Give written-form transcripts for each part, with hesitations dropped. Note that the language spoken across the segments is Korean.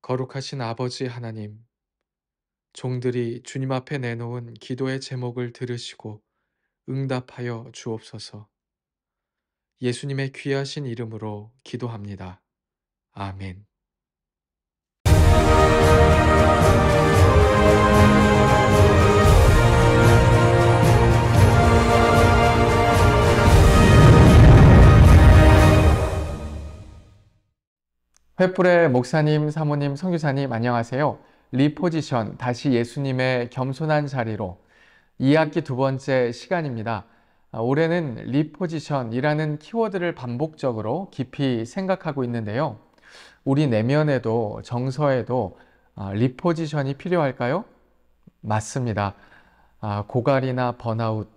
거룩하신 아버지 하나님, 종들이 주님 앞에 내놓은 기도의 제목을 들으시고 응답하여 주옵소서. 예수님의 귀하신 이름으로 기도합니다. 아멘. 횃불의 목사님, 사모님, 선교사님 안녕하세요. 리포지션 다시 예수님의 겸손한 자리로 2학기 두 번째 시간입니다. 올해는 리포지션이라는 키워드를 반복적으로 깊이 생각하고 있는데요. 우리 내면에도 정서에도 리포지션이 필요할까요? 맞습니다. 고갈이나 번아웃,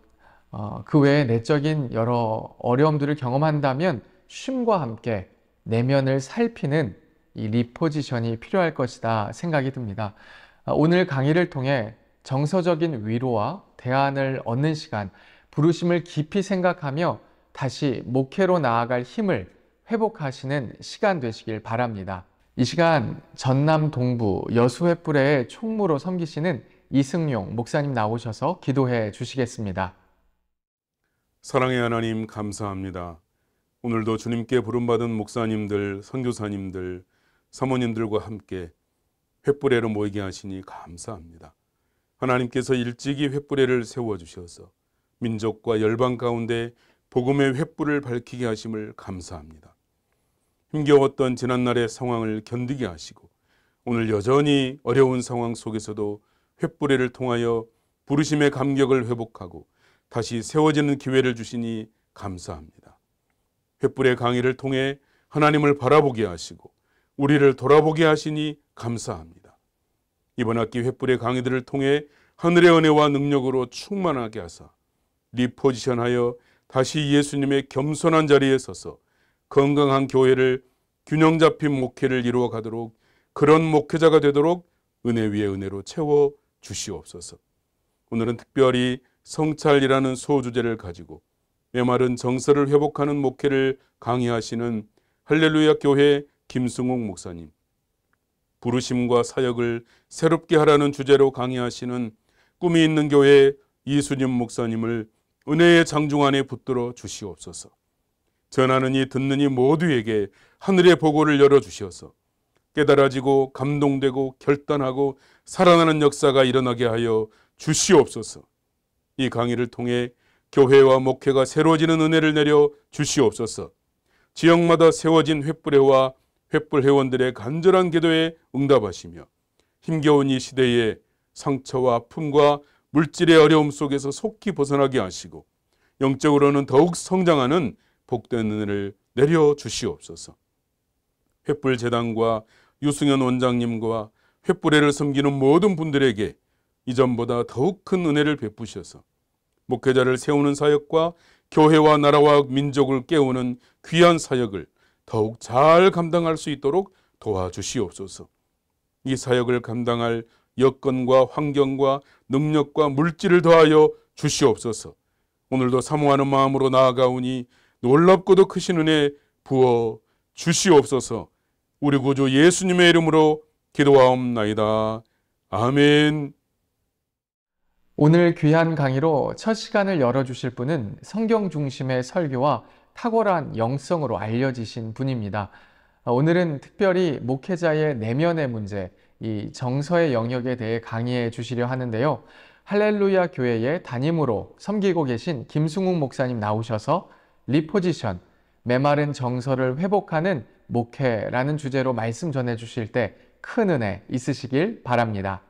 그 외에 내적인 여러 어려움들을 경험한다면 쉼과 함께 내면을 살피는 이 리포지션이 필요할 것이다 생각이 듭니다. 오늘 강의를 통해 정서적인 위로와 대안을 얻는 시간, 부르심을 깊이 생각하며 다시 목회로 나아갈 힘을 회복하시는 시간 되시길 바랍니다. 이 시간 전남 동부 여수횃불의 총무로 섬기시는 이승용 목사님 나오셔서 기도해 주시겠습니다. 사랑의 하나님 감사합니다. 오늘도 주님께 부름받은 목사님들, 선교사님들, 사모님들과 함께 횃불에로 모이게 하시니 감사합니다. 하나님께서 일찍이 횃불에를 세워주셔서 민족과 열방 가운데 복음의 횃불을 밝히게 하심을 감사합니다. 힘겨웠던 지난날의 상황을 견디게 하시고 오늘 여전히 어려운 상황 속에서도 횃불에를 통하여 부르심의 감격을 회복하고 다시 세워지는 기회를 주시니 감사합니다. 횃불의 강의를 통해 하나님을 바라보게 하시고 우리를 돌아보게 하시니 감사합니다. 이번 학기 횃불의 강의들을 통해 하늘의 은혜와 능력으로 충만하게 하사 리포지션하여 다시 예수님의 겸손한 자리에 서서 건강한 교회를 균형 잡힌 목회를 이루어 가도록 그런 목회자가 되도록 은혜 위에 은혜로 채워 주시옵소서. 오늘은 특별히 성찰이라는 소주제를 가지고 메마른 정서를 회복하는 목회를 강의하시는 할렐루야 교회 김승옥 목사님, 부르심과 사역을 새롭게 하라는 주제로 강의하시는 꿈이 있는 교회 이수님 목사님을 은혜의 장중 안에 붙들어 주시옵소서. 전하는 이 듣는 이 모두에게 하늘의 보고를 열어주셔서 깨달아지고 감동되고 결단하고 살아나는 역사가 일어나게 하여 주시옵소서. 이 강의를 통해 교회와 목회가 새로워지는 은혜를 내려 주시옵소서. 지역마다 세워진 횃불회와 횃불 회원들의 간절한 기도에 응답하시며 힘겨운 이 시대에 상처와 아픔과 물질의 어려움 속에서 속히 벗어나게 하시고 영적으로는 더욱 성장하는 복된 은혜를 내려 주시옵소서. 횃불 재단과 유승현 원장님과 횃불회를 섬기는 모든 분들에게 이전보다 더욱 큰 은혜를 베푸셔서 목회자를 세우는 사역과 교회와 나라와 민족을 깨우는 귀한 사역을 더욱 잘 감당할 수 있도록 도와주시옵소서. 이 사역을 감당할 여건과 환경과 능력과 물질을 더하여 주시옵소서. 오늘도 사모하는 마음으로 나아가오니 놀랍고도 크신 은혜 부어 주시옵소서. 우리 구주 예수님의 이름으로 기도하옵나이다. 아멘. 오늘 귀한 강의로 첫 시간을 열어주실 분은 성경 중심의 설교와 탁월한 영성으로 알려지신 분입니다. 오늘은 특별히 목회자의 내면의 문제, 이 정서의 영역에 대해 강의해 주시려 하는데요. 할렐루야 교회의 담임으로 섬기고 계신 김승욱 목사님 나오셔서 리포지션, 메마른 정서를 회복하는 목회라는 주제로 말씀 전해 주실 때 큰 은혜 있으시길 바랍니다.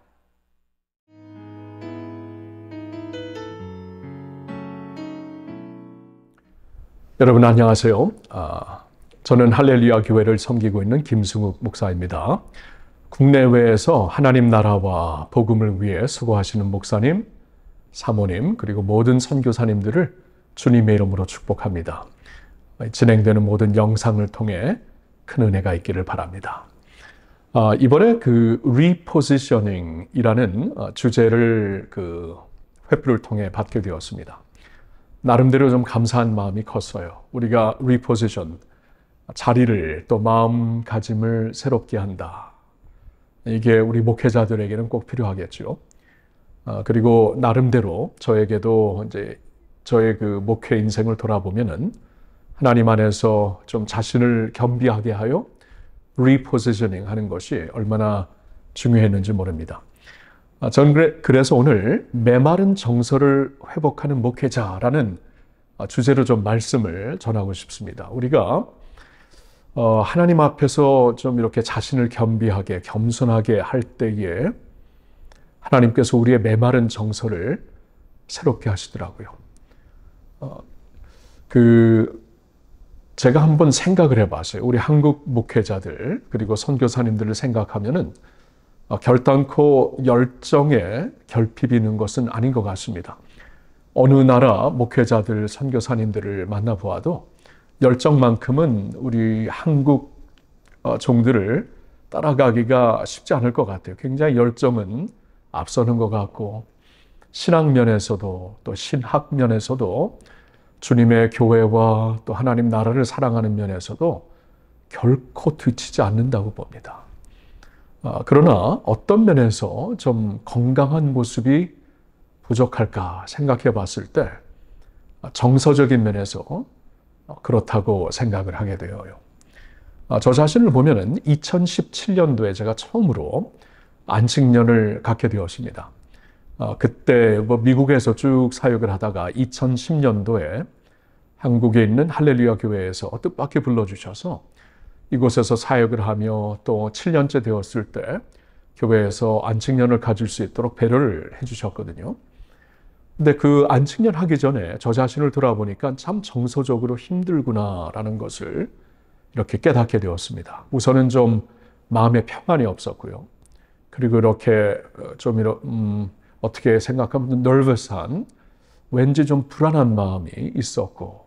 여러분 안녕하세요. 저는 할렐루야 교회를 섬기고 있는 김승욱 목사입니다. 국내외에서 하나님 나라와 복음을 위해 수고하시는 목사님, 사모님, 그리고 모든 선교사님들을 주님의 이름으로 축복합니다. 진행되는 모든 영상을 통해 큰 은혜가 있기를 바랍니다. 이번에 그 repositioning이라는 주제를 횃불을 통해 받게 되었습니다. 나름대로 좀 감사한 마음이 컸어요. 우리가 reposition, 자리를 또 마음가짐을 새롭게 한다. 이게 우리 목회자들에게는 꼭 필요하겠죠. 그리고 나름대로 저에게도 이제 저의 그 목회 인생을 돌아보면은 하나님 안에서 좀 자신을 겸비하게 하여 리포지셔닝 하는 것이 얼마나 중요했는지 모릅니다. 저는 그래서 오늘 메마른 정서를 회복하는 목회자라는 주제로 좀 말씀을 전하고 싶습니다. 우리가 하나님 앞에서 좀 이렇게 자신을 겸비하게 겸손하게 할 때에 하나님께서 우리의 메마른 정서를 새롭게 하시더라고요. 제가 한번 생각을 해봤어요. 우리 한국 목회자들 그리고 선교사님들을 생각하면은 결단코 열정에 결핍이 있는 것은 아닌 것 같습니다. 어느 나라 목회자들, 선교사님들을 만나보아도 열정만큼은 우리 한국 종들을 따라가기가 쉽지 않을 것 같아요. 굉장히 열정은 앞서는 것 같고 신학 면에서도 또 신학 면에서도 주님의 교회와 또 하나님 나라를 사랑하는 면에서도 결코 뒤치지 않는다고 봅니다. 그러나 어떤 면에서 좀 건강한 모습이 부족할까 생각해 봤을 때 정서적인 면에서 그렇다고 생각을 하게 되어요. 저 자신을 보면은 2017년도에 제가 처음으로 안식년을 갖게 되었습니다. 그때 미국에서 쭉 사역을 하다가 2010년도에 한국에 있는 할렐루야 교회에서 뜻밖의 불러주셔서 이곳에서 사역을 하며 또 7년째 되었을 때 교회에서 안식년을 가질 수 있도록 배려를 해주셨거든요. 근데 그 안식년 하기 전에 저 자신을 돌아보니까 참 정서적으로 힘들구나라는 것을 이렇게 깨닫게 되었습니다. 우선은 좀 마음에 평안이 없었고요. 그리고 이렇게 좀 어떻게 생각하면 nervous한 왠지 좀 불안한 마음이 있었고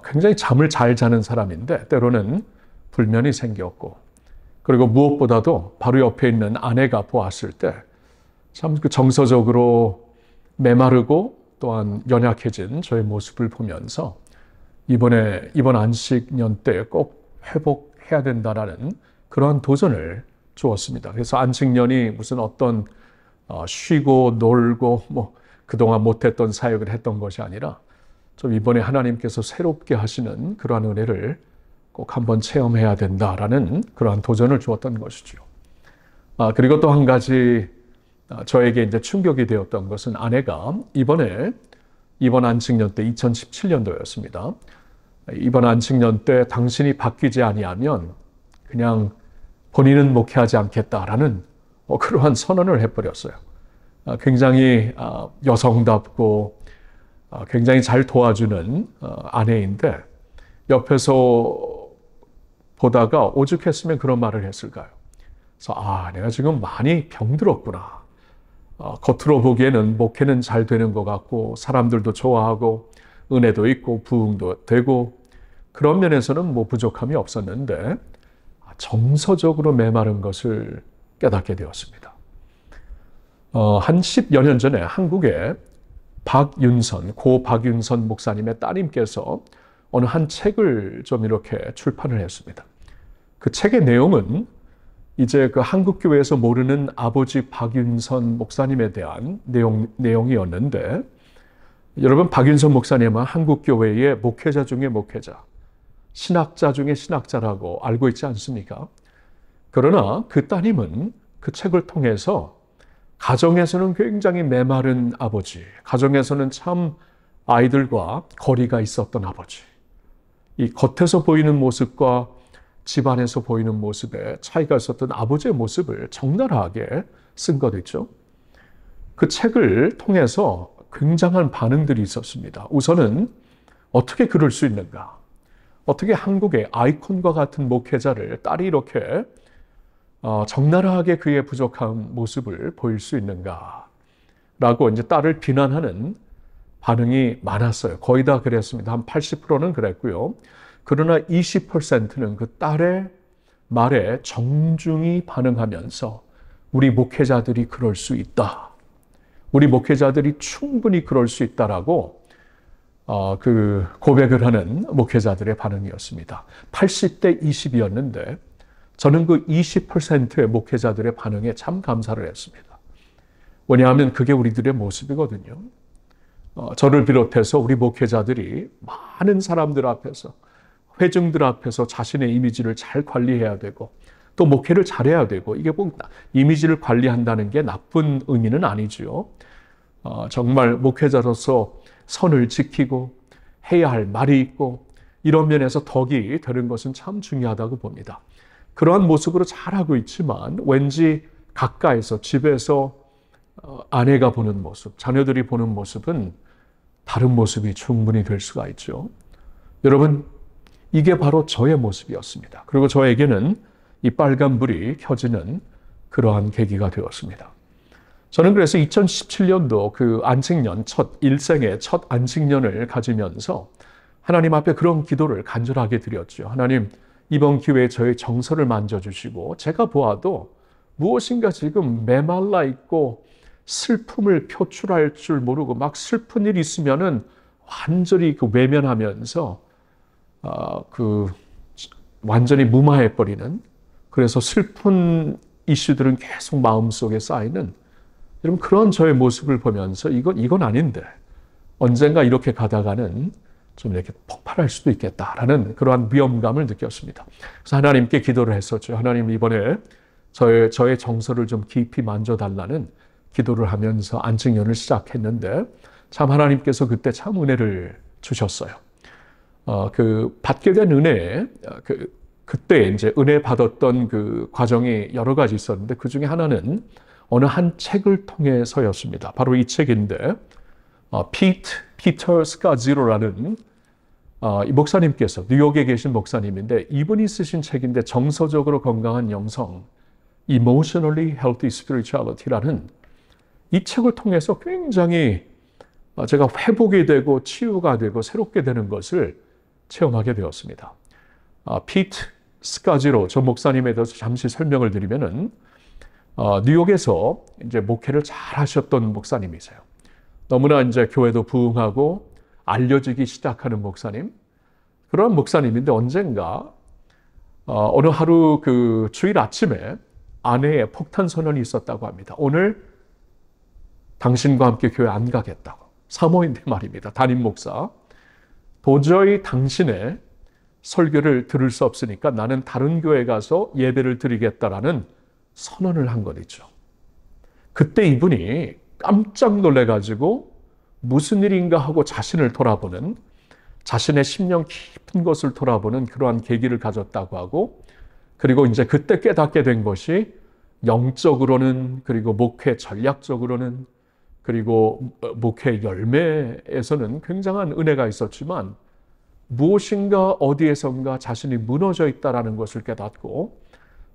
굉장히 잠을 잘 자는 사람인데 때로는 불면이 생겼고 그리고 무엇보다도 바로 옆에 있는 아내가 보았을 때 참 그 정서적으로 메마르고 또한 연약해진 저의 모습을 보면서 이번 안식년 때 꼭 회복해야 된다라는 그러한 도전을 주었습니다. 그래서 안식년이 무슨 어떤 쉬고 놀고 그동안 못했던 사역을 했던 것이 아니라 좀 이번에 하나님께서 새롭게 하시는 그러한 은혜를 꼭 한번 체험해야 된다라는 그러한 도전을 주었던 것이죠. 그리고 또 한 가지 저에게 이제 충격이 되었던 것은 아내가 이번 안식년 때 2017년도였습니다. 이번 안식년 때 당신이 바뀌지 아니하면 그냥 본인은 목회하지 않겠다라는 그러한 선언을 해버렸어요. 굉장히 여성답고 굉장히 잘 도와주는 아내인데 옆에서 보다가 오죽했으면 그런 말을 했을까요? 그래서 내가 지금 많이 병들었구나. 겉으로 보기에는 목회는 잘 되는 것 같고 사람들도 좋아하고 은혜도 있고 부흥도 되고 그런 면에서는 부족함이 없었는데 정서적으로 메마른 것을 깨닫게 되었습니다. 한 10여 년 전에 한국에 고 박윤선 목사님의 따님께서 어느 한 책을 좀 이렇게 출판을 했습니다. 그 책의 내용은 이제 그 한국교회에서 모르는 아버지 박윤선 목사님에 대한 내용이었는데 여러분 박윤선 목사님은 한국교회의 목회자 중에 목회자, 신학자 중에 신학자라고 알고 있지 않습니까? 그러나 그 따님은 그 책을 통해서 가정에서는 굉장히 메마른 아버지, 가정에서는 참 아이들과 거리가 있었던 아버지, 이 겉에서 보이는 모습과 집안에서 보이는 모습에 차이가 있었던 아버지의 모습을 적나라하게 쓴 것이죠. 그 책을 통해서 굉장한 반응들이 있었습니다. 우선은 어떻게 그럴 수 있는가? 어떻게 한국의 아이콘과 같은 목회자를 딸이 이렇게 적나라하게 그의 부족한 모습을 보일 수 있는가? 라고 이제 딸을 비난하는 반응이 많았어요. 거의 다 그랬습니다. 한 80%는 그랬고요. 그러나 20%는 그 딸의 말에 정중히 반응하면서 우리 목회자들이 그럴 수 있다. 우리 목회자들이 충분히 그럴 수 있다라고 그 고백을 하는 목회자들의 반응이었습니다. 80대 20이었는데 저는 그 20%의 목회자들의 반응에 참 감사를 했습니다. 왜냐하면 그게 우리들의 모습이거든요. 저를 비롯해서 우리 목회자들이 많은 사람들 앞에서, 회중들 앞에서 자신의 이미지를 잘 관리해야 되고 또 목회를 잘해야 되고, 이게 꼭 이미지를 관리한다는 게 나쁜 의미는 아니죠. 정말 목회자로서 선을 지키고 해야 할 말이 있고 이런 면에서 덕이 되는 것은 참 중요하다고 봅니다. 그러한 모습으로 잘하고 있지만 왠지 가까이서 집에서 아내가 보는 모습, 자녀들이 보는 모습은 다른 모습이 충분히 될 수가 있죠. 여러분, 이게 바로 저의 모습이었습니다. 그리고 저에게는 이 빨간불이 켜지는 그러한 계기가 되었습니다. 저는 그래서 2017년도 그 안식년, 일생의 첫 안식년을 가지면서 하나님 앞에 그런 기도를 간절하게 드렸죠. 하나님, 이번 기회에 저의 정서를 만져주시고, 제가 보아도 무엇인가 지금 메말라 있고 슬픔을 표출할 줄 모르고 막 슬픈 일이 있으면은 완전히 그 외면하면서 완전히 무마해버리는, 그래서 슬픈 이슈들은 계속 마음속에 쌓이는, 여러분 그런 저의 모습을 보면서 이건 아닌데 언젠가 이렇게 가다가는 좀 이렇게 폭발할 수도 있겠다라는 그러한 위험감을 느꼈습니다. 그래서 하나님께 기도를 했었죠. 하나님, 이번에 저의 정서를 좀 깊이 만져달라는 기도를 하면서 안식년을 시작했는데 참 하나님께서 그때 참 은혜를 주셨어요. 받게 된 은혜, 그때 이제 은혜 받았던 그 과정이 여러 가지 있었는데 그 중에 하나는 어느 한 책을 통해서였습니다. 바로 이 책인데 피터 스카지로라는 이 목사님께서, 뉴욕에 계신 목사님인데 이분이 쓰신 책인데 정서적으로 건강한 영성, Emotionally Healthy Spirituality라는 이 책을 통해서 굉장히 제가 회복이 되고 치유가 되고 새롭게 되는 것을 체험하게 되었습니다. 피트 스카지로 저 목사님에 대해서 잠시 설명을 드리면은 뉴욕에서 이제 목회를 잘 하셨던 목사님이세요. 너무나 이제 교회도 부흥하고 알려지기 시작하는 목사님. 그런 목사님인데 언젠가 어느 하루 그 주일 아침에 아내의 폭탄 선언이 있었다고 합니다. 오늘 당신과 함께 교회 안 가겠다고. 사모인데 말입니다. 담임 목사. 도저히 당신의 설교를 들을 수 없으니까 나는 다른 교회 가서 예배를 드리겠다라는 선언을 한 거죠. 그때 이분이 깜짝 놀래가지고 무슨 일인가 하고 자신을 돌아보는, 자신의 심령 깊은 것을 돌아보는 그러한 계기를 가졌다고 하고, 그리고 이제 그때 깨닫게 된 것이 영적으로는, 그리고 목회 전략적으로는, 그리고 목회 열매에서는 굉장한 은혜가 있었지만 무엇인가 어디에선가 자신이 무너져 있다는 것을 깨닫고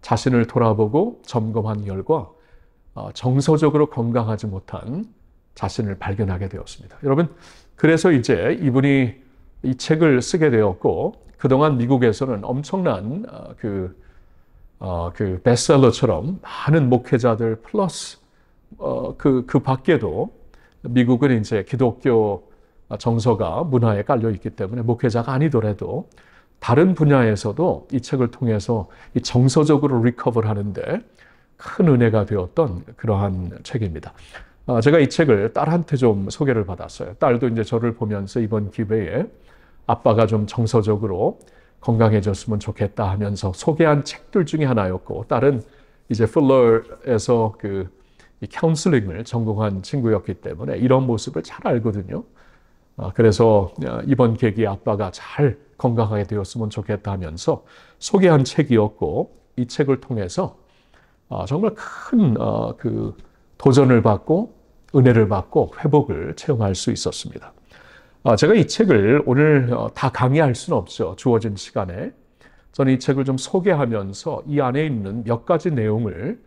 자신을 돌아보고 점검한 결과 정서적으로 건강하지 못한 자신을 발견하게 되었습니다. 여러분, 그래서 이제 이분이 이 책을 쓰게 되었고, 그동안 미국에서는 엄청난 그 베스트셀러처럼 많은 목회자들 플러스 그 밖에도 미국은 이제 기독교 정서가 문화에 깔려 있기 때문에 목회자가 아니더라도 다른 분야에서도 이 책을 통해서 이 정서적으로 리커버를 하는데 큰 은혜가 되었던 그러한 책입니다. 제가 이 책을 딸한테 좀 소개를 받았어요. 딸도 이제 저를 보면서 이번 기회에 아빠가 좀 정서적으로 건강해졌으면 좋겠다 하면서 소개한 책들 중에 하나였고, 딸은 이제 풀러에서 이 카운슬링을 전공한 친구였기 때문에 이런 모습을 잘 알거든요. 그래서 이번 계기에 아빠가 잘 건강하게 되었으면 좋겠다 하면서 소개한 책이었고, 이 책을 통해서 정말 큰 도전을 받고 은혜를 받고 회복을 체험할 수 있었습니다. 제가 이 책을 오늘 다 강의할 수는 없죠. 주어진 시간에. 저는 이 책을 좀 소개하면서 이 안에 있는 몇 가지 내용을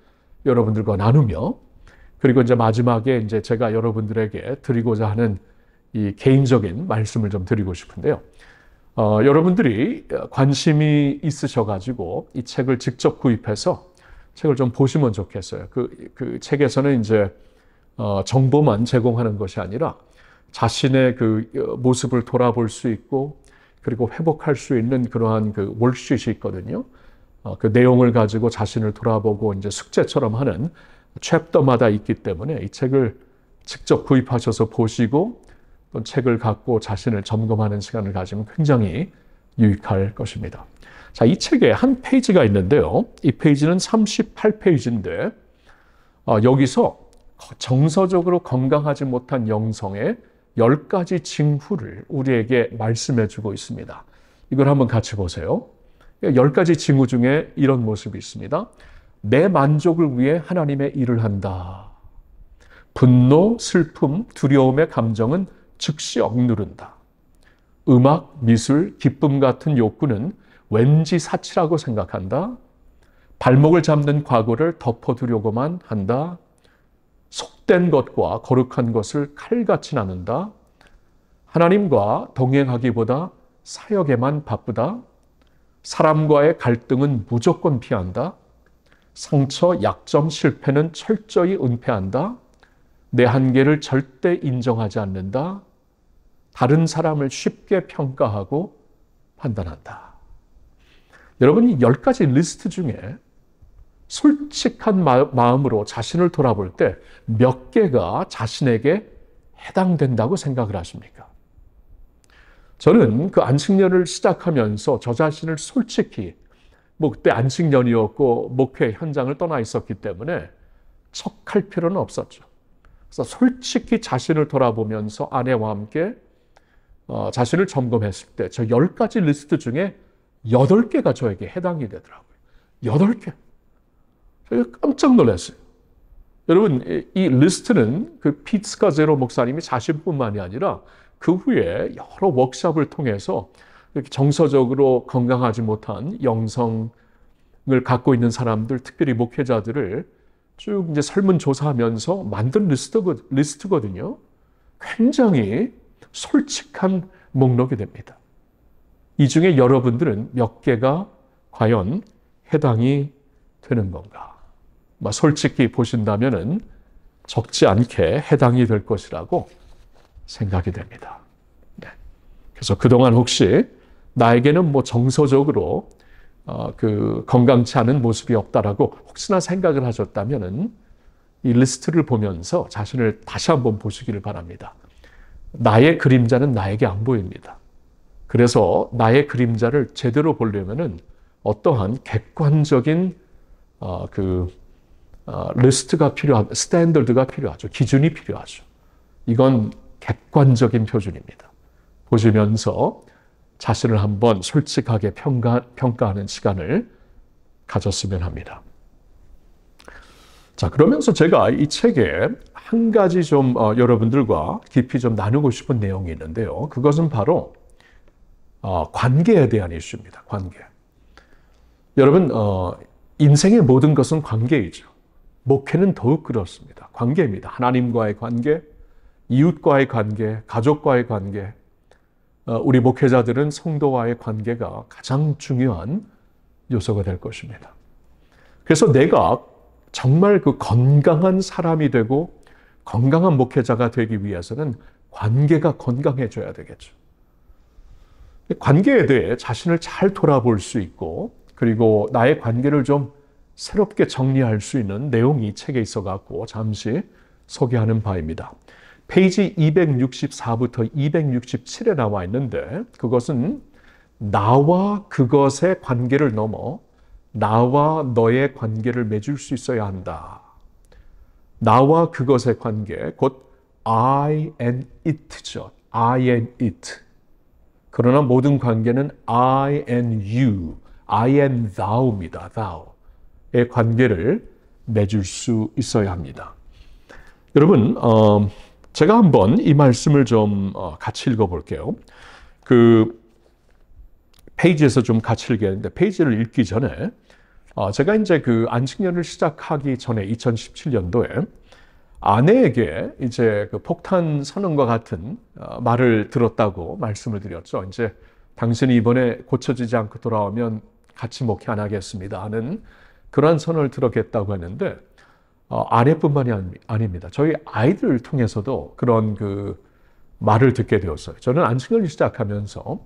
여러분들과 나누며, 그리고 이제 마지막에 이제 제가 여러분들에게 드리고자 하는 이 개인적인 말씀을 좀 드리고 싶은데요. 여러분들이 관심이 있으셔가지고 이 책을 직접 구입해서 책을 좀 보시면 좋겠어요. 그 책에서는 이제 정보만 제공하는 것이 아니라 자신의 그 모습을 돌아볼 수 있고, 그리고 회복할 수 있는 그러한 그 월시트이 있거든요. 그 내용을 가지고 자신을 돌아보고 이제 숙제처럼 하는 챕터마다 있기 때문에 이 책을 직접 구입하셔서 보시고 또 책을 갖고 자신을 점검하는 시간을 가지면 굉장히 유익할 것입니다. 자, 이 책에 한 페이지가 있는데요. 이 페이지는 38페이지인데 여기서 정서적으로 건강하지 못한 영성의 10가지 징후를 우리에게 말씀해 주고 있습니다. 이걸 한번 같이 보세요. 10가지 징후 중에 이런 모습이 있습니다. 내 만족을 위해 하나님의 일을 한다. 분노, 슬픔, 두려움의 감정은 즉시 억누른다. 음악, 미술, 기쁨 같은 욕구는 왠지 사치라고 생각한다. 발목을 잡는 과거를 덮어두려고만 한다. 속된 것과 거룩한 것을 칼같이 나눈다. 하나님과 동행하기보다 사역에만 바쁘다. 사람과의 갈등은 무조건 피한다. 상처, 약점, 실패는 철저히 은폐한다. 내 한계를 절대 인정하지 않는다. 다른 사람을 쉽게 평가하고 판단한다. 여러분, 이 10가지 리스트 중에 솔직한 마음으로 자신을 돌아볼 때 몇 개가 자신에게 해당된다고 생각을 하십니까? 저는 그 안식년을 시작하면서 저 자신을 솔직히, 그때 안식년이었고 목회 현장을 떠나 있었기 때문에 척할 필요는 없었죠. 그래서 솔직히 자신을 돌아보면서 아내와 함께 자신을 점검했을 때 저 10가지 리스트 중에 8개가 저에게 해당이 되더라고요. 8개. 제가 깜짝 놀랐어요. 여러분, 이 리스트는 그 피트 스카제로 목사님이 자신뿐만이 아니라 그 후에 여러 워크숍을 통해서 이렇게 정서적으로 건강하지 못한 영성을 갖고 있는 사람들, 특별히 목회자들을 쭉 이제 설문조사하면서 만든 리스트거든요. 굉장히 솔직한 목록이 됩니다. 이 중에 여러분들은 몇 개가 과연 해당이 되는 건가? 솔직히 보신다면은 적지 않게 해당이 될 것이라고 생각이 됩니다. 네. 그래서 그동안 혹시 나에게는 정서적으로 그 건강치 않은 모습이 없다라고 혹시나 생각을 하셨다면은 이 리스트를 보면서 자신을 다시 한번 보시기를 바랍니다. 나의 그림자는 나에게 안 보입니다. 그래서 나의 그림자를 제대로 보려면은 어떠한 객관적인 리스트가 필요하고 스탠더드가 필요하죠. 기준이 필요하죠. 이건 객관적인 표준입니다. 보시면서 자신을 한번 솔직하게 평가하는 시간을 가졌으면 합니다. 자, 그러면서 제가 이 책에 한 가지 좀 여러분들과 깊이 좀 나누고 싶은 내용이 있는데요. 그것은 바로 관계에 대한 이슈입니다. 관계. 여러분, 인생의 모든 것은 관계이죠. 목회는 더욱 그렇습니다. 관계입니다. 하나님과의 관계, 이웃과의 관계, 가족과의 관계. 우리 목회자들은 성도와의 관계가 가장 중요한 요소가 될 것입니다. 그래서 내가 정말 그 건강한 사람이 되고 건강한 목회자가 되기 위해서는 관계가 건강해져야 되겠죠. 관계에 대해 자신을 잘 돌아볼 수 있고 그리고 나의 관계를 좀 새롭게 정리할 수 있는 내용이 이 책에 있어갖고 잠시 소개하는 바입니다. 페이지 264부터 267에 나와 있는데 그것은 나와 그것의 관계를 넘어 나와 너의 관계를 맺을 수 있어야 한다. 나와 그것의 관계, 곧 I and it죠. I and it. 그러나 모든 관계는 I and you, I and thou입니다. thou의 관계를 맺을 수 있어야 합니다. 여러분, 제가 한번 이 말씀을 좀 같이 읽어볼게요. 그 페이지에서 좀 같이 읽겠는데 페이지를 읽기 전에 제가 이제 그 안식년을 시작하기 전에 2017년도에 아내에게 이제 그 폭탄 선언과 같은 말을 들었다고 말씀을 드렸죠. 이제 당신이 이번에 고쳐지지 않고 돌아오면 같이 목회 안 하겠습니다 하는 그러한 선언을 들었겠다고 했는데 아내뿐만이 아닙니다. 저희 아이들을 통해서도 그런 그 말을 듣게 되었어요. 저는 안식년을 시작하면서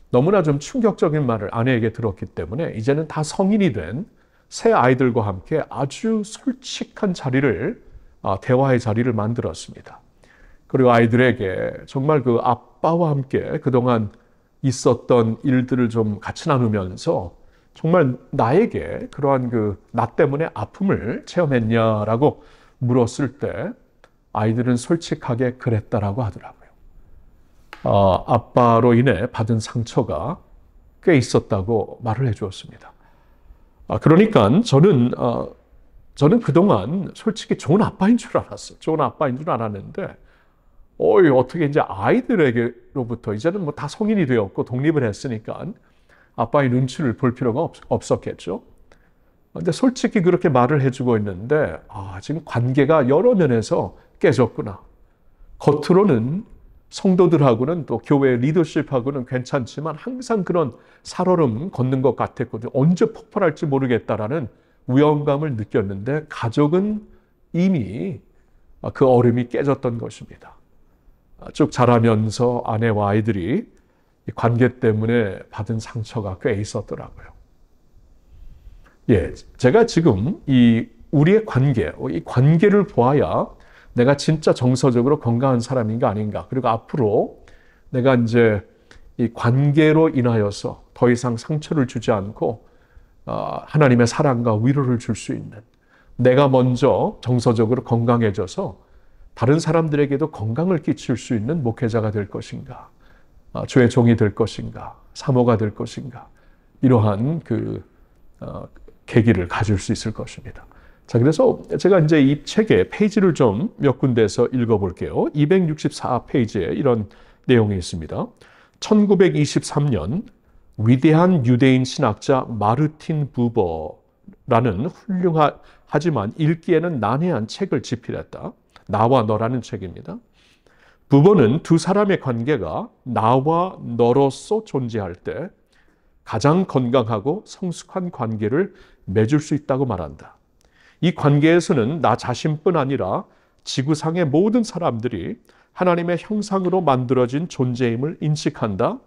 너무나 좀 충격적인 말을 아내에게 들었기 때문에 이제는 다 성인이 된 새 아이들과 함께 아주 솔직한 자리를, 대화의 자리를 만들었습니다. 그리고 아이들에게 정말 그 아빠와 함께 그동안 있었던 일들을 좀 같이 나누면서 정말 나에게 그러한 나 때문에 아픔을 체험했냐라고 물었을 때 아이들은 솔직하게 그랬다라고 하더라고요. 아빠로 인해 받은 상처가 꽤 있었다고 말을 해주었습니다. 그러니까 저는 그동안 솔직히 좋은 아빠인 줄 알았어요. 좋은 아빠인 줄 알았는데, 어떻게 이제 아이들에게로부터 이제는 뭐 다 성인이 되었고 독립을 했으니까 아빠의 눈치를 볼 필요가 없었겠죠. 근데 솔직히 그렇게 말을 해주고 있는데, 지금 관계가 여러 면에서 깨졌구나. 겉으로는 성도들하고는 또 교회 리더십하고는 괜찮지만 항상 그런 살얼음 걷는 것 같았거든요. 언제 폭발할지 모르겠다라는 위험감을 느꼈는데 가족은 이미 그 얼음이 깨졌던 것입니다. 쭉 자라면서 아내와 아이들이 이 관계 때문에 받은 상처가 꽤 있었더라고요. 예, 제가 지금 우리의 관계, 이 관계를 보아야 내가 진짜 정서적으로 건강한 사람인가 아닌가. 그리고 앞으로 내가 이제 이 관계로 인하여서 더 이상 상처를 주지 않고 하나님의 사랑과 위로를 줄 수 있는, 내가 먼저 정서적으로 건강해져서 다른 사람들에게도 건강을 끼칠 수 있는 목회자가 될 것인가, 주의 종이 될 것인가, 사모가 될 것인가, 이러한 계기를 가질 수 있을 것입니다. 자, 그래서 제가 이제 이 책의 페이지를 좀 몇 군데에서 읽어볼게요. 264페이지에 이런 내용이 있습니다. 1923년 위대한 유대인 신학자 마르틴 부버라는 훌륭하지만 읽기에는 난해한 책을 집필했다. 나와 너라는 책입니다. 부버는 두 사람의 관계가 나와 너로서 존재할 때 가장 건강하고 성숙한 관계를 맺을 수 있다고 말한다. 이 관계에서는 나 자신뿐 아니라 지구상의 모든 사람들이 하나님의 형상으로 만들어진 존재임을 인식한다.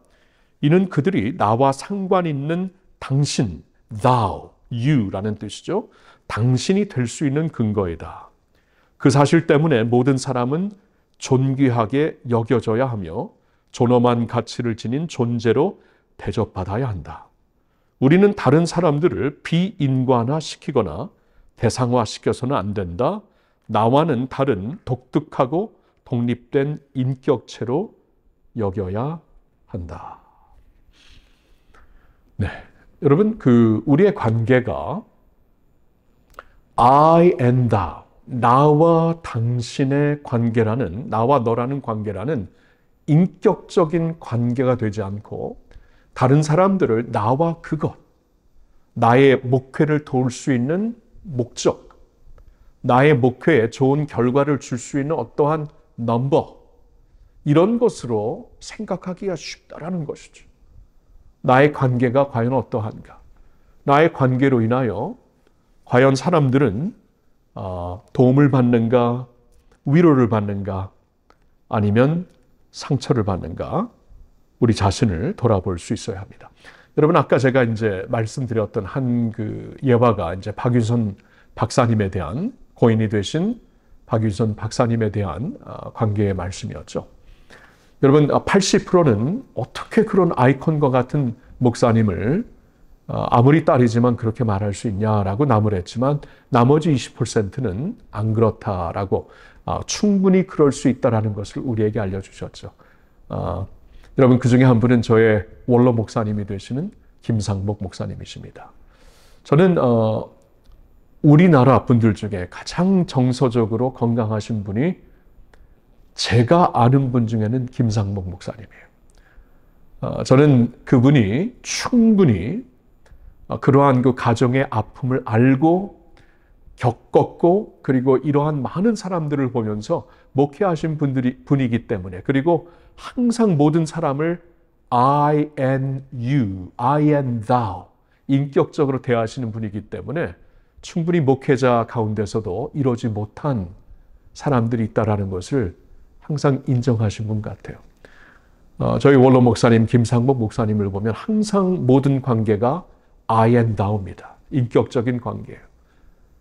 이는 그들이 나와 상관 있는 당신, thou, you라는 뜻이죠. 당신이 될 수 있는 근거이다. 그 사실 때문에 모든 사람은 존귀하게 여겨져야 하며 존엄한 가치를 지닌 존재로 대접받아야 한다. 우리는 다른 사람들을 비인간화시키거나 대상화시켜서는 안 된다. 나와는 다른 독특하고 독립된 인격체로 여겨야 한다. 네, 여러분 우리의 관계가 I and thou, 나와 당신의 관계라는, 나와 너라는 관계라는 인격적인 관계가 되지 않고 다른 사람들을 나와 그것, 나의 목회를 도울 수 있는 목적, 나의 목회에 좋은 결과를 줄 수 있는 어떠한 넘버, 이런 것으로 생각하기가 쉽다라는 것이죠. 나의 관계가 과연 어떠한가? 나의 관계로 인하여 과연 사람들은 도움을 받는가, 위로를 받는가, 아니면 상처를 받는가? 우리 자신을 돌아볼 수 있어야 합니다. 여러분, 아까 제가 이제 말씀드렸던 한 예화가 이제 박윤선 박사님에 대한, 고인이 되신 박윤선 박사님에 대한 관계의 말씀이었죠. 여러분, 80%는 어떻게 그런 아이콘과 같은 목사님을 아무리 딸이지만 그렇게 말할 수 있냐라고 나무랬지만 나머지 20%는 안 그렇다라고 충분히 그럴 수 있다라는 것을 우리에게 알려주셨죠. 여러분, 그 중에 한 분은 저의 원로 목사님이 되시는 김상복 목사님이십니다. 저는 우리나라 분들 중에 가장 정서적으로 건강하신 분이 제가 아는 분 중에는 김상복 목사님이에요. 저는 그분이 충분히 그러한 그 가정의 아픔을 알고 겪었고, 그리고 이러한 많은 사람들을 보면서 목회하신 분이기 때문에, 그리고 항상 모든 사람을 I and you, I and thou 인격적으로 대하시는 분이기 때문에 충분히 목회자 가운데서도 이러지 못한 사람들이 있다라는 것을 항상 인정하신 분 같아요. 저희 원로 목사님 김상복 목사님을 보면 항상 모든 관계가 I and thou입니다. 인격적인 관계예요.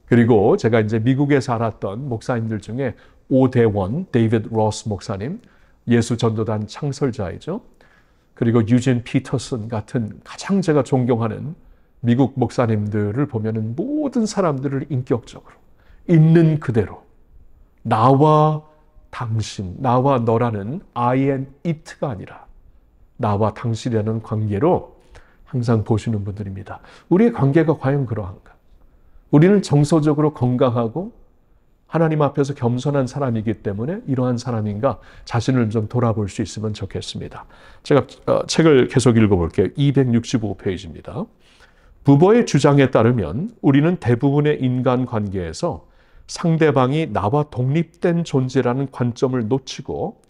그리고 제가 이제 미국에 살았던 목사님들 중에 오대원, 데이비드 로스 목사님, 예수 전도단 창설자이죠. 그리고 유진 피터슨 같은 가장 제가 존경하는 미국 목사님들을 보면은 모든 사람들을 인격적으로 있는 그대로 나와 당신, 나와 너라는 I and it가 아니라 나와 당신이라는 관계로 항상 보시는 분들입니다. 우리의 관계가 과연 그러한가? 우리는 정서적으로 건강하고 하나님 앞에서 겸손한 사람이기 때문에 이러한 사람인가 자신을 좀 돌아볼 수 있으면 좋겠습니다. 제가 책을 계속 읽어볼게요. 265페이지입니다. 부버의 주장에 따르면 우리는 대부분의 인간 관계에서 상대방이 나와 독립된 존재라는 관점을 놓치고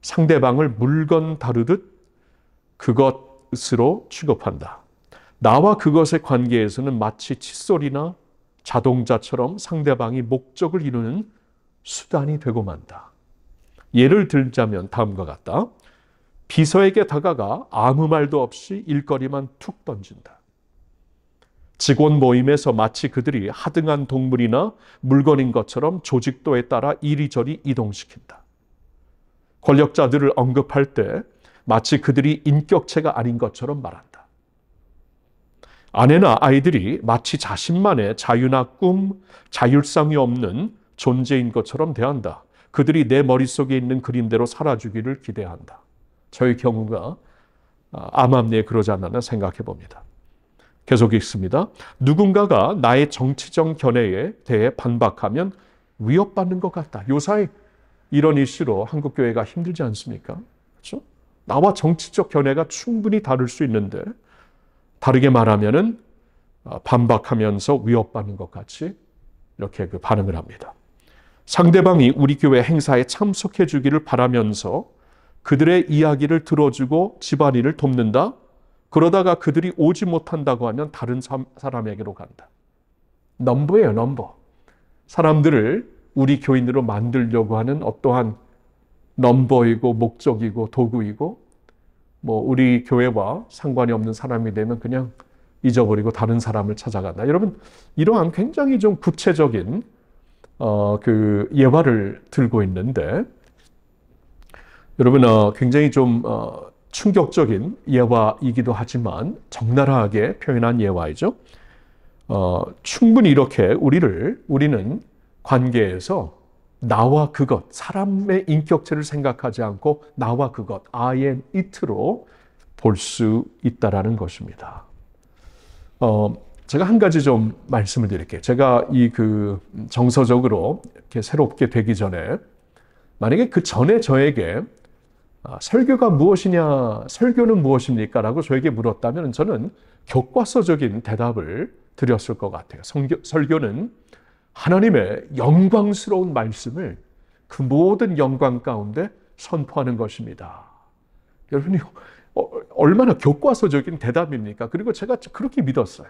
상대방을 물건 다루듯 그것으로 취급한다. 나와 그것의 관계에서는 마치 칫솔이나 자동차처럼 상대방이 목적을 이루는 수단이 되고 만다. 예를 들자면 다음과 같다. 비서에게 다가가 아무 말도 없이 일거리만 툭 던진다. 직원 모임에서 마치 그들이 하등한 동물이나 물건인 것처럼 조직도에 따라 이리저리 이동시킨다. 권력자들을 언급할 때 마치 그들이 인격체가 아닌 것처럼 말한다. 아내나 아이들이 마치 자신만의 자유나 꿈, 자율성이 없는 존재인 것처럼 대한다. 그들이 내 머릿속에 있는 그림대로 살아주기를 기대한다. 저의 경우가 암암리에 그러지 않나 생각해 봅니다. 계속 읽습니다. 누군가가 나의 정치적 견해에 대해 반박하면 위협받는 것 같다. 요사이 이런 이슈로 한국교회가 힘들지 않습니까? 그렇죠? 나와 정치적 견해가 충분히 다를 수 있는데 다르게 말하면은 반박하면서 위협받는 것 같이 이렇게 그 반응을 합니다. 상대방이 우리 교회 행사에 참석해 주기를 바라면서 그들의 이야기를 들어주고 집안일을 돕는다. 그러다가 그들이 오지 못한다고 하면 다른 사람에게로 간다. 넘버예요, 넘버. 사람들을 우리 교인으로 만들려고 하는 어떠한 넘버이고 목적이고 도구이고 뭐 우리 교회와 상관이 없는 사람이 되면 그냥 잊어버리고 다른 사람을 찾아간다. 여러분 이러한 굉장히 좀 구체적인 그 예화를 들고 있는데 여러분 굉장히 좀 충격적인 예화이기도 하지만 적나라하게 표현한 예화이죠. 충분히 이렇게 우리는 관계에서 나와 그것, 사람의 인격체를 생각하지 않고 나와 그것, I and it로 볼 수 있다라는 것입니다. 제가 한 가지 좀 말씀을 드릴게요. 제가 이 정서적으로 이렇게 새롭게 되기 전에 만약에 그 전에 저에게 설교가 무엇이냐, 설교는 무엇입니까? 라고 저에게 물었다면 저는 교과서적인 대답을 드렸을 것 같아요. 설교는 하나님의 영광스러운 말씀을 그 모든 영광 가운데 선포하는 것입니다. 여러분이 얼마나 교과서적인 대답입니까? 그리고 제가 그렇게 믿었어요.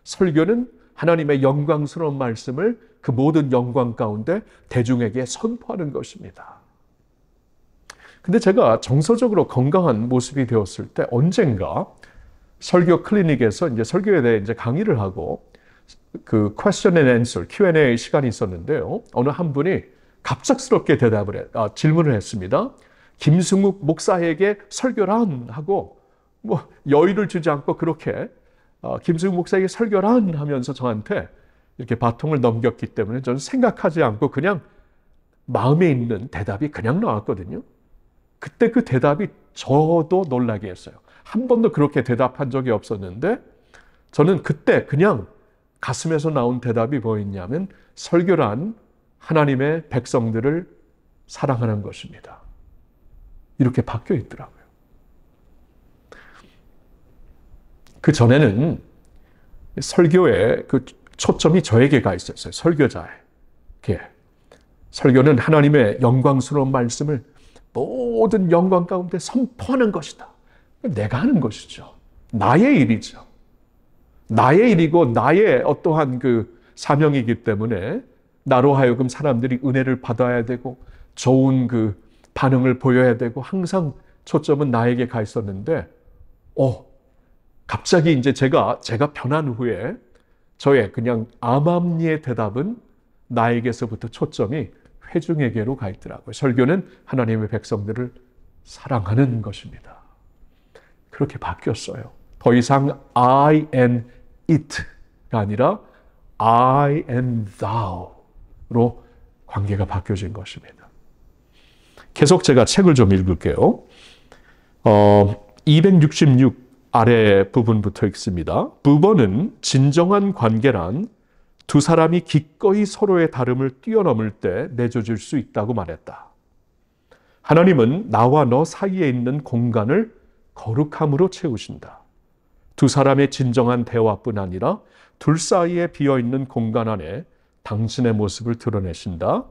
설교는 하나님의 영광스러운 말씀을 그 모든 영광 가운데 대중에게 선포하는 것입니다. 근데 제가 정서적으로 건강한 모습이 되었을 때 언젠가 설교 클리닉에서 이제 설교에 대해 이제 강의를 하고 그 question and answer, Q&A 시간이 있었는데요. 어느 한 분이 갑작스럽게 질문을 했습니다. 김승욱 목사에게 설교란 하고 뭐 여유를 주지 않고 그렇게 김승욱 목사에게 설교란 하면서 저한테 이렇게 바통을 넘겼기 때문에 저는 생각하지 않고 그냥 마음에 있는 대답이 그냥 나왔거든요. 그때 그 대답이 저도 놀라게 했어요. 한 번도 그렇게 대답한 적이 없었는데 저는 그때 그냥 가슴에서 나온 대답이 뭐였냐면 설교란 하나님의 백성들을 사랑하는 것입니다. 이렇게 바뀌어 있더라고요. 그 전에는 설교의 그 초점이 저에게 가 있었어요. 설교자에게. 설교는 하나님의 영광스러운 말씀을 모든 영광 가운데 선포하는 것이다. 내가 하는 것이죠. 나의 일이죠. 나의 일이고 나의 어떠한 그 사명이기 때문에 나로 하여금 사람들이 은혜를 받아야 되고 좋은 그 반응을 보여야 되고 항상 초점은 나에게 가 있었는데, 갑자기 이제 제가 변한 후에 저의 그냥 암암리의 대답은 나에게서부터 초점이 회중에게로 가 있더라고요. 설교는 하나님의 백성들을 사랑하는 것입니다. 그렇게 바뀌었어요. 더 이상 I and it가 아니라 I and thou로 관계가 바뀌어진 것입니다. 계속 제가 책을 좀 읽을게요. 266 아래 부분부터 읽습니다. 부부는 진정한 관계란 두 사람이 기꺼이 서로의 다름을 뛰어넘을 때 맺어질 수 있다고 말했다. 하나님은 나와 너 사이에 있는 공간을 거룩함으로 채우신다. 두 사람의 진정한 대화뿐 아니라 둘 사이에 비어있는 공간 안에 당신의 모습을 드러내신다.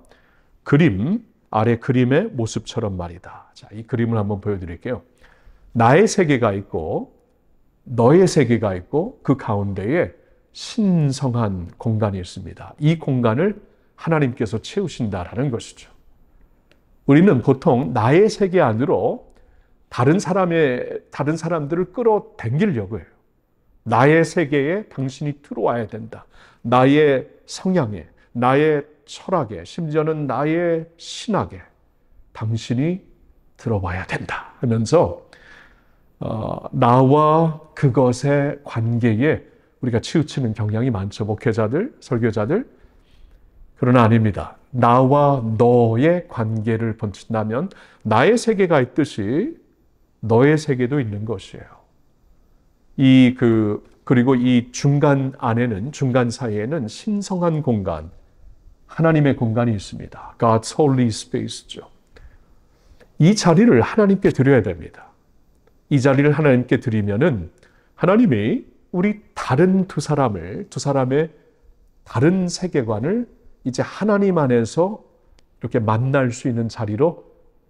아래 그림의 모습처럼 말이다. 자, 이 그림을 한번 보여드릴게요. 나의 세계가 있고 너의 세계가 있고 그 가운데에 신성한 공간이 있습니다. 이 공간을 하나님께서 채우신다라는 것이죠. 우리는 보통 나의 세계 안으로 다른 사람들을 끌어당기려고 해요. 나의 세계에 당신이 들어와야 된다. 나의 성향에, 나의 철학에, 심지어는 나의 신학에 당신이 들어와야 된다 하면서 나와 그것의 관계에 우리가 치우치는 경향이 많죠. 목회자들, 설교자들. 그러나 아닙니다. 나와 너의 관계를 본친다면 나의 세계가 있듯이 너의 세계도 있는 것이에요. 그리고 이 중간 사이에는 신성한 공간, 하나님의 공간이 있습니다. God's holy space죠. 이 자리를 하나님께 드려야 됩니다. 이 자리를 하나님께 드리면은 하나님이 우리 두 사람의 다른 세계관을 이제 하나님 안에서 이렇게 만날 수 있는 자리로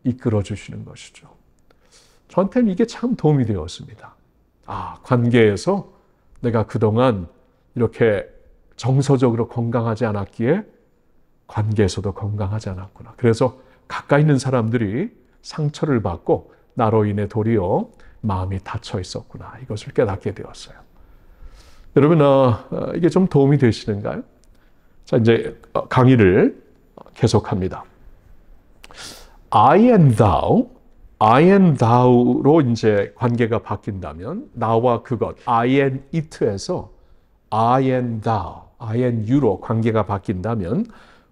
이끌어 주시는 것이죠. 저한테는 이게 참 도움이 되었습니다. 관계에서 내가 그동안 이렇게 정서적으로 건강하지 않았기에 관계에서도 건강하지 않았구나. 그래서 가까이 있는 사람들이 상처를 받고 나로 인해 도리어 마음이 닫혀 있었구나. 이것을 깨닫게 되었어요. 여러분, 이게 좀 도움이 되시는가요? 자, 이제 강의를 계속합니다. I and thou로 이제 관계가 바뀐다면 나와 그것, I and it에서 I and you로 관계가 바뀐다면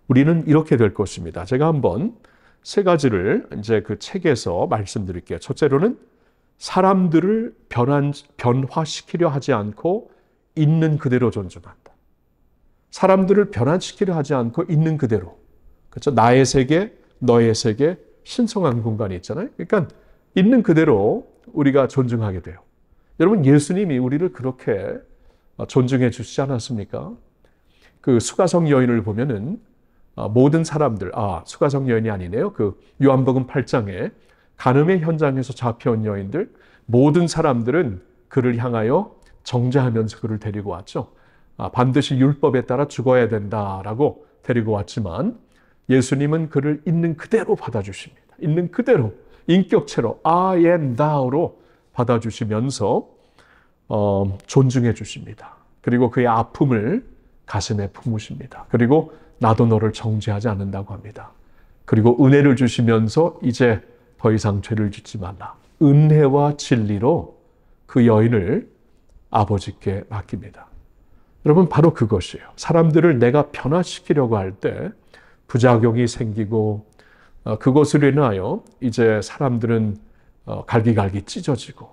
우리는 이렇게 될 것입니다. 제가 한번 세 가지를 이제 그 책에서 말씀드릴게요. 첫째로는 사람들을 변화시키려 하지 않고 있는 그대로 존중한다. 사람들을 변화시키려 하지 않고 있는 그대로. 그렇죠? 나의 세계, 너의 세계, 신성한 공간이 있잖아요. 그러니까 있는 그대로 우리가 존중하게 돼요. 여러분, 예수님이 우리를 그렇게 존중해 주시지 않았습니까? 그 수가성 여인을 보면은 모든 사람들, 수가성 여인이 아니네요. 그 요한복음 8장에 간음의 현장에서 잡혀온 여인들, 모든 사람들은 그를 향하여 정죄하면서 그를 데리고 왔죠. 반드시 율법에 따라 죽어야 된다라고 데리고 왔지만 예수님은 그를 있는 그대로 받아주십니다. 있는 그대로, 인격체로, I and thou로 받아주시면서 존중해 주십니다. 그리고 그의 아픔을 가슴에 품으십니다. 그리고 나도 너를 정죄하지 않는다고 합니다. 그리고 은혜를 주시면서 이제 더 이상 죄를 짓지 말라. 은혜와 진리로 그 여인을 아버지께 맡깁니다. 여러분, 바로 그것이에요. 사람들을 내가 변화시키려고 할 때 부작용이 생기고 그것으로 인하여 이제 사람들은 갈기갈기 찢어지고,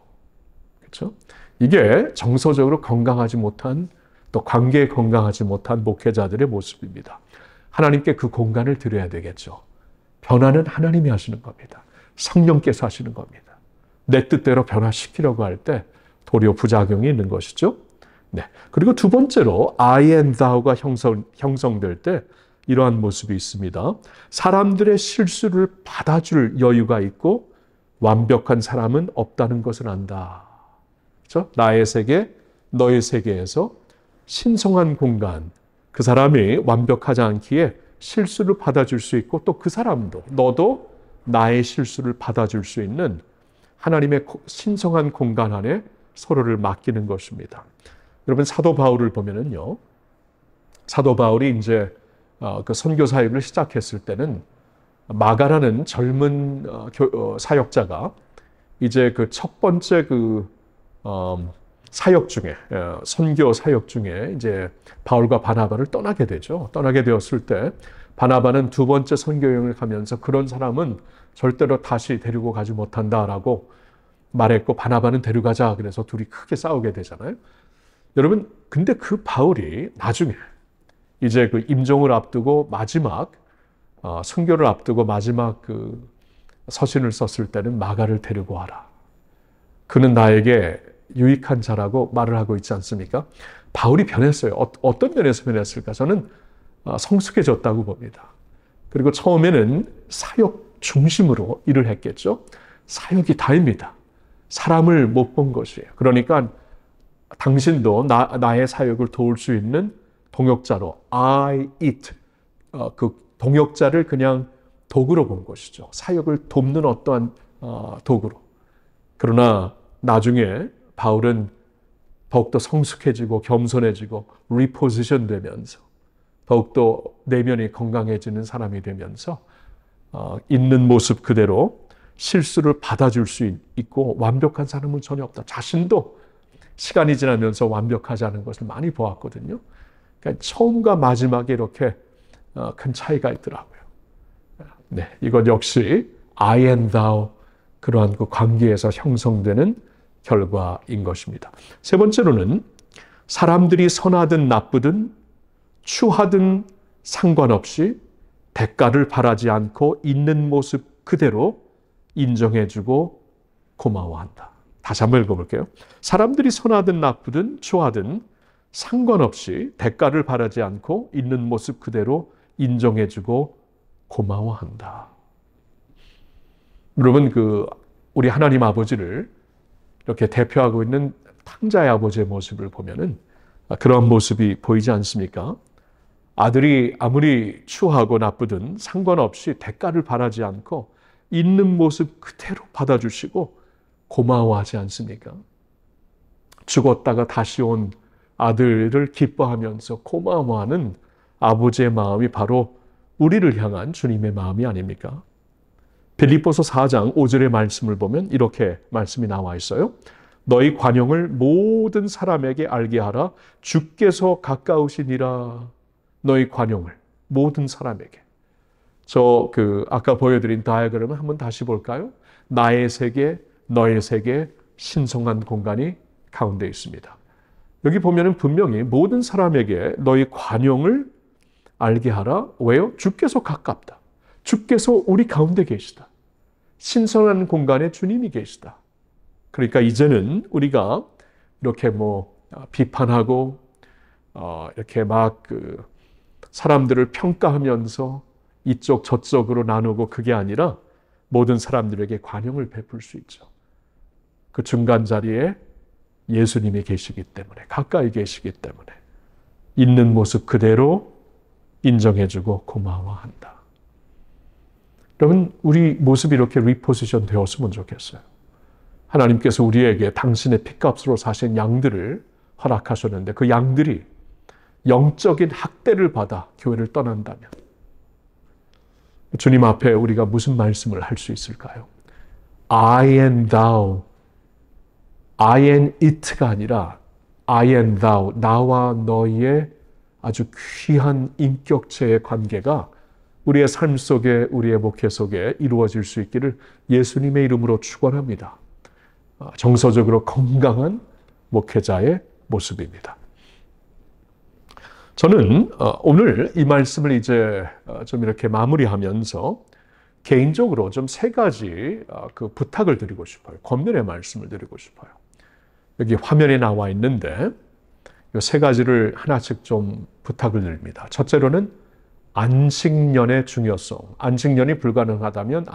그렇죠? 이게 정서적으로 건강하지 못한, 또 관계에 건강하지 못한 목회자들의 모습입니다. 하나님께 그 공간을 드려야 되겠죠. 변화는 하나님이 하시는 겁니다. 성령께서 하시는 겁니다. 내 뜻대로 변화시키려고 할 때 도리어 부작용이 있는 것이죠. 네. 그리고 두 번째로 I and thou가 형성될 때 이러한 모습이 있습니다. 사람들의 실수를 받아줄 여유가 있고 완벽한 사람은 없다는 것을 안다. 그렇죠? 나의 세계, 너의 세계에서 신성한 공간, 그 사람이 완벽하지 않기에 실수를 받아줄 수 있고 또 그 사람도, 너도 나의 실수를 받아줄 수 있는 하나님의 신성한 공간 안에 서로를 맡기는 것입니다. 여러분 사도 바울을 보면은요. 사도 바울이 이제 그 선교 사역을 시작했을 때는 마가라는 젊은 사역자가 이제 그 첫 번째 사역 중에 선교 사역 중에 이제 바울과 바나바를 떠나게 되죠. 떠나게 되었을 때 바나바는 두 번째 선교 여행을 가면서 그런 사람은 절대로 다시 데리고 가지 못한다라고 말했고 바나바는 데려가자 그래서 둘이 크게 싸우게 되잖아요. 여러분 근데 그 바울이 나중에 이제 그 임종을 앞두고 마지막 선교를 앞두고 마지막 그 서신을 썼을 때는 마가를 데리고 와라. 그는 나에게 유익한 자라고 말을 하고 있지 않습니까? 바울이 변했어요. 어떤 면에서 변했을까? 저는 성숙해졌다고 봅니다. 그리고 처음에는 사역 중심으로 일을 했겠죠. 사역이 다입니다. 사람을 못 본 것이에요. 그러니까 당신도 나의 사역을 도울 수 있는 동역자로 I it 그 동역자를 그냥 도구로 본 것이죠. 사역을 돕는 어떠한 도구로. 그러나 나중에 바울은 더욱더 성숙해지고 겸손해지고 리포지션 되면서 더욱더 내면이 건강해지는 사람이 되면서 있는 모습 그대로 실수를 받아줄 수 있고 완벽한 사람은 전혀 없다. 자신도 시간이 지나면서 완벽하지 않은 것을 많이 보았거든요. 그러니까 처음과 마지막에 이렇게 큰 차이가 있더라고요. 네, 이것 역시 I and thou 그러한 그 관계에서 형성되는 결과인 것입니다. 세 번째로는 사람들이 선하든 나쁘든 추하든 상관없이 대가를 바라지 않고 있는 모습 그대로 인정해주고 고마워한다. 다시 한번 읽어볼게요. 사람들이 선하든 나쁘든 추하든 상관없이 대가를 바라지 않고 있는 모습 그대로 인정해주고 고마워한다. 여러분 우리 하나님 아버지를 이렇게 대표하고 있는 탕자의 아버지의 모습을 보면은 그런 모습이 보이지 않습니까? 아들이 아무리 추하고 나쁘든 상관없이 대가를 바라지 않고 있는 모습 그대로 받아주시고 고마워하지 않습니까? 죽었다가 다시 온 아들을 기뻐하면서 고마워하는 아버지의 마음이 바로 우리를 향한 주님의 마음이 아닙니까? 빌립보서 4장 5절의 말씀을 보면 이렇게 말씀이 나와 있어요. 너희 관용을 모든 사람에게 알게 하라. 주께서 가까우시니라. 너희 관용을 모든 사람에게. 아까 보여드린 다이어그램을 한번 다시 볼까요? 나의 세계, 너의 세계, 신성한 공간이 가운데 있습니다. 여기 보면은 분명히 모든 사람에게 너희 관용을 알게 하라. 왜요? 주께서 가깝다. 주께서 우리 가운데 계시다. 신성한 공간에 주님이 계시다. 그러니까 이제는 우리가 이렇게 비판하고 이렇게 막 사람들을 평가하면서 이쪽 저쪽으로 나누고 그게 아니라 모든 사람들에게 관용을 베풀 수 있죠. 그 중간 자리에 예수님이 계시기 때문에 가까이 계시기 때문에 있는 모습 그대로 인정해주고 고마워한다. 여러분 우리 모습이 이렇게 리포지션 되었으면 좋겠어요. 하나님께서 우리에게 당신의 핏값으로 사신 양들을 허락하셨는데 그 양들이 영적인 학대를 받아 교회를 떠난다면 주님 앞에 우리가 무슨 말씀을 할 수 있을까요? I and thou, I and it가 아니라 I and thou, 나와 너희의 아주 귀한 인격체의 관계가 우리의 삶 속에, 우리의 목회 속에 이루어질 수 있기를 예수님의 이름으로 축원합니다. 정서적으로 건강한 목회자의 모습입니다. 저는 오늘 이 말씀을 이제 좀 이렇게 마무리하면서 개인적으로 좀 세 가지 부탁을 드리고 싶어요. 권면의 말씀을 드리고 싶어요. 여기 화면에 나와 있는데 이 세 가지를 하나씩 좀 부탁을 드립니다. 첫째로는 안식년의 중요성. 안식년이 불가능하다면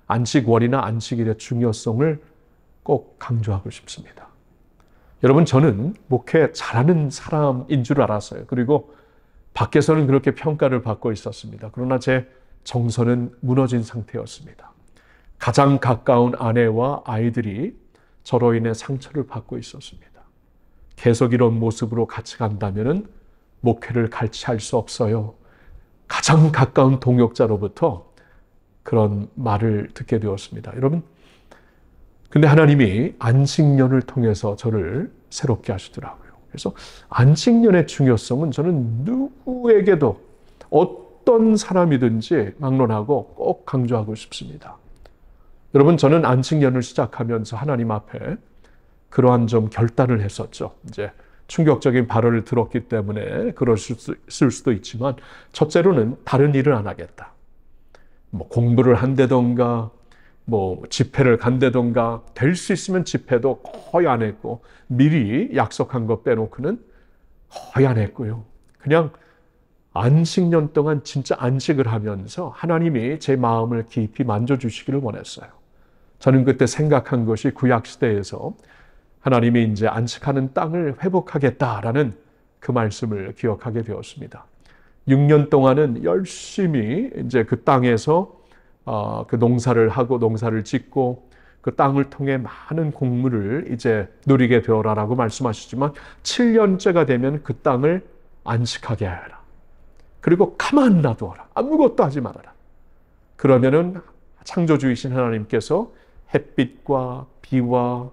안식월이나 안식일의 중요성을 꼭 강조하고 싶습니다. 여러분 저는 목회 잘하는 사람인 줄 알았어요. 그리고 밖에서는 그렇게 평가를 받고 있었습니다. 그러나 제 정서는 무너진 상태였습니다. 가장 가까운 아내와 아이들이 저로 인해 상처를 받고 있었습니다. 계속 이런 모습으로 같이 간다면 목회를 같이 할 수 없어요. 가장 가까운 동역자로부터 그런 말을 듣게 되었습니다. 여러분, 근데 하나님이 안식년을 통해서 저를 새롭게 하시더라고요. 그래서 안식년의 중요성은 저는 누구에게도 어떤 사람이든지 막론하고 꼭 강조하고 싶습니다. 여러분, 저는 안식년을 시작하면서 하나님 앞에 그러한 좀 결단을 했었죠. 이제 충격적인 발언을 들었기 때문에 그랬을 수도 있지만, 첫째로는 다른 일을 안 하겠다. 뭐 공부를 한다던가 뭐 집회를 간다던가, 될 수 있으면 집회도 거의 안 했고, 미리 약속한 거 빼놓고는 거의 안 했고요. 그냥 안식년 동안 진짜 안식을 하면서 하나님이 제 마음을 깊이 만져주시기를 원했어요. 저는 그때 생각한 것이 구약시대에서 하나님이 이제 안식하는 땅을 회복하겠다라는 그 말씀을 기억하게 되었습니다. 6년 동안은 열심히 이제 그 땅에서 그 농사를 하고 농사를 짓고 그 땅을 통해 많은 곡물을 이제 누리게 되어라라고 말씀하시지만, 7년째가 되면 그 땅을 안식하게 하여라. 그리고 가만 놔두어라. 아무것도 하지 말아라. 그러면은 창조주이신 하나님께서 햇빛과 비와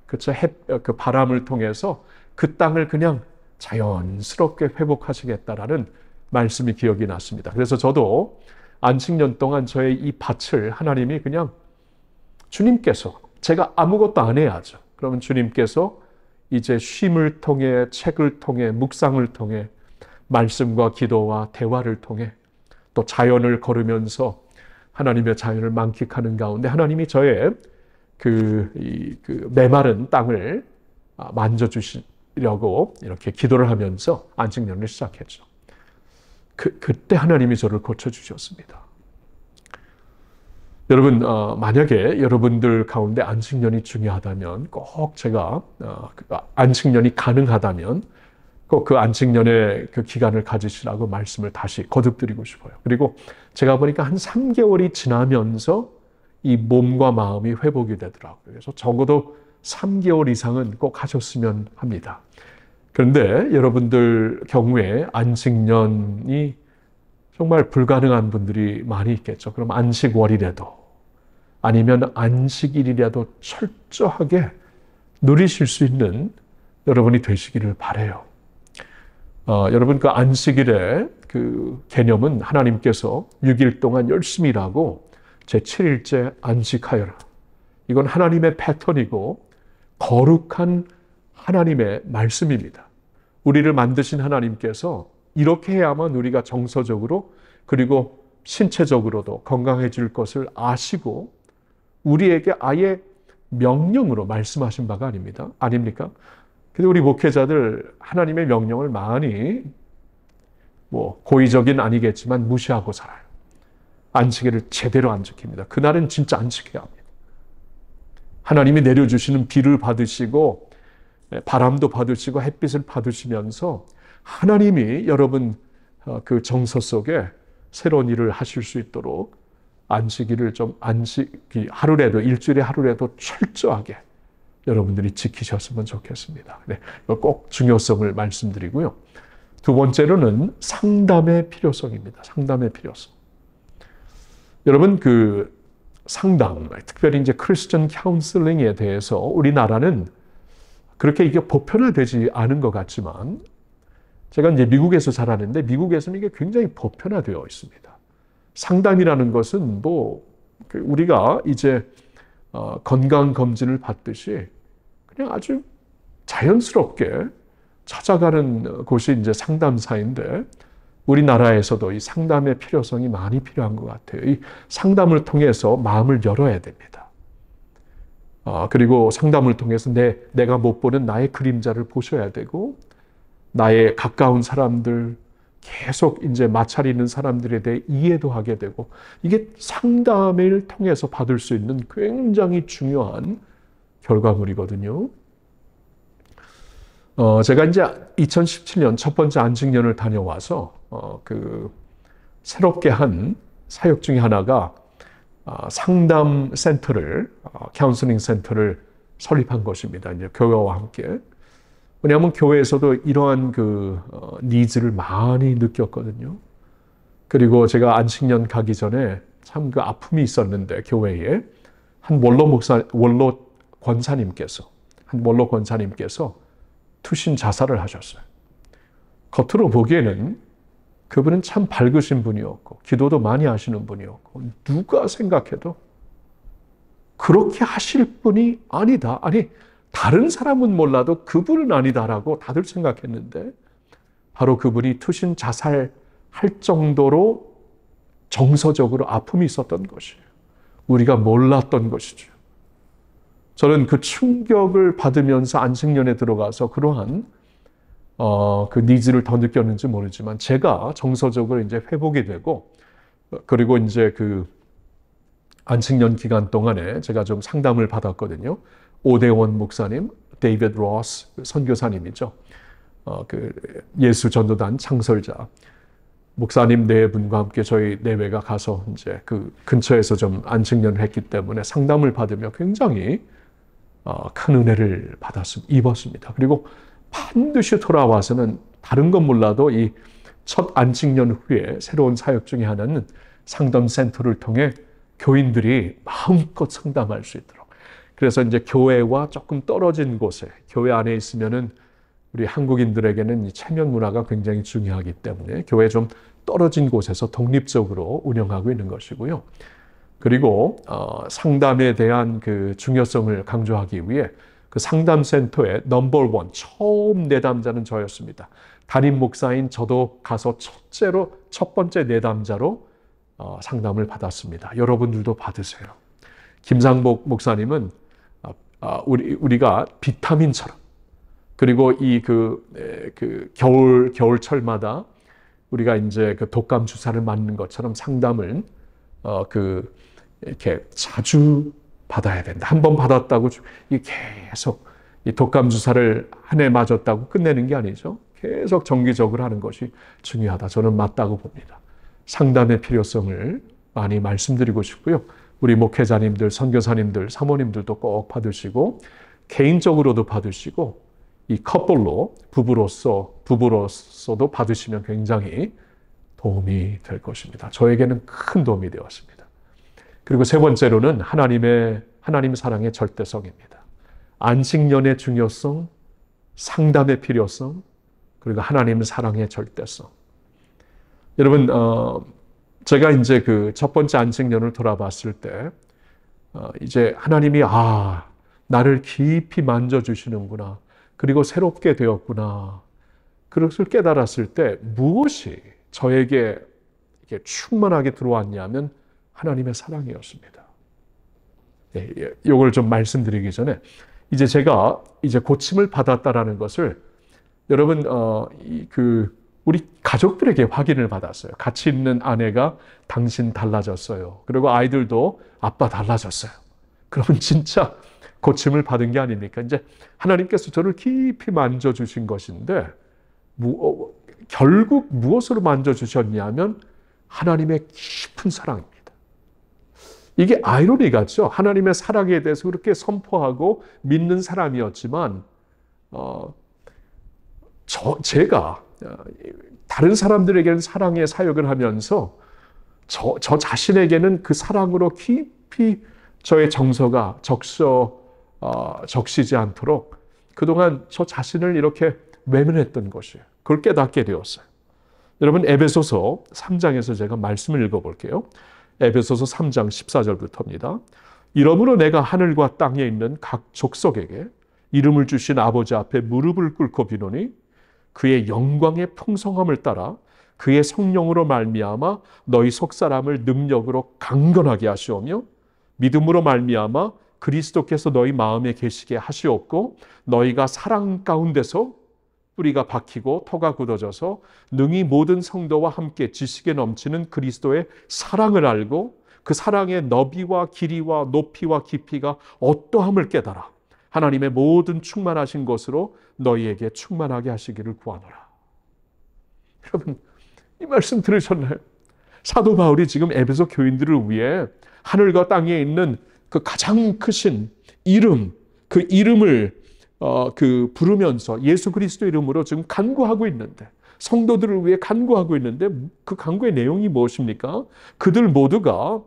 그 바람을 통해서 그 땅을 그냥 자연스럽게 회복하시겠다라는 말씀이 기억이 났습니다. 그래서 저도 안식년 동안 저의 이 밭을 하나님이 그냥 주님께서, 제가 아무것도 안 해야죠. 그러면 주님께서 이제 쉼을 통해, 책을 통해, 묵상을 통해, 말씀과 기도와 대화를 통해, 또 자연을 걸으면서 하나님의 자연을 만끽하는 가운데 하나님이 저의 그 메마른 땅을 만져주시려고 이렇게 기도를 하면서 안식년을 시작했죠. 그때 하나님이 저를 고쳐주셨습니다. 여러분, 만약에 여러분들 가운데 안식년이 중요하다면 꼭 제가 안식년이 가능하다면 꼭 그 안식년의 그 기간을 가지시라고 말씀을 다시 거듭드리고 싶어요. 그리고 제가 보니까 한 3개월이 지나면서 이 몸과 마음이 회복이 되더라고요. 그래서 적어도 3개월 이상은 꼭 하셨으면 합니다. 그런데 여러분들 경우에 안식년이 정말 불가능한 분들이 많이 있겠죠. 그럼 안식월이라도 아니면 안식일이라도 철저하게 누리실 수 있는 여러분이 되시기를 바라요. 여러분, 그 안식일의 그 개념은 하나님께서 6일 동안 열심히 일하고 제7일째 안식하여라. 이건 하나님의 패턴이고 거룩한 하나님의 말씀입니다. 우리를 만드신 하나님께서 이렇게 해야만 우리가 정서적으로 그리고 신체적으로도 건강해질 것을 아시고 우리에게 아예 명령으로 말씀하신 바가 아닙니까? 근데 우리 목회자들 하나님의 명령을 많이 고의적인 아니겠지만 무시하고 살아요. 안식일을 제대로 안 지킵니다. 그날은 진짜 안 지켜야 합니다. 하나님이 내려주시는 비를 받으시고 바람도 받으시고 햇빛을 받으시면서 하나님이 여러분 그 정서 속에 새로운 일을 하실 수 있도록 안식일을 하루라도, 일주일에 하루라도 철저하게 여러분들이 지키셨으면 좋겠습니다. 네, 꼭 중요성을 말씀드리고요. 두 번째로는 상담의 필요성입니다. 상담의 필요성. 여러분, 그 상담, 특별히 이제 크리스천 카운슬링에 대해서 우리나라는 그렇게 이게 보편화되지 않은 것 같지만, 제가 이제 미국에서 자라는데 미국에서는 이게 굉장히 보편화되어 있습니다. 상담이라는 것은 우리가 이제 건강검진을 받듯이 그냥 아주 자연스럽게 찾아가는 곳이 이제 상담사인데, 우리나라에서도 이 상담의 필요성이 많이 필요한 것 같아요. 이 상담을 통해서 마음을 열어야 됩니다. 그리고 상담을 통해서 내가 못 보는 나의 그림자를 보셔야 되고, 나의 가까운 사람들, 계속 이제 마찰이 있는 사람들에 대해 이해도 하게 되고, 이게 상담을 통해서 받을 수 있는 굉장히 중요한 결과물이거든요. 제가 이제 2017년 첫 번째 안식년을 다녀와서 새롭게 한 사역 중에 하나가 상담 센터를, 카운슬링 센터를 설립한 것입니다. 이제 교회와 함께. 왜냐하면 교회에서도 이러한 니즈를 많이 느꼈거든요. 그리고 제가 안식년 가기 전에 참 그 아픔이 있었는데, 교회에 한 원로 권사님께서 투신 자살을 하셨어요. 겉으로 보기에는 그분은 참 밝으신 분이었고 기도도 많이 하시는 분이었고 누가 생각해도 그렇게 하실 분이 아니다. 아니, 다른 사람은 몰라도 그분은 아니다라고 다들 생각했는데 바로 그분이 투신 자살할 정도로 정서적으로 아픔이 있었던 것이에요. 우리가 몰랐던 것이죠. 저는 그 충격을 받으면서 안식년에 들어가서 그러한 그 니즈를 더 느꼈는지 모르지만 제가 정서적으로 이제 회복이 되고, 그리고 이제 그 안식년 기간 동안에 제가 좀 상담을 받았거든요. 오대원 목사님, 데이비드 로스 선교사님이죠. 그 예수 전도단 창설자 목사님 네 분과 함께 저희 내외가 가서 이제 그 근처에서 좀 안식년을 했기 때문에 상담을 받으며 굉장히 큰 은혜를 입었습니다. 그리고 반드시 돌아와서는 다른 건 몰라도 이 첫 안식년 후에 새로운 사역 중에 하나는 상담센터를 통해 교인들이 마음껏 상담할 수 있도록. 그래서 이제 교회와 조금 떨어진 곳에, 교회 안에 있으면은 우리 한국인들에게는 이 체면 문화가 굉장히 중요하기 때문에 교회 좀 떨어진 곳에서 독립적으로 운영하고 있는 것이고요. 그리고 상담에 대한 그 중요성을 강조하기 위해 그 상담센터의 넘버 원, 처음 내담자는 저였습니다. 담임 목사인 저도 가서 첫 번째 내담자로 상담을 받았습니다. 여러분들도 받으세요. 김상복 목사님은 우리가 비타민처럼, 그리고 이 겨울철마다 우리가 이제 그 독감 주사를 맞는 것처럼 상담을 이렇게 자주 받아야 된다. 한 번 받았다고 계속 이 독감 주사를 한 해 맞았다고 끝내는 게 아니죠. 계속 정기적으로 하는 것이 중요하다. 저는 맞다고 봅니다. 상담의 필요성을 많이 말씀드리고 싶고요. 우리 목회자님들, 선교사님들, 사모님들도 꼭 받으시고 개인적으로도 받으시고 이 커플로 부부로서도 받으시면 굉장히 도움이 될 것입니다. 저에게는 큰 도움이 되었습니다. 그리고 세 번째로는 하나님 사랑의 절대성입니다. 안식년의 중요성, 상담의 필요성, 그리고 하나님 사랑의 절대성. 여러분, 제가 이제 그 첫 번째 안식년을 돌아봤을 때, 이제 하나님이, 나를 깊이 만져주시는구나. 그리고 새롭게 되었구나. 그것을 깨달았을 때 무엇이 저에게 이렇게 충만하게 들어왔냐면 하나님의 사랑이었습니다. 이걸 좀 말씀드리기 전에 이제 제가 이제 고침을 받았다라는 것을 여러분 우리 가족들에게 확인을 받았어요. 같이 있는 아내가 당신 달라졌어요. 그리고 아이들도 아빠 달라졌어요. 그러면 진짜 고침을 받은 게 아닙니까? 이제 하나님께서 저를 깊이 만져주신 것인데 결국 무엇으로 만져주셨냐면 하나님의 깊은 사랑입니다. 이게 아이러니 같죠? 하나님의 사랑에 대해서 그렇게 선포하고 믿는 사람이었지만 제가 다른 사람들에게는 사랑의 사역을 하면서 저 자신에게는 그 사랑으로 깊이 저의 정서가 적시지 않도록 그동안 저 자신을 이렇게 외면했던 것이에요. 그걸 깨닫게 되었어요. 여러분, 에베소서 3장에서 제가 말씀을 읽어볼게요. 에베소서 3장 14절부터입니다. 이러므로 내가 하늘과 땅에 있는 각 족속에게 이름을 주신 아버지 앞에 무릎을 꿇고 비노니 그의 영광의 풍성함을 따라 그의 성령으로 말미암아 너희 속사람을 능력으로 강건하게 하시오며 믿음으로 말미암아 그리스도께서 너희 마음에 계시게 하시옵고 너희가 사랑 가운데서 뿌리가 박히고 터가 굳어져서 능히 모든 성도와 함께 지식에 넘치는 그리스도의 사랑을 알고 그 사랑의 너비와 길이와 높이와 깊이가 어떠함을 깨달아 하나님의 모든 충만하신 것으로 너희에게 충만하게 하시기를 구하노라. 여러분, 이 말씀 들으셨나요? 사도 바울이 지금 에베소 교인들을 위해 하늘과 땅에 있는 그 가장 크신 이름, 그 이름을 부르면서 예수 그리스도 이름으로 지금 간구하고 있는데, 성도들을 위해 간구하고 있는데, 그 간구의 내용이 무엇입니까? 그들 모두가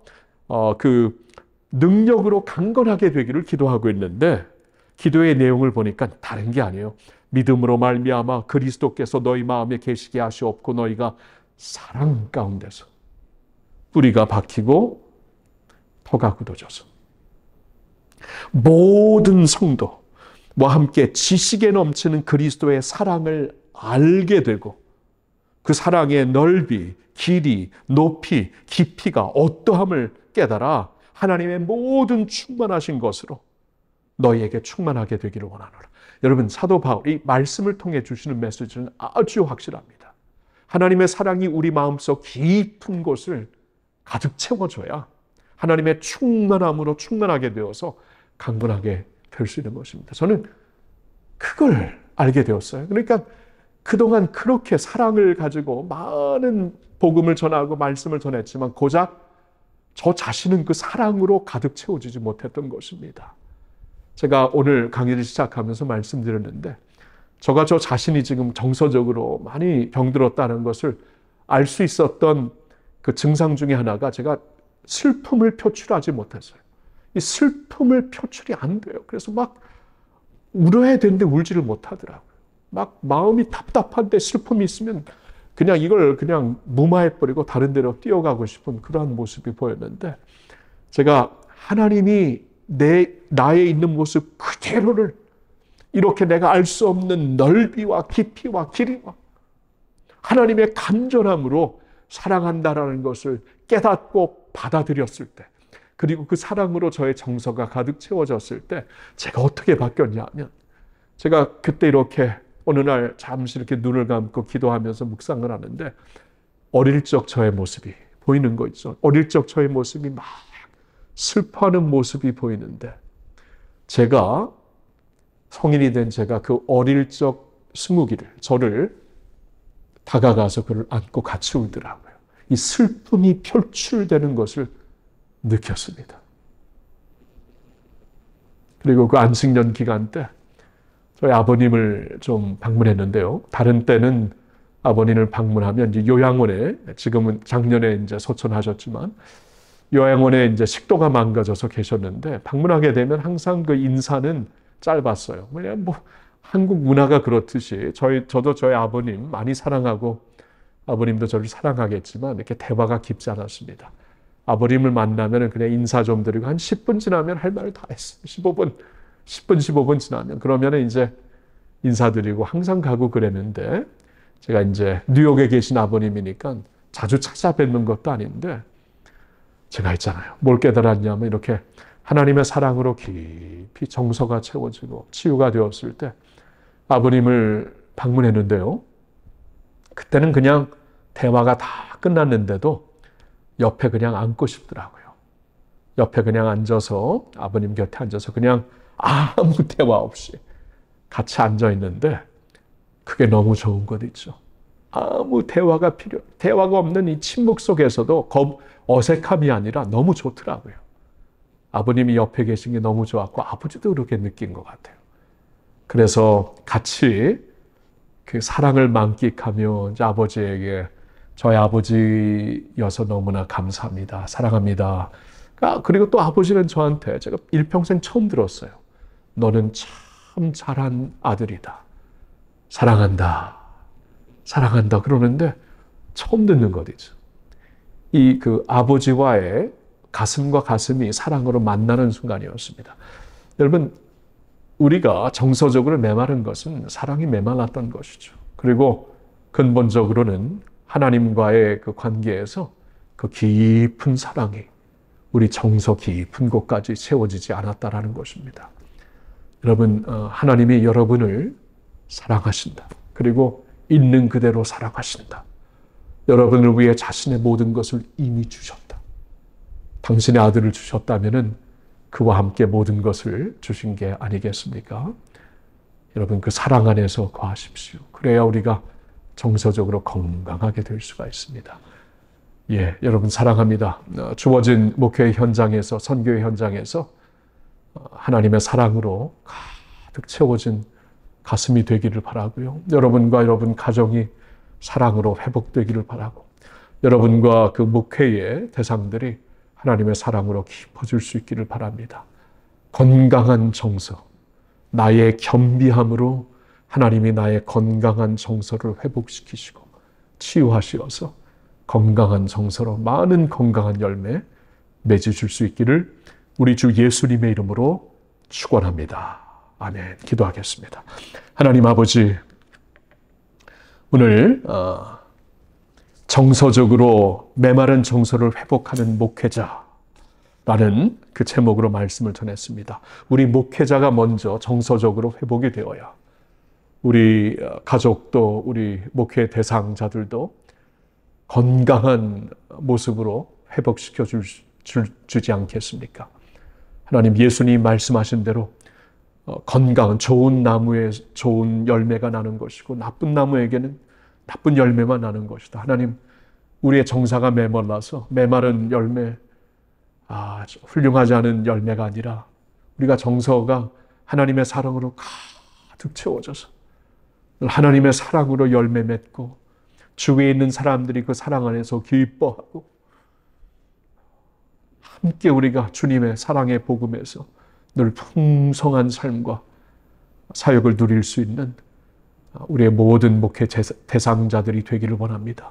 그 능력으로 강건하게 되기를 기도하고 있는데, 기도의 내용을 보니까 다른 게 아니에요. 믿음으로 말미암아 그리스도께서 너희 마음에 계시게 하시옵고 너희가 사랑 가운데서 뿌리가 박히고 터가 굳어져서 모든 성도와 함께 지식에 넘치는 그리스도의 사랑을 알게 되고, 그 사랑의 넓이, 길이, 높이, 깊이가 어떠함을 깨달아 하나님의 모든 충만하신 것으로 너희에게 충만하게 되기를 원하노라. 여러분, 사도 바울이 말씀을 통해 주시는 메시지는 아주 확실합니다. 하나님의 사랑이 우리 마음속 깊은 곳을 가득 채워줘야 하나님의 충만함으로 충만하게 되어서 강건하게 될 수 있는 것입니다. 저는 그걸 알게 되었어요. 그러니까 그동안 그렇게 사랑을 가지고 많은 복음을 전하고 말씀을 전했지만 고작 저 자신은 그 사랑으로 가득 채워지지 못했던 것입니다. 제가 오늘 강의를 시작하면서 말씀드렸는데, 저 자신이 지금 정서적으로 많이 병들었다는 것을 알 수 있었던 그 증상 중에 하나가 제가 슬픔을 표출하지 못했어요. 이 슬픔을 표출이 안 돼요. 그래서 막 울어야 되는데 울지를 못하더라고요. 막 마음이 답답한데 슬픔이 있으면 그냥 이걸 그냥 무마해버리고 다른 데로 뛰어가고 싶은 그러한 모습이 보였는데, 제가 하나님이 나에 있는 모습 그대로를 이렇게 내가 알 수 없는 넓이와 깊이와 길이와 하나님의 간절함으로 사랑한다라는 것을 깨닫고 받아들였을 때, 그리고 그 사랑으로 저의 정서가 가득 채워졌을 때 제가 어떻게 바뀌었냐면, 제가 그때 이렇게 어느 날 잠시 이렇게 눈을 감고 기도하면서 묵상을 하는데 어릴 적 저의 모습이 보이는 거 있죠. 어릴 적 저의 모습이 막 슬퍼하는 모습이 보이는데, 제가 성인이 된 제가 그 어릴 적 스무기를 저를 다가가서 그를 안고 같이 울더라고요. 이 슬픔이 표출되는 것을 느꼈습니다. 그리고 그 안식년 기간 때 저희 아버님을 좀 방문했는데요. 다른 때는 아버님을 방문하면 이제 요양원에, 지금은 작년에 이제 소천하셨지만 요양원에 이제 식도가 망가져서 계셨는데, 방문하게 되면 항상 그 인사는 짧았어요. 왜냐하면 뭐 한국 문화가 그렇듯이 저도 저희 아버님 많이 사랑하고 아버님도 저를 사랑하겠지만 이렇게 대화가 깊지 않았습니다. 아버님을 만나면 그냥 인사 좀 드리고 한 10분 지나면 할 말을 다 했어요. 15분 지나면 그러면 이제 인사드리고 항상 가고 그랬는데, 제가 이제 뉴욕에 계신 아버님이니까 자주 찾아뵙는 것도 아닌데, 제가 있잖아요. 뭘 깨달았냐면 이렇게 하나님의 사랑으로 깊이 정서가 채워지고 치유가 되었을 때 아버님을 방문했는데요. 그때는 그냥 대화가 다 끝났는데도 옆에 그냥 앉고 싶더라고요. 옆에 그냥 앉아서, 아버님 곁에 앉아서 그냥 아무 대화 없이 같이 앉아 있는데, 그게 너무 좋은 것 있죠. 아무 대화가 없는 이 침묵 속에서도 어색함이 아니라 너무 좋더라고요. 아버님이 옆에 계신 게 너무 좋았고 아버지도 그렇게 느낀 것 같아요. 그래서 같이 그 사랑을 만끽하며 이제 아버지에게 저희 아버지여서 너무나 감사합니다. 사랑합니다. 그리고 또 아버지는 저한테, 제가 일평생 처음 들었어요. 너는 참 잘한 아들이다. 사랑한다. 사랑한다. 그러는데 처음 듣는 것이죠. 이 그 아버지와의 가슴과 가슴이 사랑으로 만나는 순간이었습니다. 여러분, 우리가 정서적으로 메마른 것은 사랑이 메말랐던 것이죠. 그리고 근본적으로는 하나님과의 그 관계에서 그 깊은 사랑이 우리 정서 깊은 곳까지 채워지지 않았다라는 것입니다. 여러분, 하나님이 여러분을 사랑하신다. 그리고 있는 그대로 사랑하신다. 여러분을 위해 자신의 모든 것을 이미 주셨다. 당신의 아들을 주셨다면은 그와 함께 모든 것을 주신 게 아니겠습니까? 여러분, 그 사랑 안에서 거하십시오. 그래야 우리가 정서적으로 건강하게 될 수가 있습니다. 예, 여러분 사랑합니다. 주어진 목회 현장에서, 선교의 현장에서 하나님의 사랑으로 가득 채워진 가슴이 되기를 바라고요. 여러분과 여러분 가정이 사랑으로 회복되기를 바라고, 여러분과 그 목회의 대상들이 하나님의 사랑으로 깊어질 수 있기를 바랍니다. 건강한 정서, 나의 겸비함으로 하나님이 나의 건강한 정서를 회복시키시고 치유하시어서 건강한 정서로 많은 건강한 열매 맺으실 수 있기를 우리 주 예수님의 이름으로 축원합니다. 아멘. 기도하겠습니다. 하나님 아버지, 오늘 정서적으로 메마른 정서를 회복하는 목회자라는 그 제목으로 말씀을 전했습니다. 우리 목회자가 먼저 정서적으로 회복이 되어야 우리 가족도, 우리 목회 대상자들도 건강한 모습으로 회복시켜 주지 않겠습니까? 하나님, 예수님 말씀하신 대로 건강한 좋은 나무에 좋은 열매가 나는 것이고 나쁜 나무에게는 나쁜 열매만 나는 것이다. 하나님, 우리의 정사가 메말라서 메마른 열매, 훌륭하지 않은 열매가 아니라 우리가 정서가 하나님의 사랑으로 가득 채워져서 하나님의 사랑으로 열매 맺고 주위에 있는 사람들이 그 사랑 안에서 기뻐하고 함께 우리가 주님의 사랑의 복음에서 늘 풍성한 삶과 사역을 누릴 수 있는 우리의 모든 목회 대상자들이 되기를 원합니다.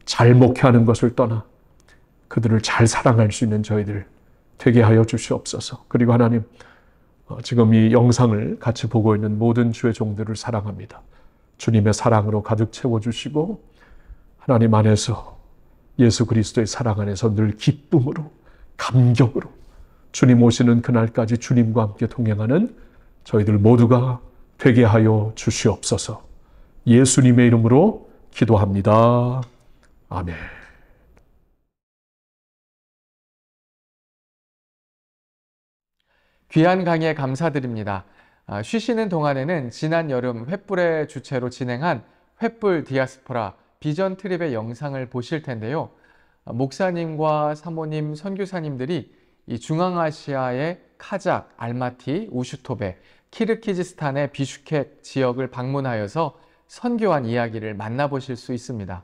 잘 목회하는 것을 떠나 그들을 잘 사랑할 수 있는 저희들 되게 하여 주시옵소서. 그리고 하나님, 지금 이 영상을 같이 보고 있는 모든 주의 종들을 사랑합니다. 주님의 사랑으로 가득 채워주시고 하나님 안에서 예수 그리스도의 사랑 안에서 늘 기쁨으로 감격으로 주님 오시는 그날까지 주님과 함께 동행하는 저희들 모두가 되게 하여 주시옵소서. 예수님의 이름으로 기도합니다. 아멘. 귀한 강의에 감사드립니다. 쉬시는 동안에는 지난 여름 횃불의 주최로 진행한 횃불 디아스포라 비전 트립의 영상을 보실 텐데요. 목사님과 사모님, 선교사님들이 이 중앙아시아의 카작, 알마티, 우슈토베, 키르키즈스탄의 비슈케크 지역을 방문하여서 선교한 이야기를 만나보실 수 있습니다.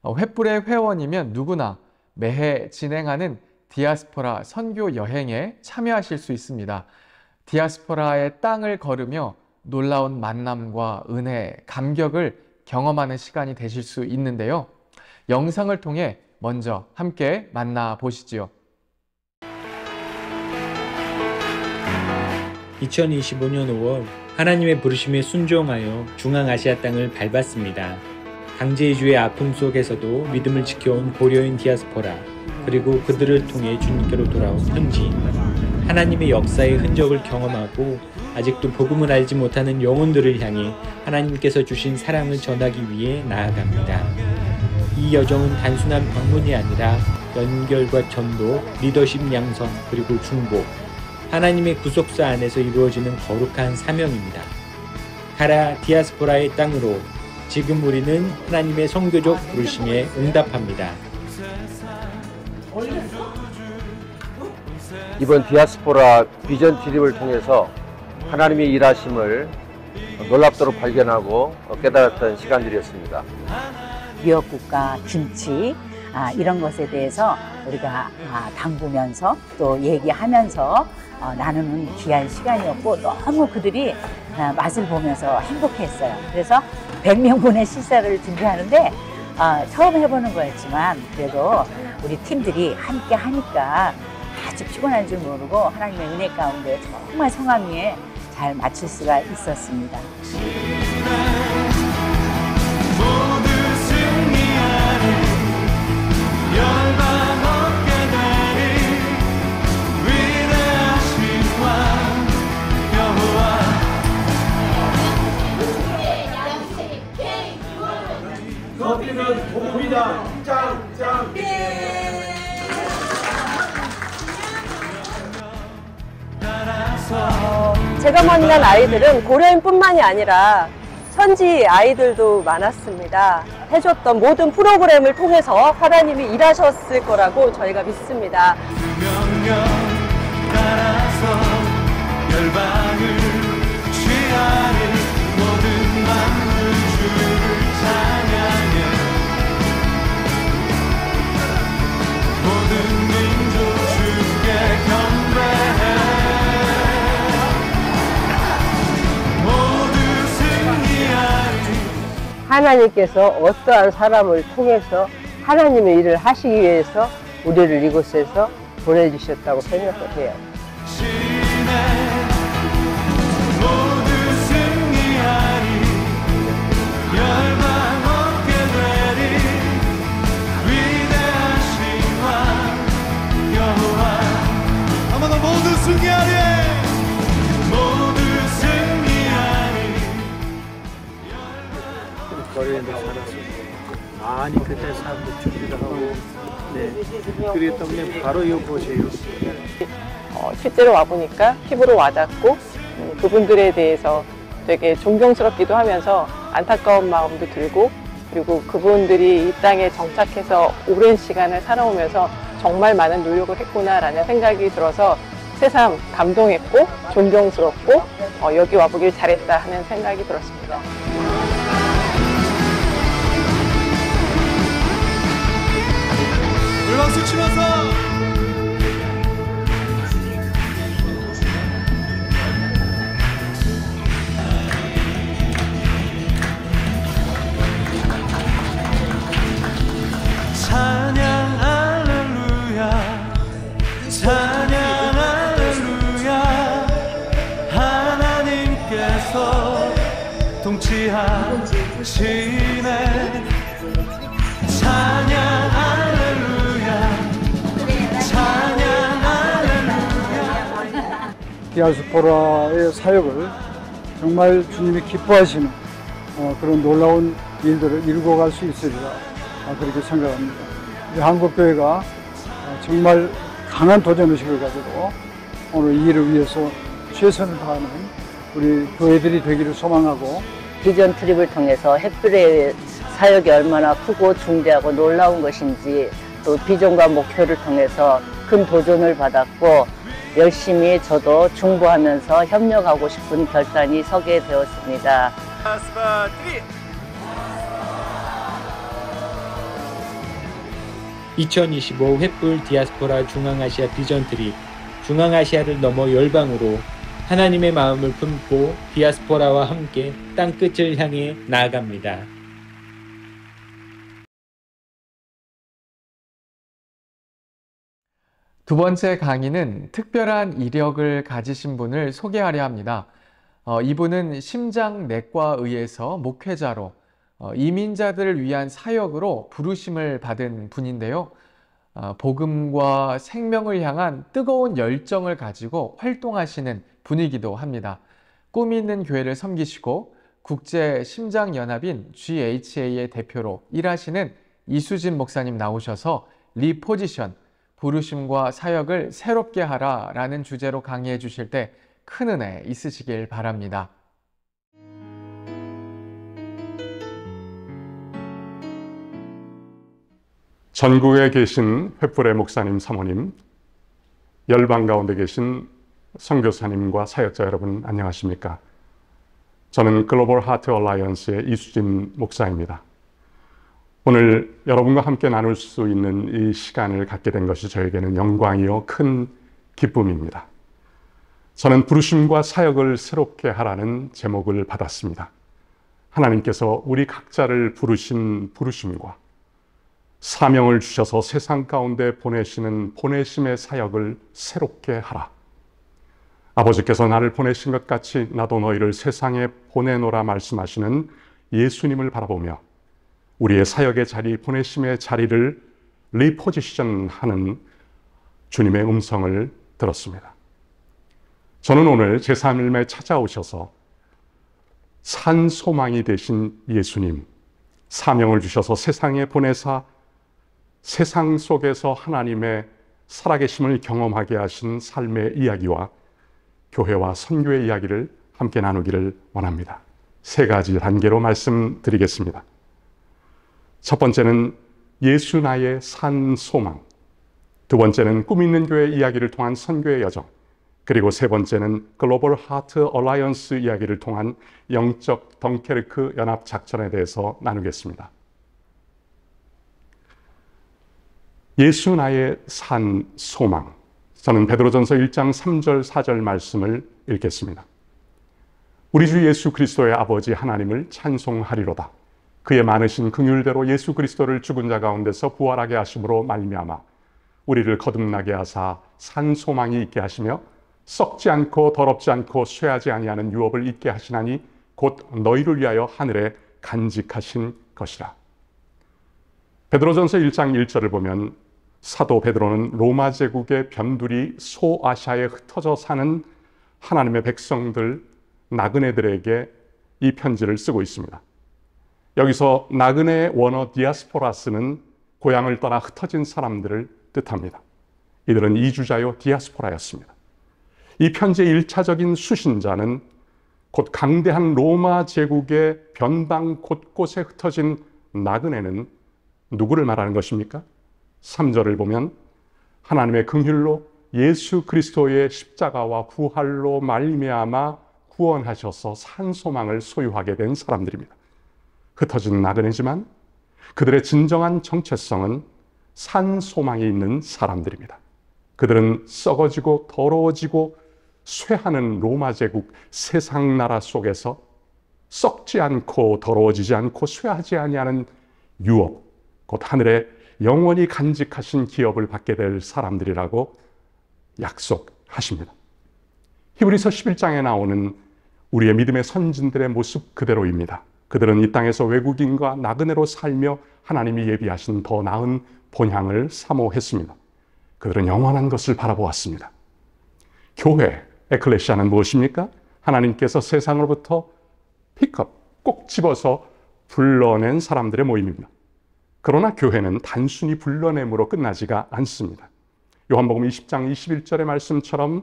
횃불의 회원이면 누구나 매해 진행하는 디아스포라 선교 여행에 참여하실 수 있습니다. 디아스포라의 땅을 걸으며 놀라운 만남과 은혜, 감격을 경험하는 시간이 되실 수 있는데요. 영상을 통해 먼저 함께 만나보시지요. 2025년 5월 하나님의 부르심에 순종하여 중앙아시아 땅을 밟았습니다. 강제이주의 아픔 속에서도 믿음을 지켜온 고려인 디아스포라, 그리고 그들을 통해 주님께로 돌아온 현지인, 하나님의 역사의 흔적을 경험하고 아직도 복음을 알지 못하는 영혼들을 향해 하나님께서 주신 사랑을 전하기 위해 나아갑니다. 이 여정은 단순한 방문이 아니라 연결과 전도, 리더십 양성, 그리고 중보, 하나님의 구속사 안에서 이루어지는 거룩한 사명입니다. 가라 디아스포라의 땅으로, 지금 우리는 하나님의 선교적 부르심에 응답합니다. 이번 디아스포라 비전 트립을 통해서 하나님의 일하심을 놀랍도록 발견하고 깨달았던 시간들이었습니다. 미역국과 김치 이런 것에 대해서 우리가 담그면서 또 얘기하면서 나누는 귀한 시간이었고, 너무 그들이 맛을 보면서 행복했어요. 그래서 100명분의 식사를 준비하는데 처음 해보는 거였지만 그래도 우리 팀들이 함께 하니까 아주 피곤할 줄 모르고 하나님의 은혜 가운데 정말 성황 위에 잘 마칠 수가 있었습니다. 커피는 복음이다. 짱짱. 제가 만난 아이들은 고려인뿐만이 아니라 현지 아이들도 많았습니다. 해줬던 모든 프로그램을 통해서 하나님이 일하셨을 거라고 저희가 믿습니다. 명령 따라서 열방을 취하는 모든 만물 주를 찬양해 모든 민족 주께 경배해 모두 승리하리. 하나님께서 어떠한 사람을 통해서 하나님의 일을 하시기 위해서 우리를 이곳에서 보내주셨다고 생각을 해요. 모두 승리하리 열방 얻게 되리 위대하신 왕 여호와 아마 너 모두 승리하리 모두 승리하리. 거리에서 살아서 많이 그때 사람들 준비를 하고 그렇기 때문에 바로 이곳이에요. 실제로 와보니까 피부로 와닿고 그분들에 대해서 되게 존경스럽기도 하면서 안타까운 마음도 들고 그리고 그분들이 이 땅에 정착해서 오랜 시간을 살아오면서 정말 많은 노력을 했구나라는 생각이 들어서 새삼 감동했고 존경스럽고 여기 와보길 잘했다 하는 생각이 들었습니다. 박수 치면서 찬양 할렐루야 찬양 할렐루야 하나님께서 통치하시네 찬양 디아스포라의 사역을 정말 주님이 기뻐하시는 그런 놀라운 일들을 이루고 갈 수 있으리라 그렇게 생각합니다. 우리 한국교회가 정말 강한 도전의식을 가지고 오늘 이 일을 위해서 최선을 다하는 우리 교회들이 되기를 소망하고 비전 트립을 통해서 햇불의 사역이 얼마나 크고 중대하고 놀라운 것인지 또 비전과 목표를 통해서 큰 도전을 받았고 열심히 저도 중보하면서 협력하고 싶은 결단이 서게 되었습니다. 2025 횃불 디아스포라 중앙아시아 비전 트립 중앙아시아를 넘어 열방으로 하나님의 마음을 품고 디아스포라와 함께 땅끝을 향해 나아갑니다. 두 번째 강의는 특별한 이력을 가지신 분을 소개하려 합니다. 이분은 심장내과의에서 목회자로 이민자들을 위한 사역으로 부르심을 받은 분인데요. 복음과 생명을 향한 뜨거운 열정을 가지고 활동하시는 분이기도 합니다. 꿈이 있는 교회를 섬기시고 국제심장연합인 GHA의 대표로 일하시는 이수진 목사님 나오셔서 리포지션, 부르심과 사역을 새롭게 하라 라는 주제로 강의해 주실 때 큰 은혜 있으시길 바랍니다. 전국에 계신 횃불의 목사님, 사모님, 열방 가운데 계신 선교사님과 사역자 여러분 안녕하십니까? 저는 글로벌 하트 얼라이언스의 이수진 목사입니다. 오늘 여러분과 함께 나눌 수 있는 이 시간을 갖게 된 것이 저에게는 영광이요 큰 기쁨입니다. 저는 부르심과 사역을 새롭게 하라는 제목을 받았습니다. 하나님께서 우리 각자를 부르신 부르심과 사명을 주셔서 세상 가운데 보내시는 보내심의 사역을 새롭게 하라. 아버지께서 나를 보내신 것 같이 나도 너희를 세상에 보내노라 말씀하시는 예수님을 바라보며 우리의 사역의 자리, 보내심의 자리를 리포지션하는 주님의 음성을 들었습니다. 저는 오늘 제3일에 찾아오셔서 산 소망이 되신 예수님, 사명을 주셔서 세상에 보내사 세상 속에서 하나님의 살아계심을 경험하게 하신 삶의 이야기와 교회와 선교의 이야기를 함께 나누기를 원합니다. 세 가지 단계로 말씀드리겠습니다. 첫 번째는 예수 나의 산 소망, 두 번째는 꿈 있는 교회 이야기를 통한 선교의 여정, 그리고 세 번째는 글로벌 하트 얼라이언스 이야기를 통한 영적 덩케르크 연합 작전에 대해서 나누겠습니다. 예수 나의 산 소망. 저는 베드로전서 1장 3절 4절 말씀을 읽겠습니다. 우리 주 예수 그리스도의 아버지 하나님을 찬송하리로다. 그의 많으신 긍휼대로 예수 그리스도를 죽은 자 가운데서 부활하게 하심으로 말미암아 우리를 거듭나게 하사 산 소망이 있게 하시며 썩지 않고 더럽지 않고 쇠하지 아니하는 유업을 있게 하시나니 곧 너희를 위하여 하늘에 간직하신 것이라. 베드로전서 1장 1절을 보면 사도 베드로는 로마 제국의 변두리 소아시아에 흩어져 사는 하나님의 백성들, 나그네들에게 이 편지를 쓰고 있습니다. 여기서 나그네의 원어 디아스포라스는 고향을 떠나 흩어진 사람들을 뜻합니다. 이들은 이주자요 디아스포라였습니다. 이 편지의 1차적인 수신자는 곧 강대한 로마 제국의 변방 곳곳에 흩어진 나그네는 누구를 말하는 것입니까? 3절을 보면 하나님의 긍휼로 예수 그리스도의 십자가와 부활로 말미암아 구원하셔서 산 소망을 소유하게 된 사람들입니다. 흩어진 나그네지만 그들의 진정한 정체성은 산 소망이 있는 사람들입니다. 그들은 썩어지고 더러워지고 쇠하는 로마 제국 세상 나라 속에서 썩지 않고 더러워지지 않고 쇠하지 아니하는 유업, 곧 하늘에 영원히 간직하신 기업을 받게 될 사람들이라고 약속하십니다. 히브리서 11장에 나오는 우리의 믿음의 선진들의 모습 그대로입니다. 그들은 이 땅에서 외국인과 나그네로 살며 하나님이 예비하신 더 나은 본향을 사모했습니다. 그들은 영원한 것을 바라보았습니다. 교회, 에클레시아는 무엇입니까? 하나님께서 세상으로부터 픽업, 꼭 집어서 불러낸 사람들의 모임입니다. 그러나 교회는 단순히 불러냄으로 끝나지가 않습니다. 요한복음 20장 21절의 말씀처럼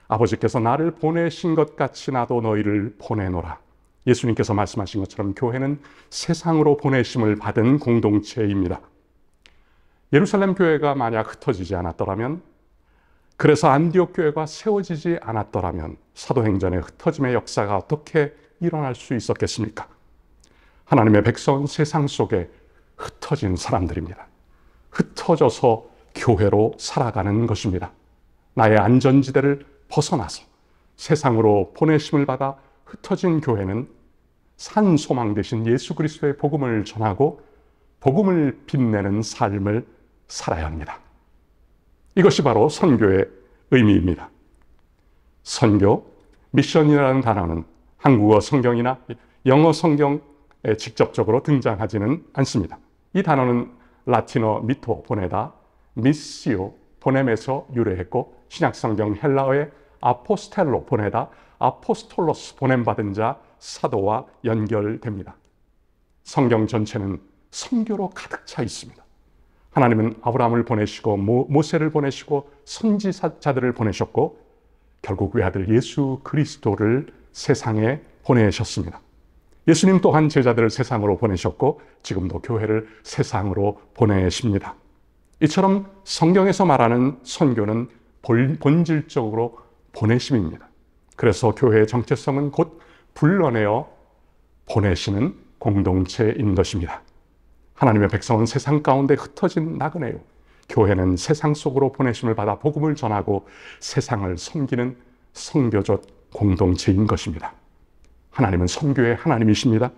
아버지께서 나를 보내신 것 같이 나도 너희를 보내노라. 예수님께서 말씀하신 것처럼 교회는 세상으로 보내심을 받은 공동체입니다. 예루살렘 교회가 만약 흩어지지 않았더라면, 그래서 안디옥 교회가 세워지지 않았더라면 사도행전의 흩어짐의 역사가 어떻게 일어날 수 있었겠습니까? 하나님의 백성은 세상 속에 흩어진 사람들입니다. 흩어져서 교회로 살아가는 것입니다. 나의 안전지대를 벗어나서 세상으로 보내심을 받아 흩어진 교회는 산 소망 대신 예수 그리스도의 복음을 전하고 복음을 빛내는 삶을 살아야 합니다. 이것이 바로 선교의 의미입니다. 선교, 미션이라는 단어는 한국어 성경이나 영어 성경에 직접적으로 등장하지는 않습니다. 이 단어는 라틴어 미토 보내다, 미시오 보냄에서 유래했고 신약성경 헬라어의 아포스텔로 보내다, 아포스톨로스 보냄받은 자, 사도와 연결됩니다. 성경 전체는 선교로 가득 차 있습니다. 하나님은 아브라함을 보내시고 모세를 보내시고 선지자들을 보내셨고 결국 외아들 예수 그리스도를 세상에 보내셨습니다. 예수님 또한 제자들을 세상으로 보내셨고 지금도 교회를 세상으로 보내십니다. 이처럼 성경에서 말하는 선교는 본질적으로 보내심입니다. 그래서 교회의 정체성은 곧 불러내어 보내시는 공동체인 것입니다. 하나님의 백성은 세상 가운데 흩어진 나그네요. 교회는 세상 속으로 보내심을 받아 복음을 전하고 세상을 섬기는 선교적 공동체인 것입니다. 하나님은 선교의 하나님이십니다.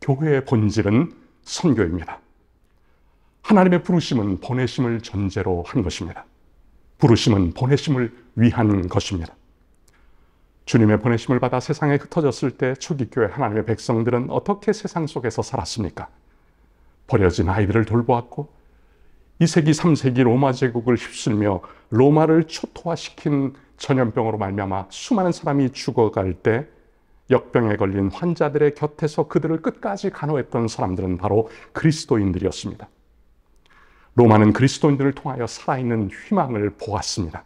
교회의 본질은 선교입니다. 하나님의 부르심은 보내심을 전제로 한 것입니다. 부르심은 보내심을 위한 것입니다. 주님의 보내심을 받아 세상에 흩어졌을 때 초기 교회 하나님의 백성들은 어떻게 세상 속에서 살았습니까? 버려진 아이들을 돌보았고 2세기, 3세기 로마 제국을 휩쓸며 로마를 초토화시킨 전염병으로 말미암아 수많은 사람이 죽어갈 때 역병에 걸린 환자들의 곁에서 그들을 끝까지 간호했던 사람들은 바로 그리스도인들이었습니다. 로마는 그리스도인들을 통하여 살아있는 희망을 보았습니다.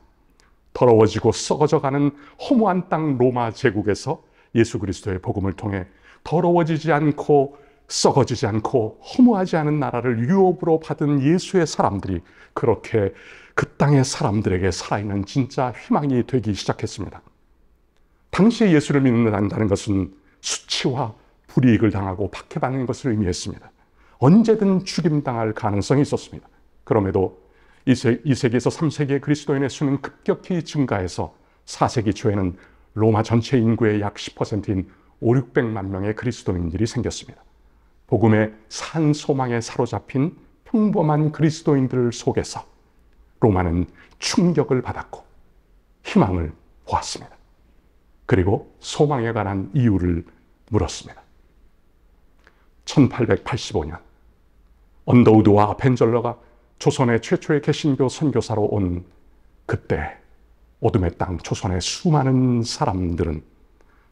더러워지고 썩어져가는 허무한 땅 로마 제국에서 예수 그리스도의 복음을 통해 더러워지지 않고 썩어지지 않고 허무하지 않은 나라를 유업으로 받은 예수의 사람들이 그렇게 그 땅의 사람들에게 살아있는 진짜 희망이 되기 시작했습니다. 당시에 예수를 믿는다는 것은 수치와 불이익을 당하고 박해받는 것을 의미했습니다. 언제든 죽임당할 가능성이 있었습니다. 그럼에도 2세기에서 3세기의 그리스도인의 수는 급격히 증가해서 4세기 초에는 로마 전체 인구의 약 10%인 500~600만 명의 그리스도인들이 생겼습니다. 복음의 산 소망에 사로잡힌 평범한 그리스도인들 속에서 로마는 충격을 받았고 희망을 보았습니다. 그리고 소망에 관한 이유를 물었습니다. 1885년 언더우드와 벤절러가 조선의 최초의 개신교 선교사로 온 그때 어둠의 땅 조선의 수많은 사람들은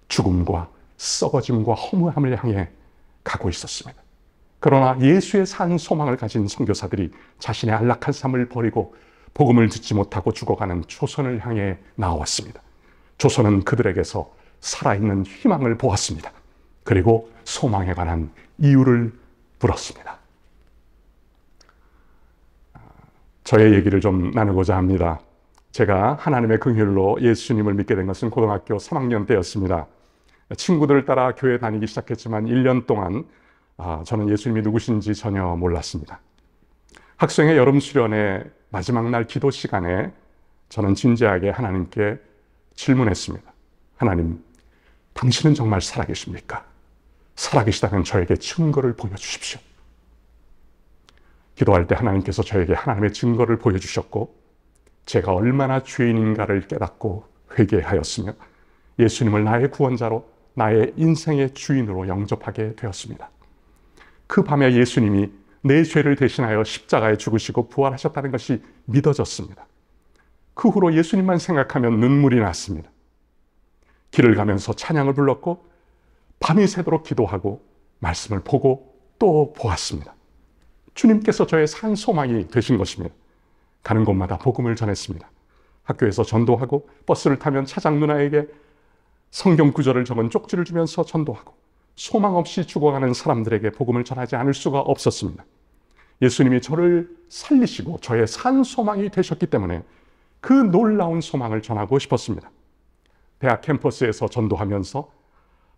죽음과 썩어짐과 허무함을 향해 가고 있었습니다. 그러나 예수의 산 소망을 가진 선교사들이 자신의 안락한 삶을 버리고 복음을 듣지 못하고 죽어가는 조선을 향해 나왔습니다. 조선은 그들에게서 살아있는 희망을 보았습니다. 그리고 소망에 관한 이유를 물었습니다. 저의 얘기를 좀 나누고자 합니다. 제가 하나님의 긍휼로 예수님을 믿게 된 것은 고등학교 3학년 때였습니다. 친구들을 따라 교회 다니기 시작했지만 1년 동안 저는 예수님이 누구신지 전혀 몰랐습니다. 학생의 여름 수련의 마지막 날 기도 시간에 저는 진지하게 하나님께 질문했습니다. 하나님, 당신은 정말 살아계십니까? 살아계시다면 저에게 증거를 보여주십시오. 기도할 때 하나님께서 저에게 하나님의 증거를 보여주셨고 제가 얼마나 죄인인가를 깨닫고 회개하였으며 예수님을 나의 구원자로 나의 인생의 주인으로 영접하게 되었습니다. 그 밤에 예수님이 내 죄를 대신하여 십자가에 죽으시고 부활하셨다는 것이 믿어졌습니다. 그 후로 예수님만 생각하면 눈물이 났습니다. 길을 가면서 찬양을 불렀고 밤이 새도록 기도하고 말씀을 보고 또 보았습니다. 주님께서 저의 산 소망이 되신 것입니다. 가는 곳마다 복음을 전했습니다. 학교에서 전도하고 버스를 타면 차장 누나에게 성경 구절을 적은 쪽지를 주면서 전도하고 소망 없이 죽어가는 사람들에게 복음을 전하지 않을 수가 없었습니다. 예수님이 저를 살리시고 저의 산 소망이 되셨기 때문에 그 놀라운 소망을 전하고 싶었습니다. 대학 캠퍼스에서 전도하면서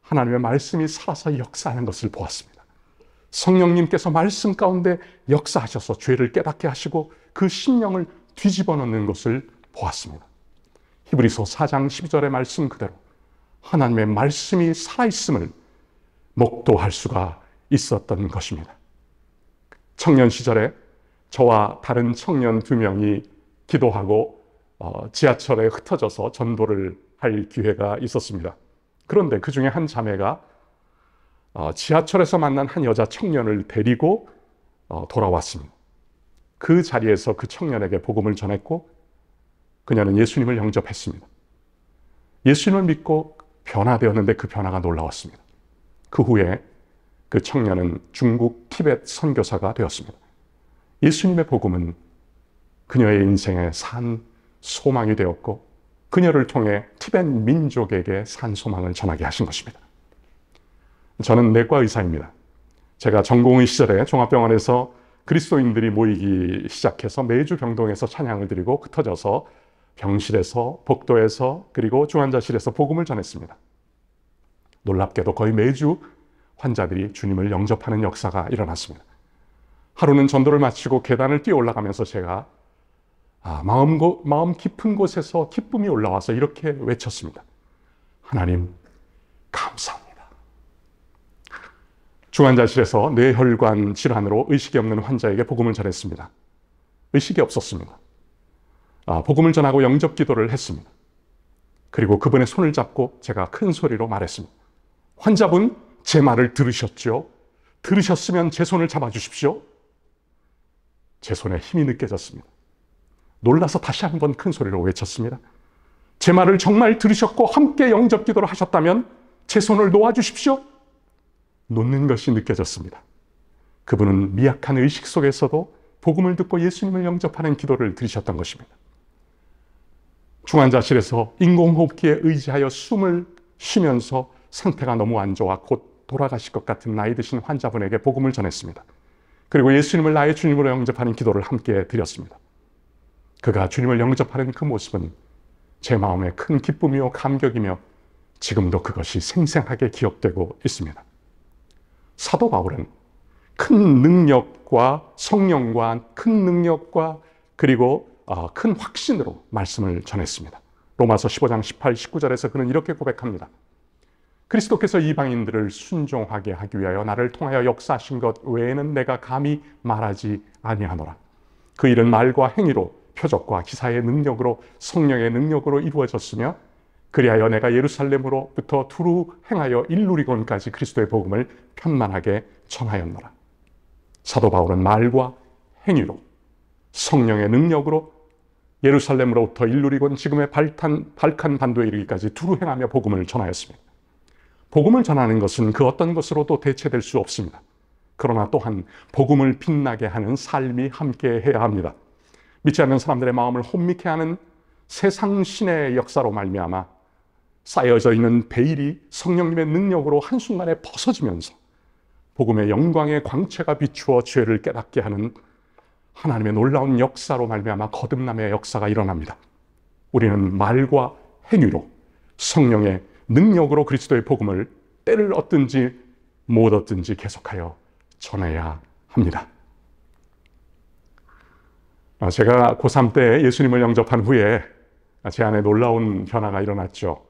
하나님의 말씀이 살아서 역사하는 것을 보았습니다. 성령님께서 말씀 가운데 역사하셔서 죄를 깨닫게 하시고 그 심령을 뒤집어 놓는 것을 보았습니다. 히브리서 4장 12절의 말씀 그대로 하나님의 말씀이 살아있음을 목도할 수가 있었던 것입니다. 청년 시절에 저와 다른 청년 2명이 기도하고 지하철에 흩어져서 전도를 할 기회가 있었습니다. 그런데 그 중에 한 자매가 지하철에서 만난 한 여자 청년을 데리고 돌아왔습니다. 그 자리에서 그 청년에게 복음을 전했고 그녀는 예수님을 영접했습니다. 예수님을 믿고 변화되었는데 그 변화가 놀라웠습니다. 그 후에 그 청년은 중국 티벳 선교사가 되었습니다. 예수님의 복음은 그녀의 인생에 산 소망이 되었고 그녀를 통해 티벳 민족에게 산 소망을 전하게 하신 것입니다. 저는 내과 의사입니다. 제가 전공의 시절에 종합병원에서 그리스도인들이 모이기 시작해서 매주 병동에서 찬양을 드리고 흩어져서 병실에서 복도에서 그리고 중환자실에서 복음을 전했습니다. 놀랍게도 거의 매주 환자들이 주님을 영접하는 역사가 일어났습니다. 하루는 전도를 마치고 계단을 뛰어 올라가면서 제가 마음 깊은 곳에서 기쁨이 올라와서 이렇게 외쳤습니다. 하나님 감사합니다. 중환자실에서 뇌혈관 질환으로 의식이 없는 환자에게 복음을 전했습니다. 의식이 없었습니다. 복음을 전하고 영접 기도를 했습니다. 그리고 그분의 손을 잡고 제가 큰 소리로 말했습니다. 환자분, 제 말을 들으셨죠? 들으셨으면 제 손을 잡아주십시오. 제 손에 힘이 느껴졌습니다. 놀라서 다시 한번 큰 소리로 외쳤습니다. 제 말을 정말 들으셨고 함께 영접 기도를 하셨다면 제 손을 놓아주십시오. 놓는 것이 느껴졌습니다. 그분은 미약한 의식 속에서도 복음을 듣고 예수님을 영접하는 기도를 들으셨던 것입니다. 중환자실에서 인공호흡기에 의지하여 숨을 쉬면서 상태가 너무 안 좋아 곧 돌아가실 것 같은 나이 드신 환자분에게 복음을 전했습니다. 그리고 예수님을 나의 주님으로 영접하는 기도를 함께 드렸습니다. 그가 주님을 영접하는 그 모습은 제 마음에 큰 기쁨이요 감격이며 지금도 그것이 생생하게 기억되고 있습니다. 사도 바울은 큰 능력과 성령과 큰 능력과 그리고 큰 확신으로 말씀을 전했습니다. 로마서 15장 18, 19절에서 그는 이렇게 고백합니다. 그리스도께서 이방인들을 순종하게 하기 위하여 나를 통하여 역사하신 것 외에는 내가 감히 말하지 아니하노라. 그 일은 말과 행위로 표적과 기사의 능력으로 성령의 능력으로 이루어졌으며 그리하여 내가 예루살렘으로부터 두루 행하여 일루리곤까지 그리스도의 복음을 편만하게 전하였노라. 사도 바울은 말과 행위로 성령의 능력으로 예루살렘으로부터 일루리곤 지금의 발칸 반도에 이르기까지 두루 행하며 복음을 전하였습니다. 복음을 전하는 것은 그 어떤 것으로도 대체될 수 없습니다. 그러나 또한 복음을 빛나게 하는 삶이 함께해야 합니다. 믿지 않는 사람들의 마음을 혼미케 하는 세상 신의 역사로 말미암아 쌓여져 있는 베일이 성령님의 능력으로 한순간에 벗어지면서 복음의 영광의 광채가 비추어 죄를 깨닫게 하는 하나님의 놀라운 역사로 말미암아 거듭남의 역사가 일어납니다. 우리는 말과 행위로 성령의 능력으로 그리스도의 복음을 때를 얻든지 못 얻든지 계속하여 전해야 합니다. 제가 고3 때 예수님을 영접한 후에 제 안에 놀라운 변화가 일어났죠.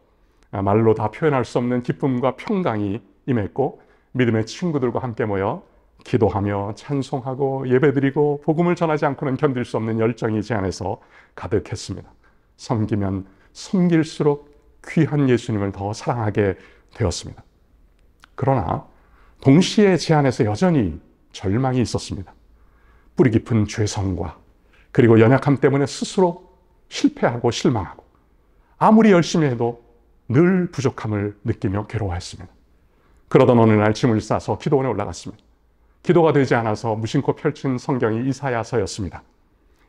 말로 다 표현할 수 없는 기쁨과 평강이 임했고 믿음의 친구들과 함께 모여 기도하며 찬송하고 예배드리고 복음을 전하지 않고는 견딜 수 없는 열정이 제 안에서 가득했습니다. 섬기면 섬길수록 귀한 예수님을 더 사랑하게 되었습니다. 그러나 동시에 제 안에서 여전히 절망이 있었습니다. 뿌리 깊은 죄성과 그리고 연약함 때문에 스스로 실패하고 실망하고 아무리 열심히 해도 늘 부족함을 느끼며 괴로워했습니다. 그러던 어느 날 짐을 싸서 기도원에 올라갔습니다. 기도가 되지 않아서 무심코 펼친 성경이 이사야서였습니다.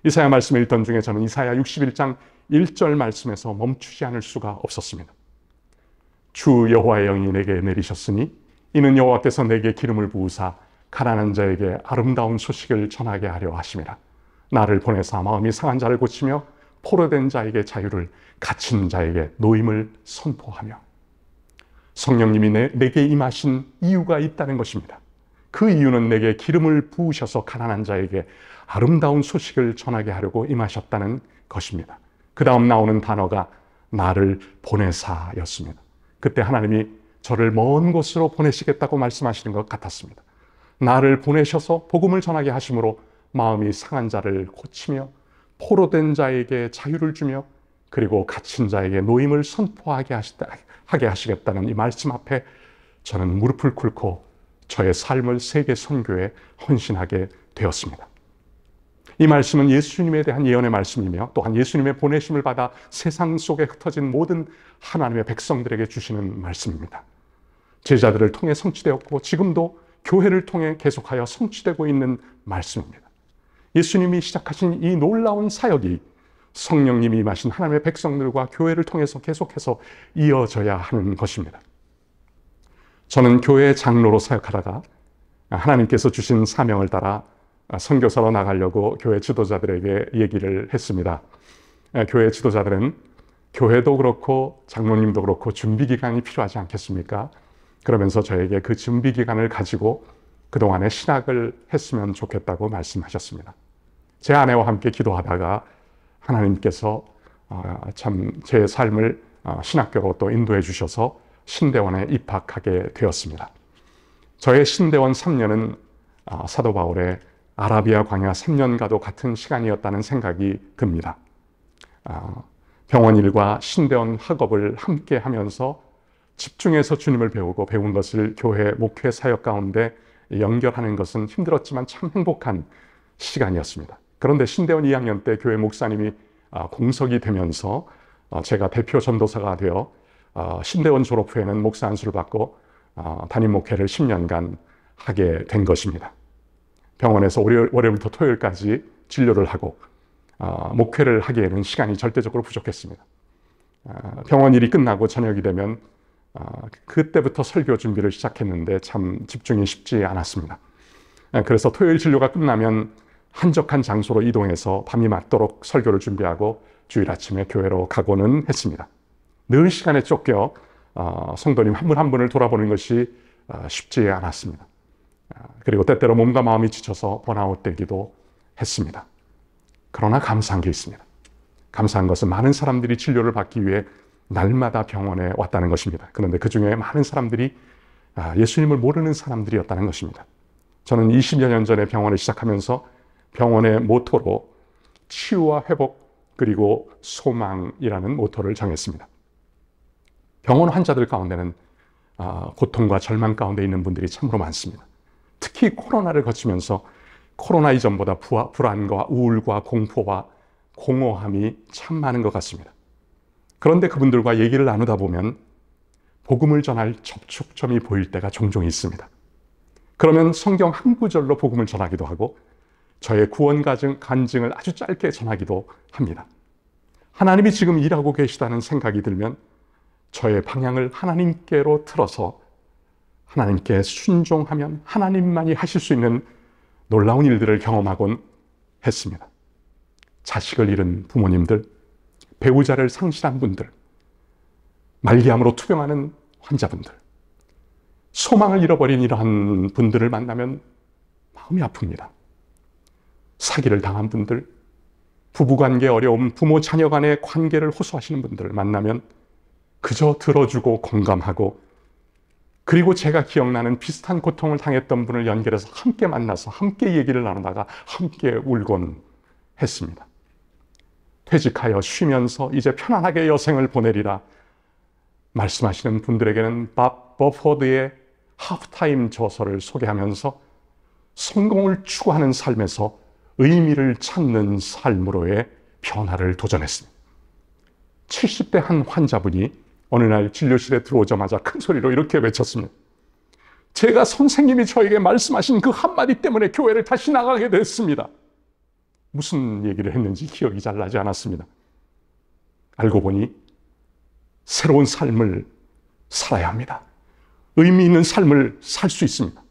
이사야 말씀을 읽던 중에 저는 이사야 61장 1절 말씀에서 멈추지 않을 수가 없었습니다. 주 여호와의 영이 내게 내리셨으니 이는 여호와께서 내게 기름을 부으사 가난한 자에게 아름다운 소식을 전하게 하려 하심이라. 나를 보내사 마음이 상한 자를 고치며 포로된 자에게 자유를 갇힌 자에게 노임을 선포하며. 성령님이 내게 임하신 이유가 있다는 것입니다. 그 이유는 내게 기름을 부으셔서 가난한 자에게 아름다운 소식을 전하게 하려고 임하셨다는 것입니다. 그 다음 나오는 단어가 나를 보내사였습니다. 그때 하나님이 저를 먼 곳으로 보내시겠다고 말씀하시는 것 같았습니다. 나를 보내셔서 복음을 전하게 하심으로 마음이 상한 자를 고치며 포로된 자에게 자유를 주며 그리고 갇힌 자에게 노임을 선포하게 하시겠다는 이 말씀 앞에 저는 무릎을 꿇고 저의 삶을 세계 선교에 헌신하게 되었습니다. 이 말씀은 예수님에 대한 예언의 말씀이며 또한 예수님의 보내심을 받아 세상 속에 흩어진 모든 하나님의 백성들에게 주시는 말씀입니다. 제자들을 통해 성취되었고 지금도 교회를 통해 계속하여 성취되고 있는 말씀입니다. 예수님이 시작하신 이 놀라운 사역이 성령님이 임하신 하나님의 백성들과 교회를 통해서 계속해서 이어져야 하는 것입니다. 저는 교회 장로로 사역하다가 하나님께서 주신 사명을 따라 선교사로 나가려고 교회 지도자들에게 얘기를 했습니다. 교회 지도자들은 교회도 그렇고 장로님도 그렇고 준비 기간이 필요하지 않겠습니까? 그러면서 저에게 그 준비 기간을 가지고 그동안에 신학을 했으면 좋겠다고 말씀하셨습니다. 제 아내와 함께 기도하다가 하나님께서 참 제 삶을 신학교로 또 인도해 주셔서 신대원에 입학하게 되었습니다. 저의 신대원 3년은 사도 바울의 아라비아 광야 3년과도 같은 시간이었다는 생각이 듭니다. 병원 일과 신대원 학업을 함께 하면서 집중해서 주님을 배우고 배운 것을 교회 목회 사역 가운데 연결하는 것은 힘들었지만 참 행복한 시간이었습니다. 그런데 신대원 2학년 때 교회 목사님이 공석이 되면서 제가 대표 전도사가 되어 신대원 졸업 후에는 목사 안수를 받고 담임 목회를 10년간 하게 된 것입니다. 병원에서 월요일부터 토요일까지 진료를 하고 목회를 하기에는 시간이 절대적으로 부족했습니다. 병원 일이 끝나고 저녁이 되면 그때부터 설교 준비를 시작했는데 참 집중이 쉽지 않았습니다. 그래서 토요일 진료가 끝나면 한적한 장소로 이동해서 밤이 맞도록 설교를 준비하고 주일 아침에 교회로 가고는 했습니다. 늘 시간에 쫓겨 성도님 한 분 한 분을 돌아보는 것이 쉽지 않았습니다. 그리고 때때로 몸과 마음이 지쳐서 번아웃 되기도 했습니다. 그러나 감사한 게 있습니다. 감사한 것은 많은 사람들이 진료를 받기 위해 날마다 병원에 왔다는 것입니다. 그런데 그 중에 많은 사람들이 예수님을 모르는 사람들이었다는 것입니다. 저는 20여 년 전에 병원을 시작하면서 병원의 모토로 치유와 회복 그리고 소망이라는 모토를 정했습니다. 병원 환자들 가운데는 고통과 절망 가운데 있는 분들이 참으로 많습니다. 특히 코로나를 거치면서 코로나 이전보다 불안과 우울과 공포와 공허함이 참 많은 것 같습니다. 그런데 그분들과 얘기를 나누다 보면 복음을 전할 접촉점이 보일 때가 종종 있습니다. 그러면 성경 한 구절로 복음을 전하기도 하고 저의 구원 간증을 아주 짧게 전하기도 합니다. 하나님이 지금 일하고 계시다는 생각이 들면 저의 방향을 하나님께로 틀어서 하나님께 순종하면 하나님만이 하실 수 있는 놀라운 일들을 경험하곤 했습니다. 자식을 잃은 부모님들, 배우자를 상실한 분들, 말기암으로 투병하는 환자분들, 소망을 잃어버린 이러한 분들을 만나면 마음이 아픕니다. 사기를 당한 분들, 부부관계 어려움, 부모 자녀 간의 관계를 호소하시는 분들을 만나면 그저 들어주고 공감하고 그리고 제가 기억나는 비슷한 고통을 당했던 분을 연결해서 함께 만나서 함께 얘기를 나누다가 함께 울곤 했습니다. 퇴직하여 쉬면서 이제 편안하게 여생을 보내리라 말씀하시는 분들에게는 밥 버포드의 하프타임 저서를 소개하면서 성공을 추구하는 삶에서 의미를 찾는 삶으로의 변화를 도전했습니다. 70대 한 환자분이 어느 날 진료실에 들어오자마자 큰 소리로 이렇게 외쳤습니다. 제가 선생님이 저에게 말씀하신 그 한마디 때문에 교회를 다시 나가게 됐습니다. 무슨 얘기를 했는지 기억이 잘 나지 않았습니다. 알고 보니 새로운 삶을 살아야 합니다. 의미 있는 삶을 살 수 있습니다.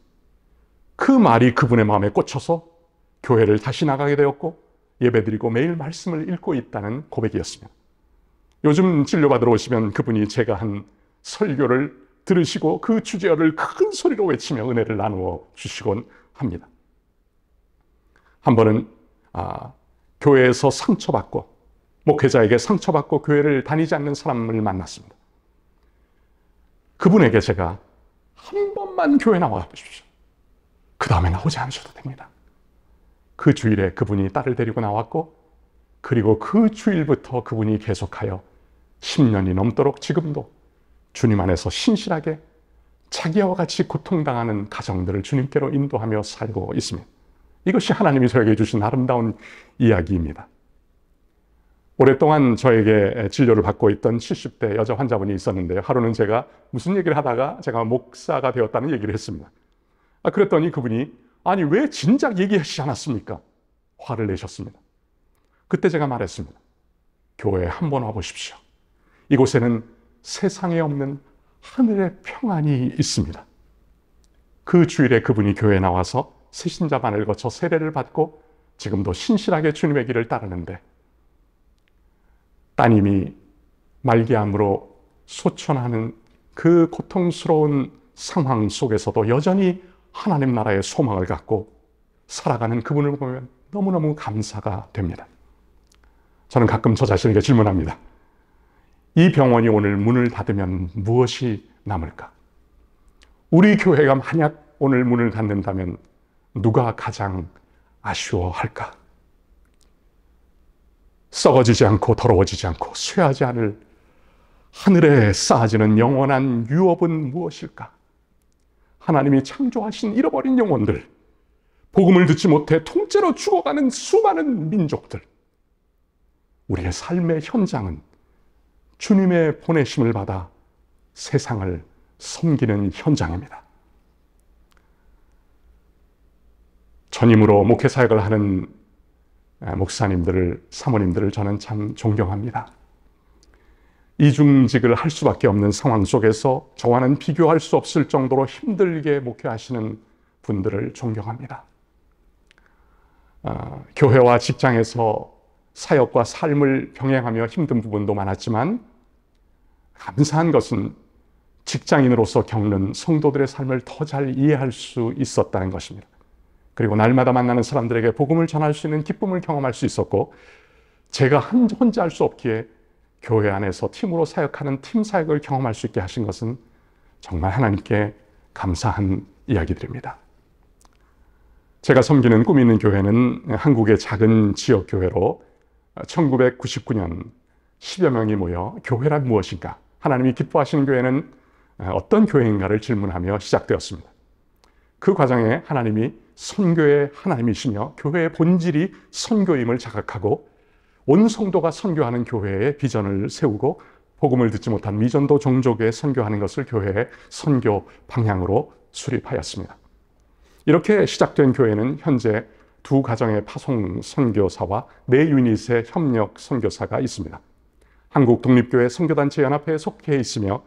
그 말이 그분의 마음에 꽂혀서 교회를 다시 나가게 되었고 예배드리고 매일 말씀을 읽고 있다는 고백이었습니다. 요즘 진료받으러 오시면 그분이 제가 한 설교를 들으시고 그 주제어를 큰 소리로 외치며 은혜를 나누어 주시곤 합니다. 한 번은 교회에서 상처받고 목회자에게 상처받고 교회를 다니지 않는 사람을 만났습니다. 그분에게 제가 한 번만 교회 나와 보십시오. 그 다음에 나오지 않으셔도 됩니다. 그 주일에 그분이 딸을 데리고 나왔고 그리고 그 주일부터 그분이 계속하여 10년이 넘도록 지금도 주님 안에서 신실하게 자기와 같이 고통당하는 가정들을 주님께로 인도하며 살고 있습니다. 이것이 하나님이 저에게 주신 아름다운 이야기입니다. 오랫동안 저에게 진료를 받고 있던 70대 여자 환자분이 있었는데요. 하루는 제가 무슨 얘기를 하다가 제가 목사가 되었다는 얘기를 했습니다. 그랬더니 그분이 아니 왜 진작 얘기하시지 않았습니까? 화를 내셨습니다. 그때 제가 말했습니다. 교회에 한번 와보십시오. 이곳에는 세상에 없는 하늘의 평안이 있습니다. 그 주일에 그분이 교회에 나와서 새신자반을 거쳐 세례를 받고 지금도 신실하게 주님의 길을 따르는데 따님이 말기암으로 소천하는 그 고통스러운 상황 속에서도 여전히 하나님 나라의 소망을 갖고 살아가는 그분을 보면 너무너무 감사가 됩니다. 저는 가끔 저 자신에게 질문합니다. 이 병원이 오늘 문을 닫으면 무엇이 남을까? 우리 교회가 만약 오늘 문을 닫는다면 누가 가장 아쉬워할까? 썩어지지 않고 더러워지지 않고 쇠하지 않을 하늘에 쌓아지는 영원한 유업은 무엇일까? 하나님이 창조하신 잃어버린 영혼들, 복음을 듣지 못해 통째로 죽어가는 수많은 민족들, 우리의 삶의 현장은 주님의 보내심을 받아 세상을 섬기는 현장입니다. 전임으로 목회 사역을 하는 목사님들을, 사모님들을 저는 참 존경합니다. 이중직을 할 수밖에 없는 상황 속에서 저와는 비교할 수 없을 정도로 힘들게 목회하시는 분들을 존경합니다. 교회와 직장에서 사역과 삶을 병행하며 힘든 부분도 많았지만 감사한 것은 직장인으로서 겪는 성도들의 삶을 더 잘 이해할 수 있었다는 것입니다. 그리고 날마다 만나는 사람들에게 복음을 전할 수 있는 기쁨을 경험할 수 있었고, 제가 혼자 할 수 없기에 교회 안에서 팀으로 사역하는 팀 사역을 경험할 수 있게 하신 것은 정말 하나님께 감사한 이야기들입니다. 제가 섬기는 꿈 있는 교회는 한국의 작은 지역 교회로 1999년 10여 명이 모여 교회란 무엇인가, 하나님이 기뻐하시는 교회는 어떤 교회인가를 질문하며 시작되었습니다. 그 과정에 하나님이 선교의 하나님이시며 교회의 본질이 선교임을 자각하고 온 성도가 선교하는 교회의 비전을 세우고 복음을 듣지 못한 미전도 종족에 선교하는 것을 교회의 선교 방향으로 수립하였습니다. 이렇게 시작된 교회는 현재 2가정의 파송 선교사와 4유닛의 협력 선교사가 있습니다. 한국 독립교회 선교단체 연합회에 속해 있으며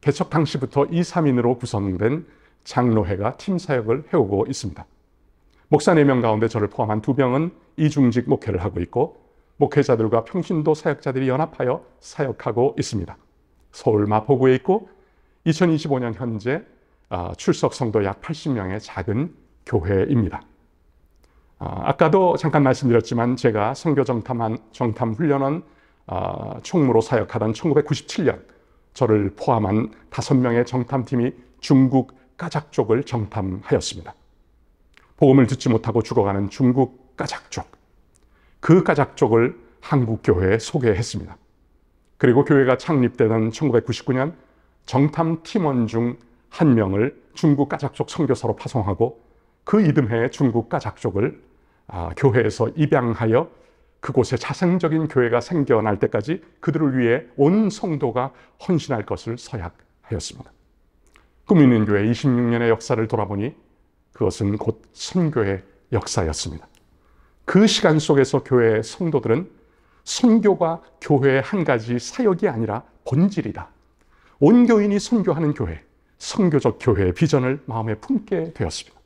개척 당시부터 2, 3인으로 구성된 장로회가 팀 사역을 해오고 있습니다. 목사 4명 가운데 저를 포함한 2명은 이중직 목회를 하고 있고, 목회자들과 평신도 사역자들이 연합하여 사역하고 있습니다. 서울 마포구에 있고 2025년 현재 출석 성도 약 80명의 작은 교회입니다. 아까도 잠깐 말씀드렸지만 제가 선교 정탐 훈련원 총무로 사역하던 1997년 저를 포함한 5명의 정탐팀이 중국 까작족을 정탐하였습니다. 복음을 듣지 못하고 죽어가는 중국 까작족, 그 까작족을 한국교회에 소개했습니다. 그리고 교회가 창립되던 1999년 정탐팀원 중 1명을 중국 까작족 선교사로 파송하고, 그 이듬해 중국 까작족을 교회에서 입양하여 그곳에 자생적인 교회가 생겨날 때까지 그들을 위해 온 성도가 헌신할 것을 서약하였습니다. 꿈 있는 교회 26년의 역사를 돌아보니 그것은 곧 선교의 역사였습니다. 그 시간 속에서 교회의 성도들은 선교가 교회의 한 가지 사역이 아니라 본질이다, 온 교인이 선교하는 교회, 선교적 교회의 비전을 마음에 품게 되었습니다.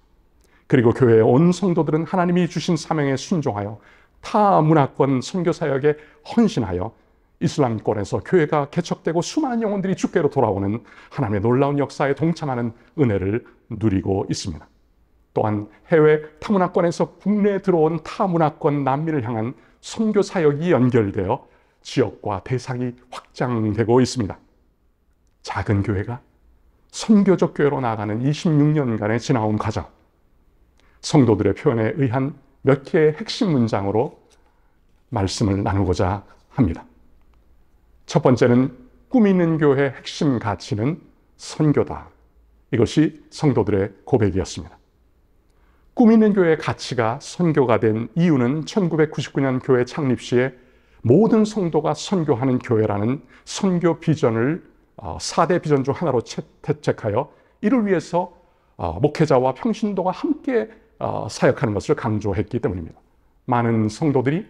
그리고 교회의 온 성도들은 하나님이 주신 사명에 순종하여 타 문화권 선교 사역에 헌신하여 이슬람권에서 교회가 개척되고 수많은 영혼들이 주께로 돌아오는 하나님의 놀라운 역사에 동참하는 은혜를 누리고 있습니다. 또한 해외 타문화권에서 국내에 들어온 타문화권 난민을 향한 선교 사역이 연결되어 지역과 대상이 확장되고 있습니다. 작은 교회가 선교적 교회로 나아가는 26년간의 지나온 과정, 성도들의 표현에 의한 몇 개의 핵심 문장으로 말씀을 나누고자 합니다. 첫 번째는 꿈 있는 교회의 핵심 가치는 선교다. 이것이 성도들의 고백이었습니다. 꿈 있는 교회의 가치가 선교가 된 이유는 1999년 교회 창립 시에 모든 성도가 선교하는 교회라는 선교 비전을 4대 비전 중 하나로 채택하여 이를 위해서 목회자와 평신도가 함께 사역하는 것을 강조했기 때문입니다. 많은 성도들이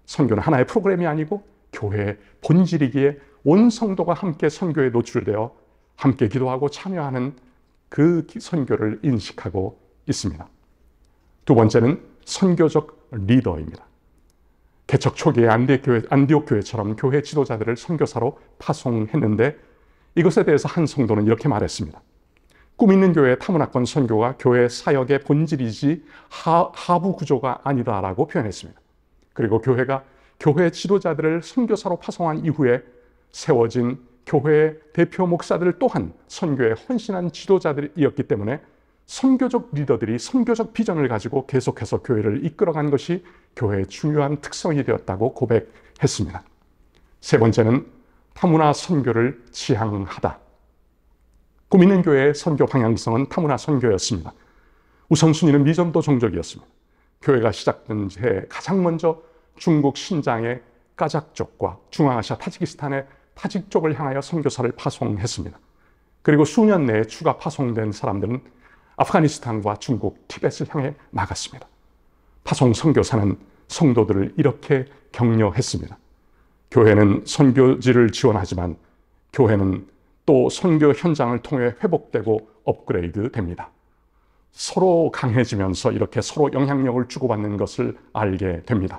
선교는 하나의 프로그램이 아니고 교회의 본질이기에 온 성도가 함께 선교에 노출되어 함께 기도하고 참여하는 그 선교를 인식하고 있습니다. 두 번째는 선교적 리더입니다. 개척 초기에 안디옥 교회처럼 교회 지도자들을 선교사로 파송했는데, 이것에 대해서 한 성도는 이렇게 말했습니다. 꿈 있는 교회의 타문화권 선교가 교회 사역의 본질이지 하부 구조가 아니다라고 표현했습니다. 그리고 교회가 교회 지도자들을 선교사로 파송한 이후에 세워진 교회의 대표 목사들 또한 선교에 헌신한 지도자들이었기 때문에 선교적 리더들이 선교적 비전을 가지고 계속해서 교회를 이끌어간 것이 교회의 중요한 특성이 되었다고 고백했습니다. 세 번째는 타문화 선교를 지향하다. 꿈 있는 교회의 선교 방향성은 타문화 선교였습니다. 우선순위는 미전도 종족이었습니다. 교회가 시작된 해 가장 먼저 중국 신장의 까작족과 중앙아시아 타지키스탄의 타직족을 향하여 선교사를 파송했습니다. 그리고 수년 내에 추가 파송된 사람들은 아프가니스탄과 중국, 티벳을 향해 나갔습니다. 파송 선교사는 성도들을 이렇게 격려했습니다. 교회는 선교지를 지원하지만 교회는 또 선교 현장을 통해 회복되고 업그레이드 됩니다. 서로 강해지면서 이렇게 서로 영향력을 주고받는 것을 알게 됩니다.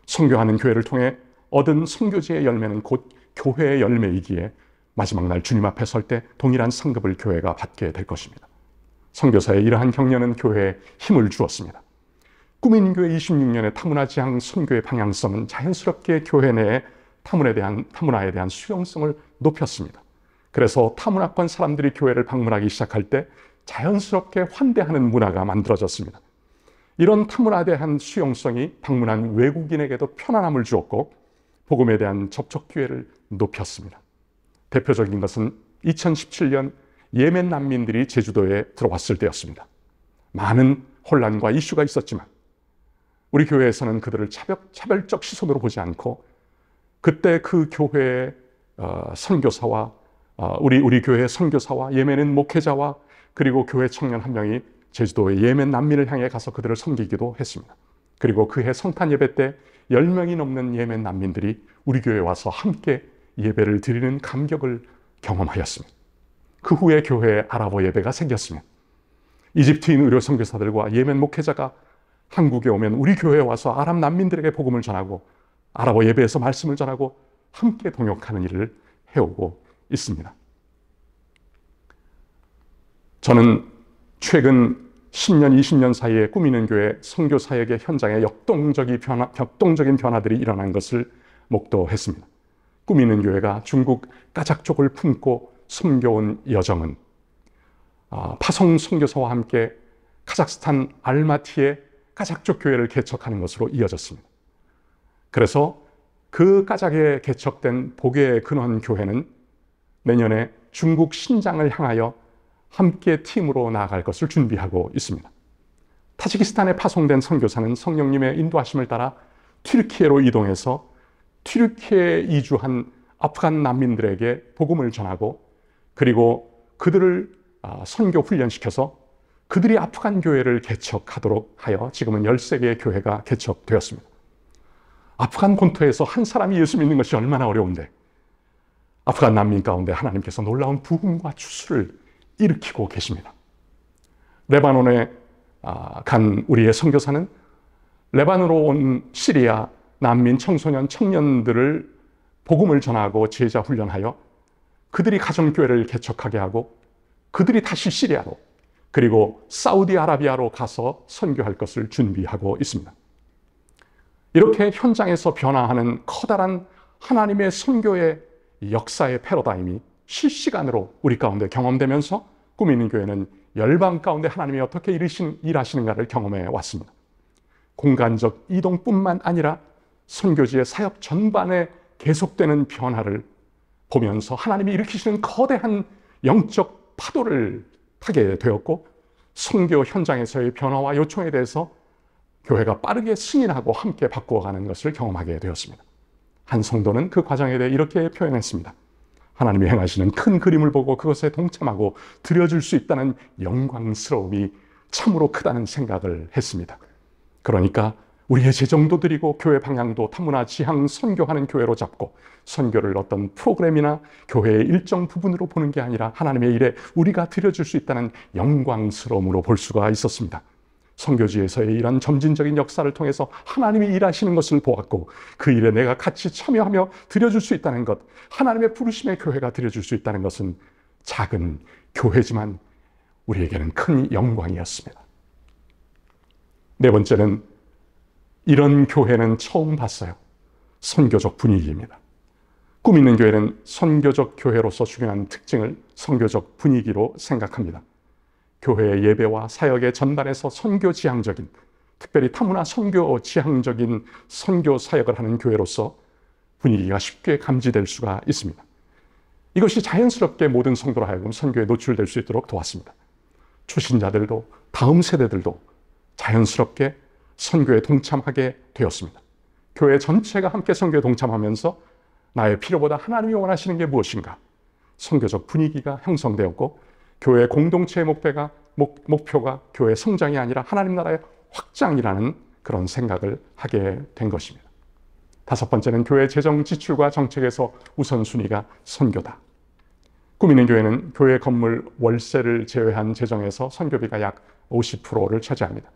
선교하는 교회를 통해 얻은 선교지의 열매는 곧 교회의 열매이기에 마지막 날 주님 앞에 설 때 동일한 상급을 교회가 받게 될 것입니다. 선교사의 이러한 격려는 교회에 힘을 주었습니다. 꾸민 교회 26년의 타문화 지향 선교의 방향성은 자연스럽게 교회 내에 타문화에 대한 수용성을 높였습니다. 그래서 타문화권 사람들이 교회를 방문하기 시작할 때 자연스럽게 환대하는 문화가 만들어졌습니다. 이런 타문화에 대한 수용성이 방문한 외국인에게도 편안함을 주었고 복음에 대한 접촉 기회를 높였습니다. 대표적인 것은 2017년 예멘 난민들이 제주도에 들어왔을 때였습니다. 많은 혼란과 이슈가 있었지만 우리 교회에서는 그들을 차별적 시선으로 보지 않고 그때 그 교회의 선교사와 우리 교회의 선교사와 예멘인 목회자와 그리고 교회 청년 한 명이 제주도의 예멘 난민을 향해 가서 그들을 섬기기도 했습니다. 그리고 그해 성탄 예배 때 10명이 넘는 예멘 난민들이 우리 교회에 와서 함께 예배를 드리는 감격을 경험하였습니다. 그 후에 교회에 아랍어 예배가 생겼으며 이집트인 의료 선교사들과 예멘 목회자가 한국에 오면 우리 교회에 와서 아랍 난민들에게 복음을 전하고 아랍어 예배에서 말씀을 전하고 함께 동역하는 일을 해오고 있습니다. 저는 최근 10년, 20년 사이에 꾸미는 교회 선교 사역의 현장에 역동적인 변화들이 일어난 것을 목도했습니다. 꾸미는 교회가 중국 까작족을 품고 섬겨온 여정은 파송 선교사와 함께 카자흐스탄 알마티에 까작족 교회를 개척하는 것으로 이어졌습니다. 그래서 그 까작에 개척된 복의 근원 교회는 내년에 중국 신장을 향하여 함께 팀으로 나아갈 것을 준비하고 있습니다. 타지키스탄에 파송된 선교사는 성령님의 인도하심을 따라 튀르키예로 이동해서 튀르키예에 이주한 아프간 난민들에게 복음을 전하고 그리고 그들을 선교 훈련시켜서 그들이 아프간 교회를 개척하도록 하여 지금은 13개의 교회가 개척되었습니다. 아프간 본토에서 한 사람이 예수 믿는 것이 얼마나 어려운데 아프간 난민 가운데 하나님께서 놀라운 부흥과 추수를 일으키고 계십니다. 레바논에 간 우리의 선교사는 레바논으로 온 시리아 난민 청소년 청년들을 복음을 전하고 제자 훈련하여 그들이 가정교회를 개척하게 하고 그들이 다시 시리아로 그리고 사우디아라비아로 가서 선교할 것을 준비하고 있습니다. 이렇게 현장에서 변화하는 커다란 하나님의 선교의 역사의 패러다임이 실시간으로 우리 가운데 경험되면서 꾸미는 교회는 열방 가운데 하나님이 어떻게 일하시는가를 경험해 왔습니다. 공간적 이동뿐만 아니라 선교지의 사역 전반에 계속되는 변화를 보면서 하나님이 일으키시는 거대한 영적 파도를 타게 되었고 선교 현장에서의 변화와 요청에 대해서 교회가 빠르게 승인하고 함께 바꾸어가는 것을 경험하게 되었습니다. 한 성도는 그 과정에 대해 이렇게 표현했습니다. 하나님이 행하시는 큰 그림을 보고 그것에 동참하고 드려줄 수 있다는 영광스러움이 참으로 크다는 생각을 했습니다. 그러니까 우리의 재정도 드리고 교회 방향도 타문화 지향 선교하는 교회로 잡고 선교를 어떤 프로그램이나 교회의 일정 부분으로 보는 게 아니라 하나님의 일에 우리가 드려줄 수 있다는 영광스러움으로 볼 수가 있었습니다. 선교지에서의 이런 점진적인 역사를 통해서 하나님이 일하시는 것을 보았고 그 일에 내가 같이 참여하며 드려줄 수 있다는 것, 하나님의 부르심의 교회가 드려줄 수 있다는 것은 작은 교회지만 우리에게는 큰 영광이었습니다. 네 번째는 이런 교회는 처음 봤어요. 선교적 분위기입니다. 꾸미는 교회는 선교적 교회로서 중요한 특징을 선교적 분위기로 생각합니다. 교회의 예배와 사역의 전반에서 선교지향적인, 특별히 타문화 선교지향적인 선교 사역을 하는 교회로서 분위기가 쉽게 감지될 수가 있습니다. 이것이 자연스럽게 모든 성도로 하여금 선교에 노출될 수 있도록 도왔습니다. 초신자들도 다음 세대들도 자연스럽게 선교에 동참하게 되었습니다. 교회 전체가 함께 선교에 동참하면서 나의 필요보다 하나님이 원하시는 게 무엇인가? 선교적 분위기가 형성되었고 교회 공동체의 목표가 교회 성장이 아니라 하나님 나라의 확장이라는 그런 생각을 하게 된 것입니다. 다섯 번째는 교회 재정 지출과 정책에서 우선순위가 선교다. 꾸미는 교회는 교회 건물 월세를 제외한 재정에서 선교비가 약 50%를 차지합니다.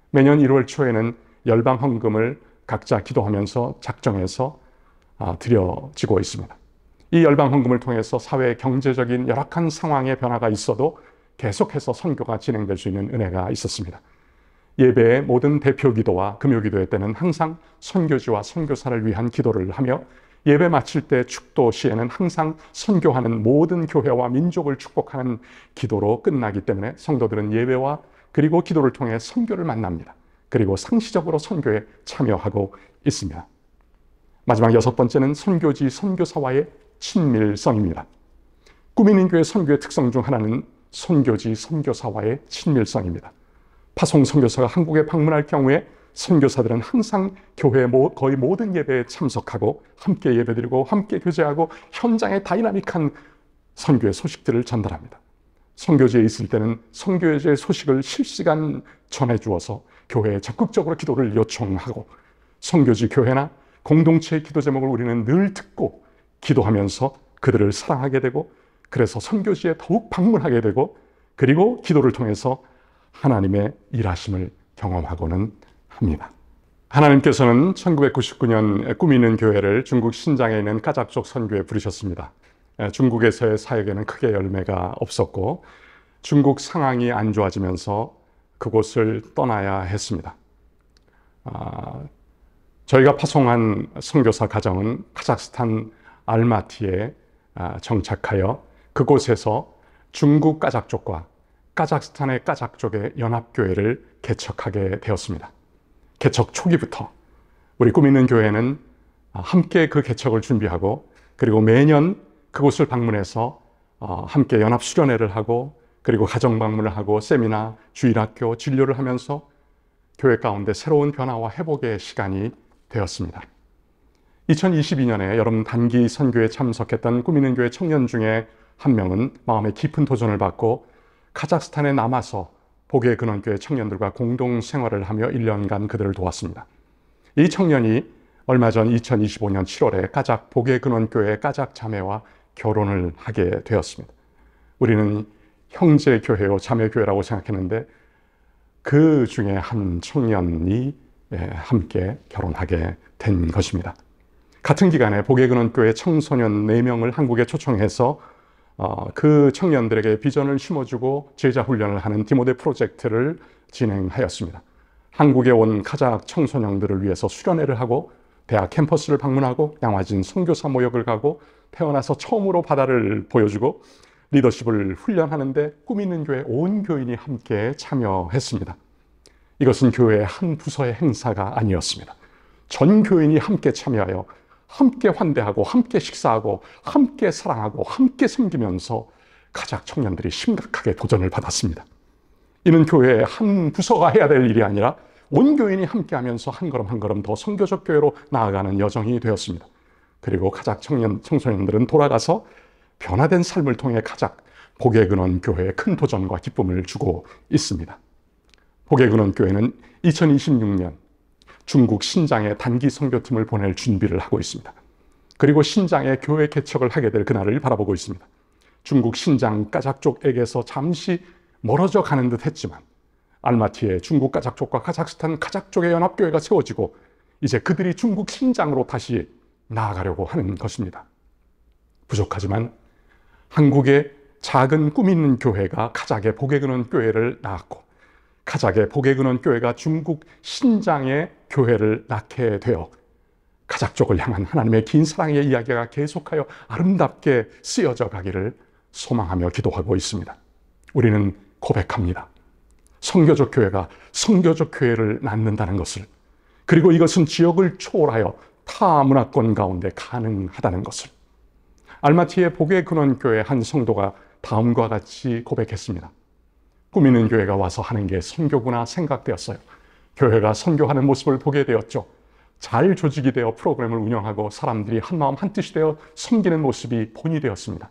매년 1월 초에는 열방 헌금을 각자 기도하면서 작정해서 드려지고 있습니다. 이 열방 헌금을 통해서 사회 경제적인 열악한 상황의 변화가 있어도 계속해서 선교가 진행될 수 있는 은혜가 있었습니다. 예배의 모든 대표 기도와 금요 기도회 때는 항상 선교지와 선교사를 위한 기도를 하며 예배 마칠 때 축도 시에는 항상 선교하는 모든 교회와 민족을 축복하는 기도로 끝나기 때문에 성도들은 예배와 그리고 기도를 통해 선교를 만납니다. 그리고 상시적으로 선교에 참여하고 있습니다. 마지막 여섯 번째는 선교지 선교사와의 친밀성입니다. 꾸미는 교회 선교의 특성 중 하나는 선교지 선교사와의 친밀성입니다. 파송 선교사가 한국에 방문할 경우에 선교사들은 항상 교회 거의 모든 예배에 참석하고 함께 예배드리고 함께 교제하고 현장의 다이나믹한 선교의 소식들을 전달합니다. 선교지에 있을 때는 선교지의 소식을 실시간 전해주어서 교회에 적극적으로 기도를 요청하고 선교지 교회나 공동체의 기도 제목을 우리는 늘 듣고 기도하면서 그들을 사랑하게 되고 그래서 선교지에 더욱 방문하게 되고 그리고 기도를 통해서 하나님의 일하심을 경험하고는 합니다. 하나님께서는 1999년 꾸미는 교회를 중국 신장에 있는 까작족 선교에 부르셨습니다. 중국에서의 사역에는 크게 열매가 없었고 중국 상황이 안 좋아지면서 그곳을 떠나야 했습니다. 저희가 파송한 선교사 가정은 카자흐스탄 알마티에 정착하여 그곳에서 중국 까작족과 카자흐스탄의 까작족의 연합교회를 개척하게 되었습니다. 개척 초기부터 우리 꾸미는 교회는 함께 그 개척을 준비하고 그리고 매년 그곳을 방문해서 함께 연합 수련회를 하고 그리고 가정 방문을 하고 세미나, 주일학교, 진료를 하면서 교회 가운데 새로운 변화와 회복의 시간이 되었습니다. 2022년에 여름 단기 선교에 참석했던 꾸미는 교회 청년 중에 한 명은 마음의 깊은 도전을 받고 카자흐스탄에 남아서 복의 근원교회 청년들과 공동 생활을 하며 1년간 그들을 도왔습니다. 이 청년이 얼마 전 2025년 7월에 까작 복의 근원교회 까작 자매와 결혼을 하게 되었습니다. 우리는 형제 교회요 자매 교회라고 생각했는데 그 중에 한 청년이 함께 결혼하게 된 것입니다. 같은 기간에 복의 근원교회 청소년 4명을 한국에 초청해서 그 청년들에게 비전을 심어주고 제자 훈련을 하는 디모데 프로젝트를 진행하였습니다. 한국에 온 카자흐 청소년들을 위해서 수련회를 하고 대학 캠퍼스를 방문하고 양화진 선교사 모역을 가고 태어나서 처음으로 바다를 보여주고 리더십을 훈련하는데 꾸미는 교회 온 교인이 함께 참여했습니다. 이것은 교회의 한 부서의 행사가 아니었습니다. 전 교인이 함께 참여하여 함께 환대하고 함께 식사하고 함께 사랑하고 함께 섬기면서 카자흐 청년들이 심각하게 도전을 받았습니다. 이는 교회의 한 부서가 해야 될 일이 아니라 온 교인이 함께하면서 한 걸음 한 걸음 더 선교적 교회로 나아가는 여정이 되었습니다. 그리고 카자흐 청소년들은 돌아가서 변화된 삶을 통해 카자흐 복의 근원 교회에 큰 도전과 기쁨을 주고 있습니다. 복의 근원 교회는 2026년 중국 신장에 단기 선교팀을 보낼 준비를 하고 있습니다. 그리고 신장에 교회 개척을 하게 될 그날을 바라보고 있습니다. 중국 신장 까작 쪽에게서 잠시 멀어져 가는 듯 했지만 알마티에 중국 까작 쪽과 카자흐스탄 카자흐 쪽의 연합교회가 세워지고 이제 그들이 중국 신장으로 다시 나아가려고 하는 것입니다. 부족하지만 한국의 작은 꿈 있는 교회가 카자흐의 복의 근원 교회를 낳았고 카자흐의 복의 근원 교회가 중국 신장의 교회를 낳게 되어 카자흐 쪽을 향한 하나님의 긴 사랑의 이야기가 계속하여 아름답게 쓰여져 가기를 소망하며 기도하고 있습니다. 우리는 고백합니다. 선교적 교회가 선교적 교회를 낳는다는 것을, 그리고 이것은 지역을 초월하여 타 문화권 가운데 가능하다는 것을. 알마티의 복의 근원 교회 한 성도가 다음과 같이 고백했습니다. 꾸미는 교회가 와서 하는 게 선교구나 생각되었어요. 교회가 선교하는 모습을 보게 되었죠. 잘 조직이 되어 프로그램을 운영하고 사람들이 한마음 한뜻이 되어 섬기는 모습이 본이 되었습니다.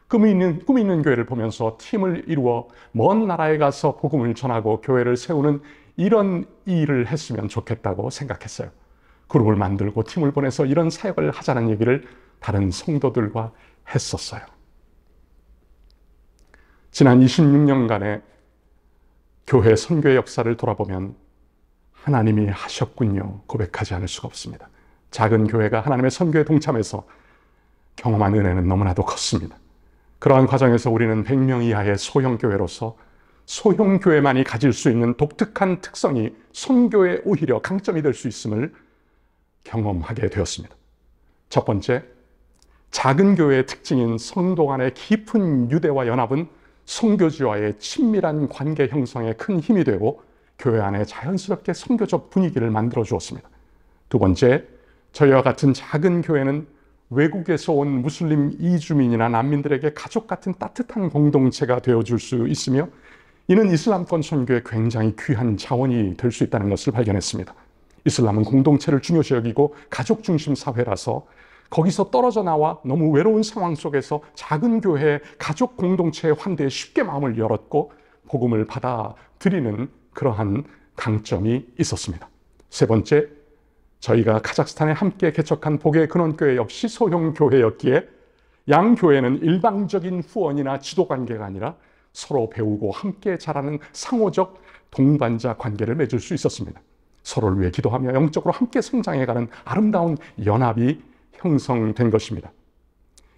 꿈이 있는 교회를 보면서 팀을 이루어 먼 나라에 가서 복음을 전하고 교회를 세우는 이런 일을 했으면 좋겠다고 생각했어요. 그룹을 만들고 팀을 보내서 이런 사역을 하자는 얘기를 다른 성도들과 했었어요. 지난 26년간의 교회 선교의 역사를 돌아보면 하나님이 하셨군요 고백하지 않을 수가 없습니다. 작은 교회가 하나님의 선교에 동참해서 경험한 은혜는 너무나도 컸습니다. 그러한 과정에서 우리는 100명 이하의 소형교회로서 소형교회만이 가질 수 있는 독특한 특성이 선교에 오히려 강점이 될 수 있음을 경험하게 되었습니다. 첫 번째, 작은 교회의 특징인 성도 간의 깊은 유대와 연합은 선교지와의 친밀한 관계 형성에 큰 힘이 되고 교회 안에 자연스럽게 선교적 분위기를 만들어 주었습니다. 두 번째, 저희와 같은 작은 교회는 외국에서 온 무슬림 이주민이나 난민들에게 가족 같은 따뜻한 공동체가 되어줄 수 있으며 이는 이슬람권 선교에 굉장히 귀한 자원이 될 수 있다는 것을 발견했습니다. 이슬람은 공동체를 중요시 여기고 가족 중심 사회라서 거기서 떨어져 나와 너무 외로운 상황 속에서 작은 교회의 가족 공동체의 환대에 쉽게 마음을 열었고 복음을 받아들이는 그러한 강점이 있었습니다. 세 번째, 저희가 카자흐스탄에 함께 개척한 복의 근원교회 역시 소형교회였기에 양교회는 일방적인 후원이나 지도관계가 아니라 서로 배우고 함께 자라는 상호적 동반자 관계를 맺을 수 있었습니다. 서로를 위해 기도하며 영적으로 함께 성장해가는 아름다운 연합이 형성된 것입니다.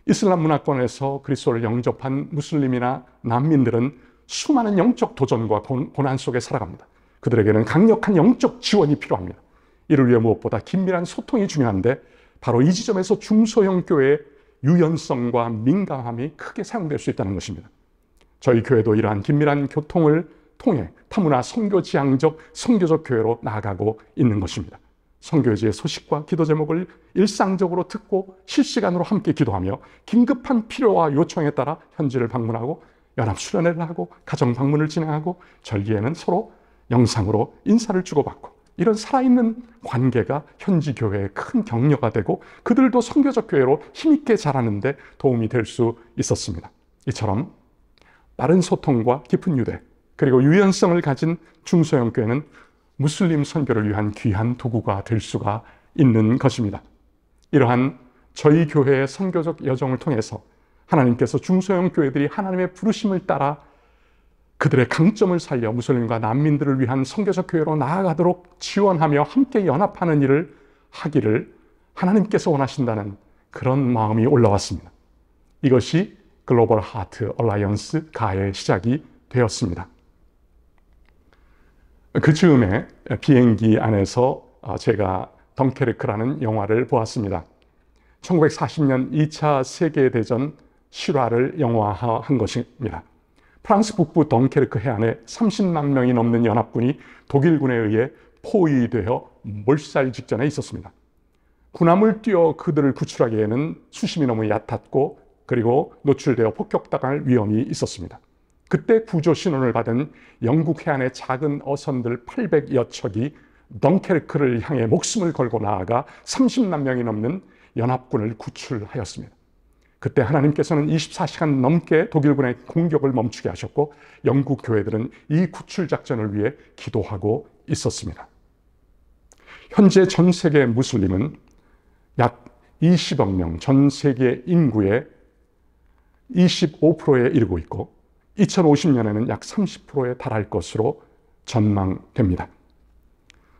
이슬람 문화권에서 그리스도를 영접한 무슬림이나 난민들은 수많은 영적 도전과 고난 속에 살아갑니다. 그들에게는 강력한 영적 지원이 필요합니다. 이를 위해 무엇보다 긴밀한 소통이 중요한데 바로 이 지점에서 중소형 교회의 유연성과 민감함이 크게 사용될 수 있다는 것입니다. 저희 교회도 이러한 긴밀한 교통을 통해 타문화 선교지향적 선교적 교회로 나아가고 있는 것입니다. 선교지의 소식과 기도 제목을 일상적으로 듣고 실시간으로 함께 기도하며 긴급한 필요와 요청에 따라 현지를 방문하고 연합 수련회를 하고 가정 방문을 진행하고 절기에는 서로 영상으로 인사를 주고받고 이런 살아있는 관계가 현지 교회의 큰 격려가 되고 그들도 선교적 교회로 힘있게 자라는 데 도움이 될 수 있었습니다. 이처럼 빠른 소통과 깊은 유대 그리고 유연성을 가진 중소형 교회는 무슬림 선교를 위한 귀한 도구가 될 수가 있는 것입니다. 이러한 저희 교회의 선교적 여정을 통해서 하나님께서 중소형 교회들이 하나님의 부르심을 따라 그들의 강점을 살려 무슬림과 난민들을 위한 선교적 교회로 나아가도록 지원하며 함께 연합하는 일을 하기를 하나님께서 원하신다는 그런 마음이 올라왔습니다. 이것이 글로벌 하트 얼라이언스 가의 시작이 되었습니다. 그 즈음에 비행기 안에서 제가 덩케르크라는 영화를 보았습니다. 1940년 2차 세계대전 실화를 영화화한 것입니다. 프랑스 북부 덩케르크 해안에 30만 명이 넘는 연합군이 독일군에 의해 포위되어 몰살 직전에 있었습니다. 군함을 띄워 그들을 구출하기에는 수심이 너무 얕았고 그리고 노출되어 폭격당할 위험이 있었습니다. 그때 구조 신호를 받은 영국 해안의 작은 어선들 800여 척이 덩케르크를 향해 목숨을 걸고 나아가 30만 명이 넘는 연합군을 구출하였습니다. 그때 하나님께서는 24시간 넘게 독일군의 공격을 멈추게 하셨고 영국 교회들은 이 구출 작전을 위해 기도하고 있었습니다. 현재 전 세계 무슬림은 약 20억 명, 전 세계 인구의 25%에 이르고 있고 2050년에는 약 30%에 달할 것으로 전망됩니다.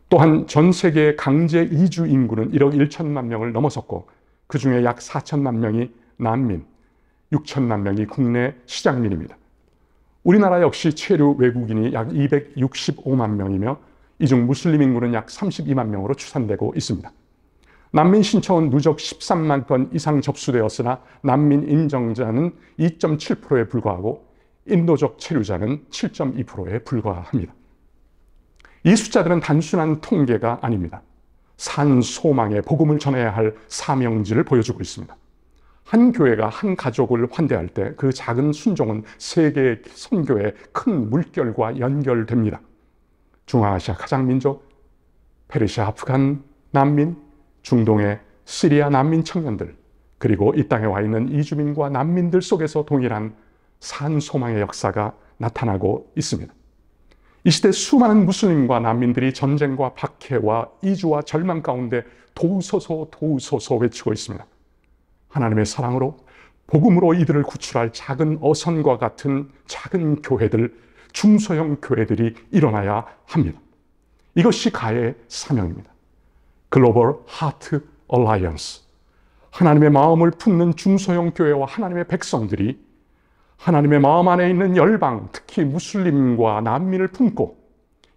또한 전 세계 강제 이주 인구는 1억 1천만 명을 넘어섰고 그 중에 약 4천만 명이 난민, 6천만 명이 국내 시장민입니다. 우리나라 역시 체류 외국인이 약 265만 명이며 이 중 무슬림 인구는 약 32만 명으로 추산되고 있습니다. 난민 신청은 누적 13만 건 이상 접수되었으나 난민 인정자는 2.7%에 불과하고 인도적 체류자는 7.2%에 불과합니다. 이 숫자들은 단순한 통계가 아닙니다. 산 소망의 복음을 전해야 할 사명지를 보여주고 있습니다. 한 교회가 한 가족을 환대할 때 그 작은 순종은 세계 선교의 큰 물결과 연결됩니다. 중앙아시아 가장 민족, 페르시아 아프간 난민, 중동의 시리아 난민 청년들, 그리고 이 땅에 와 있는 이주민과 난민들 속에서 동일한 산 소망의 역사가 나타나고 있습니다. 이 시대 수많은 무슬림과 난민들이 전쟁과 박해와 이주와 절망 가운데 도우소서 도우소서 외치고 있습니다. 하나님의 사랑으로 복음으로 이들을 구출할 작은 어선과 같은 작은 교회들, 중소형 교회들이 일어나야 합니다. 이것이 가의 사명입니다. 글로벌 하트 얼라이언스, 하나님의 마음을 품는 중소형 교회와 하나님의 백성들이 하나님의 마음 안에 있는 열방, 특히 무슬림과 난민을 품고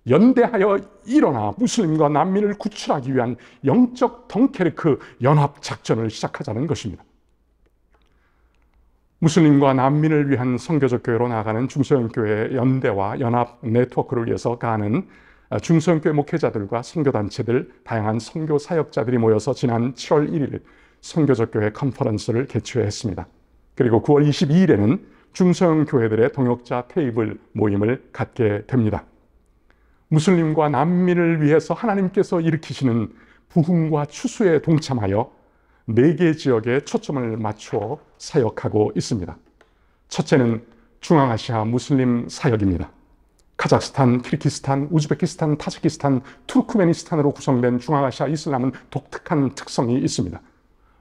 연대하여 일어나 무슬림과 난민을 구출하기 위한 영적 덩케르크 연합 작전을 시작하자는 것입니다. 무슬림과 난민을 위한 선교적 교회로 나아가는 중소형 교회 연대와 연합 네트워크를 위해서 가는 중소형 교회 목회자들과 선교단체들, 다양한 선교 사역자들이 모여서 지난 7월 1일 선교적 교회 컨퍼런스를 개최했습니다. 그리고 9월 22일에는 중소형 교회들의 동역자 테이블 모임을 갖게 됩니다. 무슬림과 난민을 위해서 하나님께서 일으키시는 부흥과 추수에 동참하여 4개 지역에 초점을 맞추어 사역하고 있습니다. 첫째는 중앙아시아 무슬림 사역입니다. 카자흐스탄, 키르기스탄, 우즈베키스탄, 타지키스탄, 투르크메니스탄으로 구성된 중앙아시아 이슬람은 독특한 특성이 있습니다.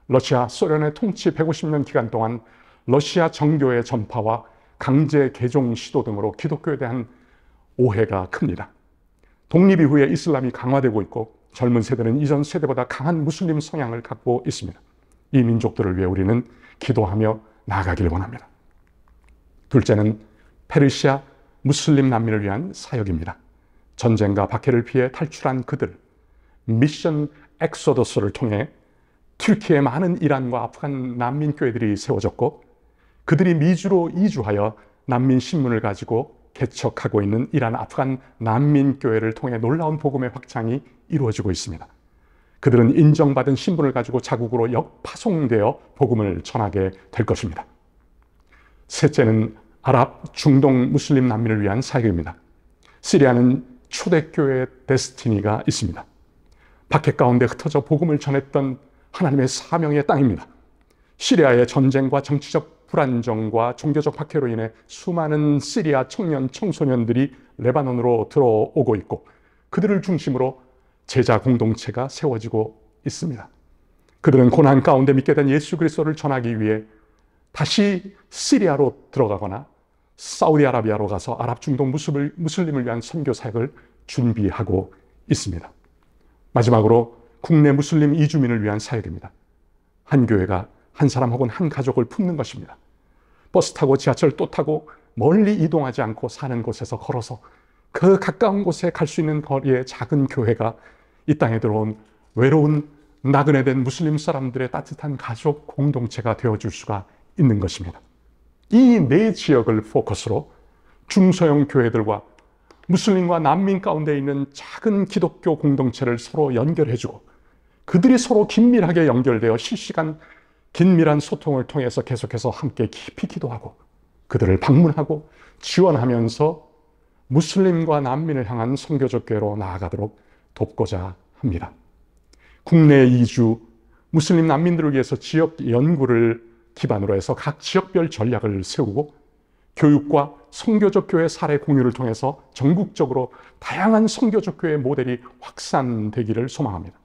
러시아, 소련의 통치 150년 기간 동안 러시아 정교의 전파와 강제 개종 시도 등으로 기독교에 대한 오해가 큽니다. 독립 이후에 이슬람이 강화되고 있고 젊은 세대는 이전 세대보다 강한 무슬림 성향을 갖고 있습니다. 이 민족들을 위해 우리는 기도하며 나아가길 원합니다. 둘째는 페르시아 무슬림 난민을 위한 사역입니다. 전쟁과 박해를 피해 탈출한 그들, 미션 엑소더스를 통해 튀르키예의 많은 이란과 아프간 난민 교회들이 세워졌고 그들이 미주로 이주하여 난민 신문을 가지고 개척하고 있는 이란, 아프간 난민 교회를 통해 놀라운 복음의 확장이 이루어지고 있습니다. 그들은 인정받은 신분을 가지고 자국으로 역파송되어 복음을 전하게 될 것입니다. 셋째는 아랍, 중동 무슬림 난민을 위한 사역입니다. 시리아는 초대교회의 데스티니가 있습니다. 박해 가운데 흩어져 복음을 전했던 하나님의 사명의 땅입니다. 시리아의 전쟁과 정치적 불안정과 종교적 박해로 인해 수많은 시리아 청년, 청소년들이 레바논으로 들어오고 있고 그들을 중심으로 제자 공동체가 세워지고 있습니다. 그들은 고난 가운데 믿게 된 예수 그리스도를 전하기 위해 다시 시리아로 들어가거나 사우디아라비아로 가서 아랍 중동 무슬림을 위한 선교 사역을 준비하고 있습니다. 마지막으로 국내 무슬림 이주민을 위한 사역입니다. 한 교회가 한 사람 혹은 한 가족을 품는 것입니다. 버스 타고 지하철 또 타고 멀리 이동하지 않고 사는 곳에서 걸어서 그 가까운 곳에 갈 수 있는 거리의 작은 교회가 이 땅에 들어온 외로운 나그네된 무슬림 사람들의 따뜻한 가족 공동체가 되어줄 수가 있는 것입니다. 이 4 지역을 포커스로 중소형 교회들과 무슬림과 난민 가운데 있는 작은 기독교 공동체를 서로 연결해주고 그들이 서로 긴밀하게 연결되어 실시간 긴밀한 소통을 통해서 계속해서 함께 깊이 기도하고 그들을 방문하고 지원하면서 무슬림과 난민을 향한 선교적 교회로 나아가도록 돕고자 합니다. 국내 이주, 무슬림 난민들을 위해서 지역 연구를 기반으로 해서 각 지역별 전략을 세우고 교육과 선교적 교회 사례 공유를 통해서 전국적으로 다양한 선교적 교회 모델이 확산되기를 소망합니다.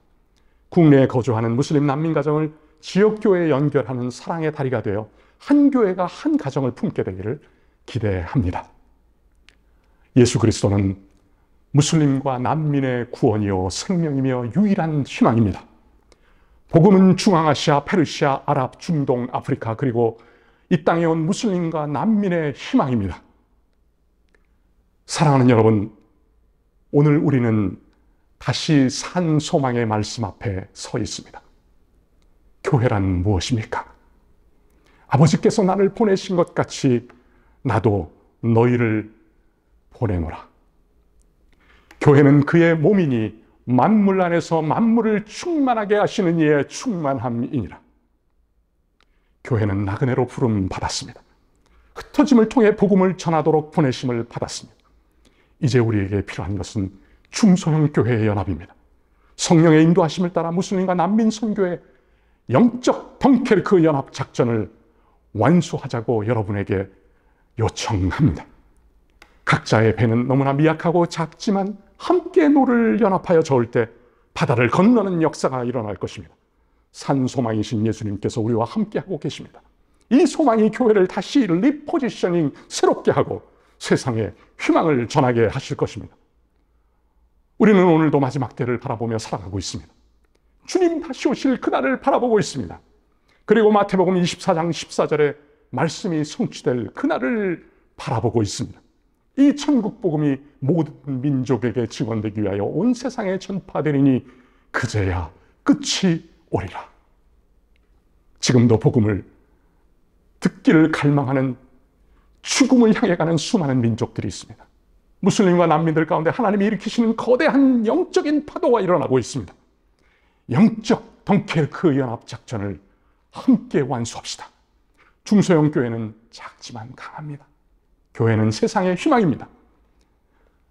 국내에 거주하는 무슬림 난민 가정을 지역 교회에 연결하는 사랑의 다리가 되어 한 교회가 한 가정을 품게 되기를 기대합니다. 예수 그리스도는 무슬림과 난민의 구원이요 생명이며 유일한 희망입니다. 복음은 중앙아시아, 페르시아, 아랍, 중동, 아프리카 그리고 이 땅에 온 무슬림과 난민의 희망입니다. 사랑하는 여러분, 오늘 우리는 다시 산 소망의 말씀 앞에 서 있습니다. 교회란 무엇입니까? 아버지께서 나를 보내신 것 같이 나도 너희를 보내노라. 교회는 그의 몸이니 만물 안에서 만물을 충만하게 하시는 이의 충만함이니라. 교회는 나그네로 부름 받았습니다. 흩어짐을 통해 복음을 전하도록 보내심을 받았습니다. 이제 우리에게 필요한 것은 중소형 교회의 연합입니다. 성령의 인도하심을 따라 무슬림과 난민 선교의 영적 덩케르크 연합 작전을 완수하자고 여러분에게 요청합니다. 각자의 배는 너무나 미약하고 작지만 함께 노를 연합하여 저을 때 바다를 건너는 역사가 일어날 것입니다. 산 소망이신 예수님께서 우리와 함께하고 계십니다. 이 소망이 교회를 다시 리포지셔닝 새롭게 하고 세상에 희망을 전하게 하실 것입니다. 우리는 오늘도 마지막 때를 바라보며 살아가고 있습니다. 주님 다시 오실 그날을 바라보고 있습니다. 그리고 마태복음 24장 14절에 말씀이 성취될 그날을 바라보고 있습니다. 이 천국 복음이 모든 민족에게 증언되기 위하여 온 세상에 전파되리니 그제야 끝이 오리라. 지금도 복음을 듣기를 갈망하는 죽음을 향해 가는 수많은 민족들이 있습니다. 무슬림과 난민들 가운데 하나님이 일으키시는 거대한 영적인 파도가 일어나고 있습니다. 영적 덩케르크 연합작전을 함께 완수합시다. 중소형 교회는 작지만 강합니다. 교회는 세상의 희망입니다.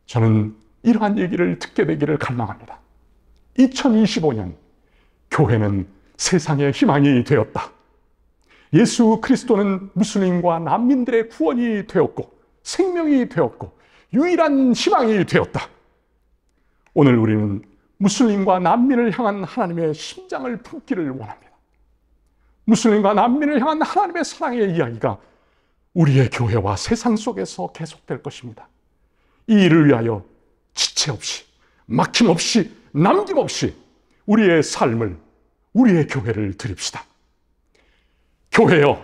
저는 이러한 얘기를 듣게 되기를 갈망합니다. 2025년 교회는 세상의 희망이 되었다. 예수 그리스도는 무슬림과 난민들의 구원이 되었고 생명이 되었고 유일한 희망이 되었다. 오늘 우리는 무슬림과 난민을 향한 하나님의 심장을 품기를 원합니다. 무슬림과 난민을 향한 하나님의 사랑의 이야기가 우리의 교회와 세상 속에서 계속될 것입니다. 이 일을 위하여 지체 없이, 막힘없이, 남김없이 우리의 삶을, 우리의 교회를 드립시다. 교회여,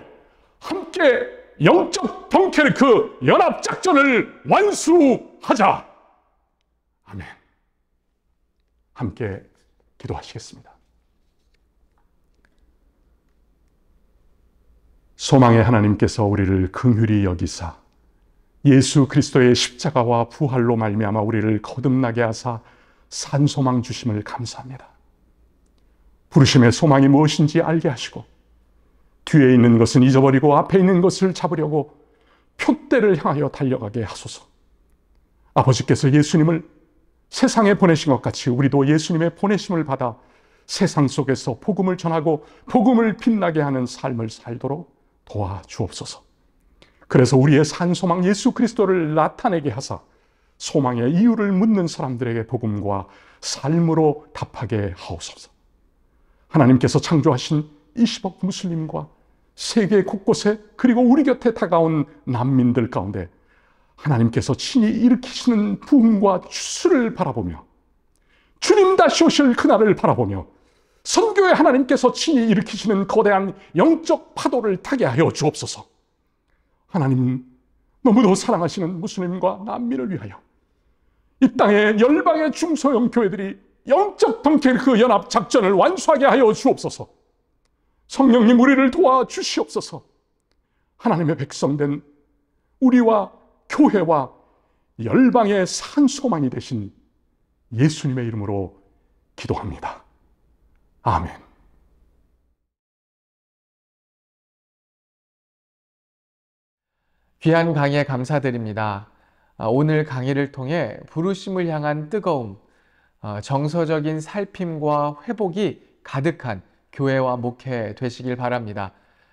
함께 영적 덩케르크 연합작전을 완수하자. 아멘. 함께 기도하시겠습니다. 소망의 하나님께서 우리를 긍휼히 여기사 예수 그리스도의 십자가와 부활로 말미암아 우리를 거듭나게 하사 산소망 주심을 감사합니다. 부르심의 소망이 무엇인지 알게 하시고 뒤에 있는 것은 잊어버리고 앞에 있는 것을 잡으려고 표대를 향하여 달려가게 하소서. 아버지께서 예수님을 세상에 보내신 것 같이 우리도 예수님의 보내심을 받아 세상 속에서 복음을 전하고 복음을 빛나게 하는 삶을 살도록 도와주옵소서. 그래서 우리의 산소망 예수 그리스도를 나타내게 하사 소망의 이유를 묻는 사람들에게 복음과 삶으로 답하게 하옵소서. 하나님께서 창조하신 20억 무슬림과 세계 곳곳에 그리고 우리 곁에 다가온 난민들 가운데 하나님께서 친히 일으키시는 부흥과 추수를 바라보며 주님 다시 오실 그날을 바라보며 선교의 하나님께서 친히 일으키시는 거대한 영적 파도를 타게 하여 주옵소서. 하나님 너무도 사랑하시는 무슬림과 난민을 위하여 이 땅의 열방의 중소형 교회들이 영적 덩케르크 연합 작전을 완수하게 하여 주옵소서. 성령님 우리를 도와주시옵소서. 하나님의 백성된 우리와 교회와 열방의 산소망이 되신 예수님의 이름으로 기도합니다. 아멘. 귀한 강의에 감사드립니다. 오늘 강의를 통해 부르심을 향한 뜨거움, 정서적인 살핌과 회복이 가득한 교회와 목회 되시길 바랍니다.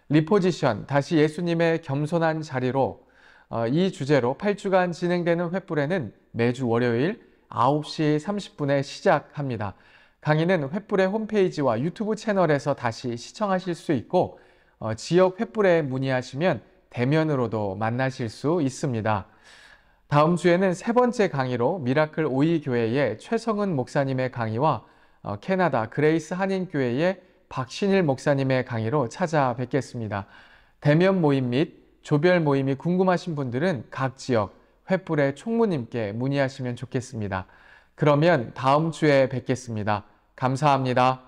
리포지션, 다시 예수님의 겸손한 자리로 이 주제로 8주간 진행되는 횃불에는 매주 월요일 9시 30분에 시작합니다. 강의는 횃불의 홈페이지와 유튜브 채널에서 다시 시청하실 수 있고 지역 횃불에 문의하시면 대면으로도 만나실 수 있습니다. 다음 주에는 세 번째 강의로 미라클 오이교회의 최성은 목사님의 강의와 캐나다 그레이스 한인교회의 박신일 목사님의 강의로 찾아뵙겠습니다. 대면 모임 및 조별 모임이 궁금하신 분들은 각 지역 횃불의 총무님께 문의하시면 좋겠습니다. 그러면 다음 주에 뵙겠습니다. 감사합니다.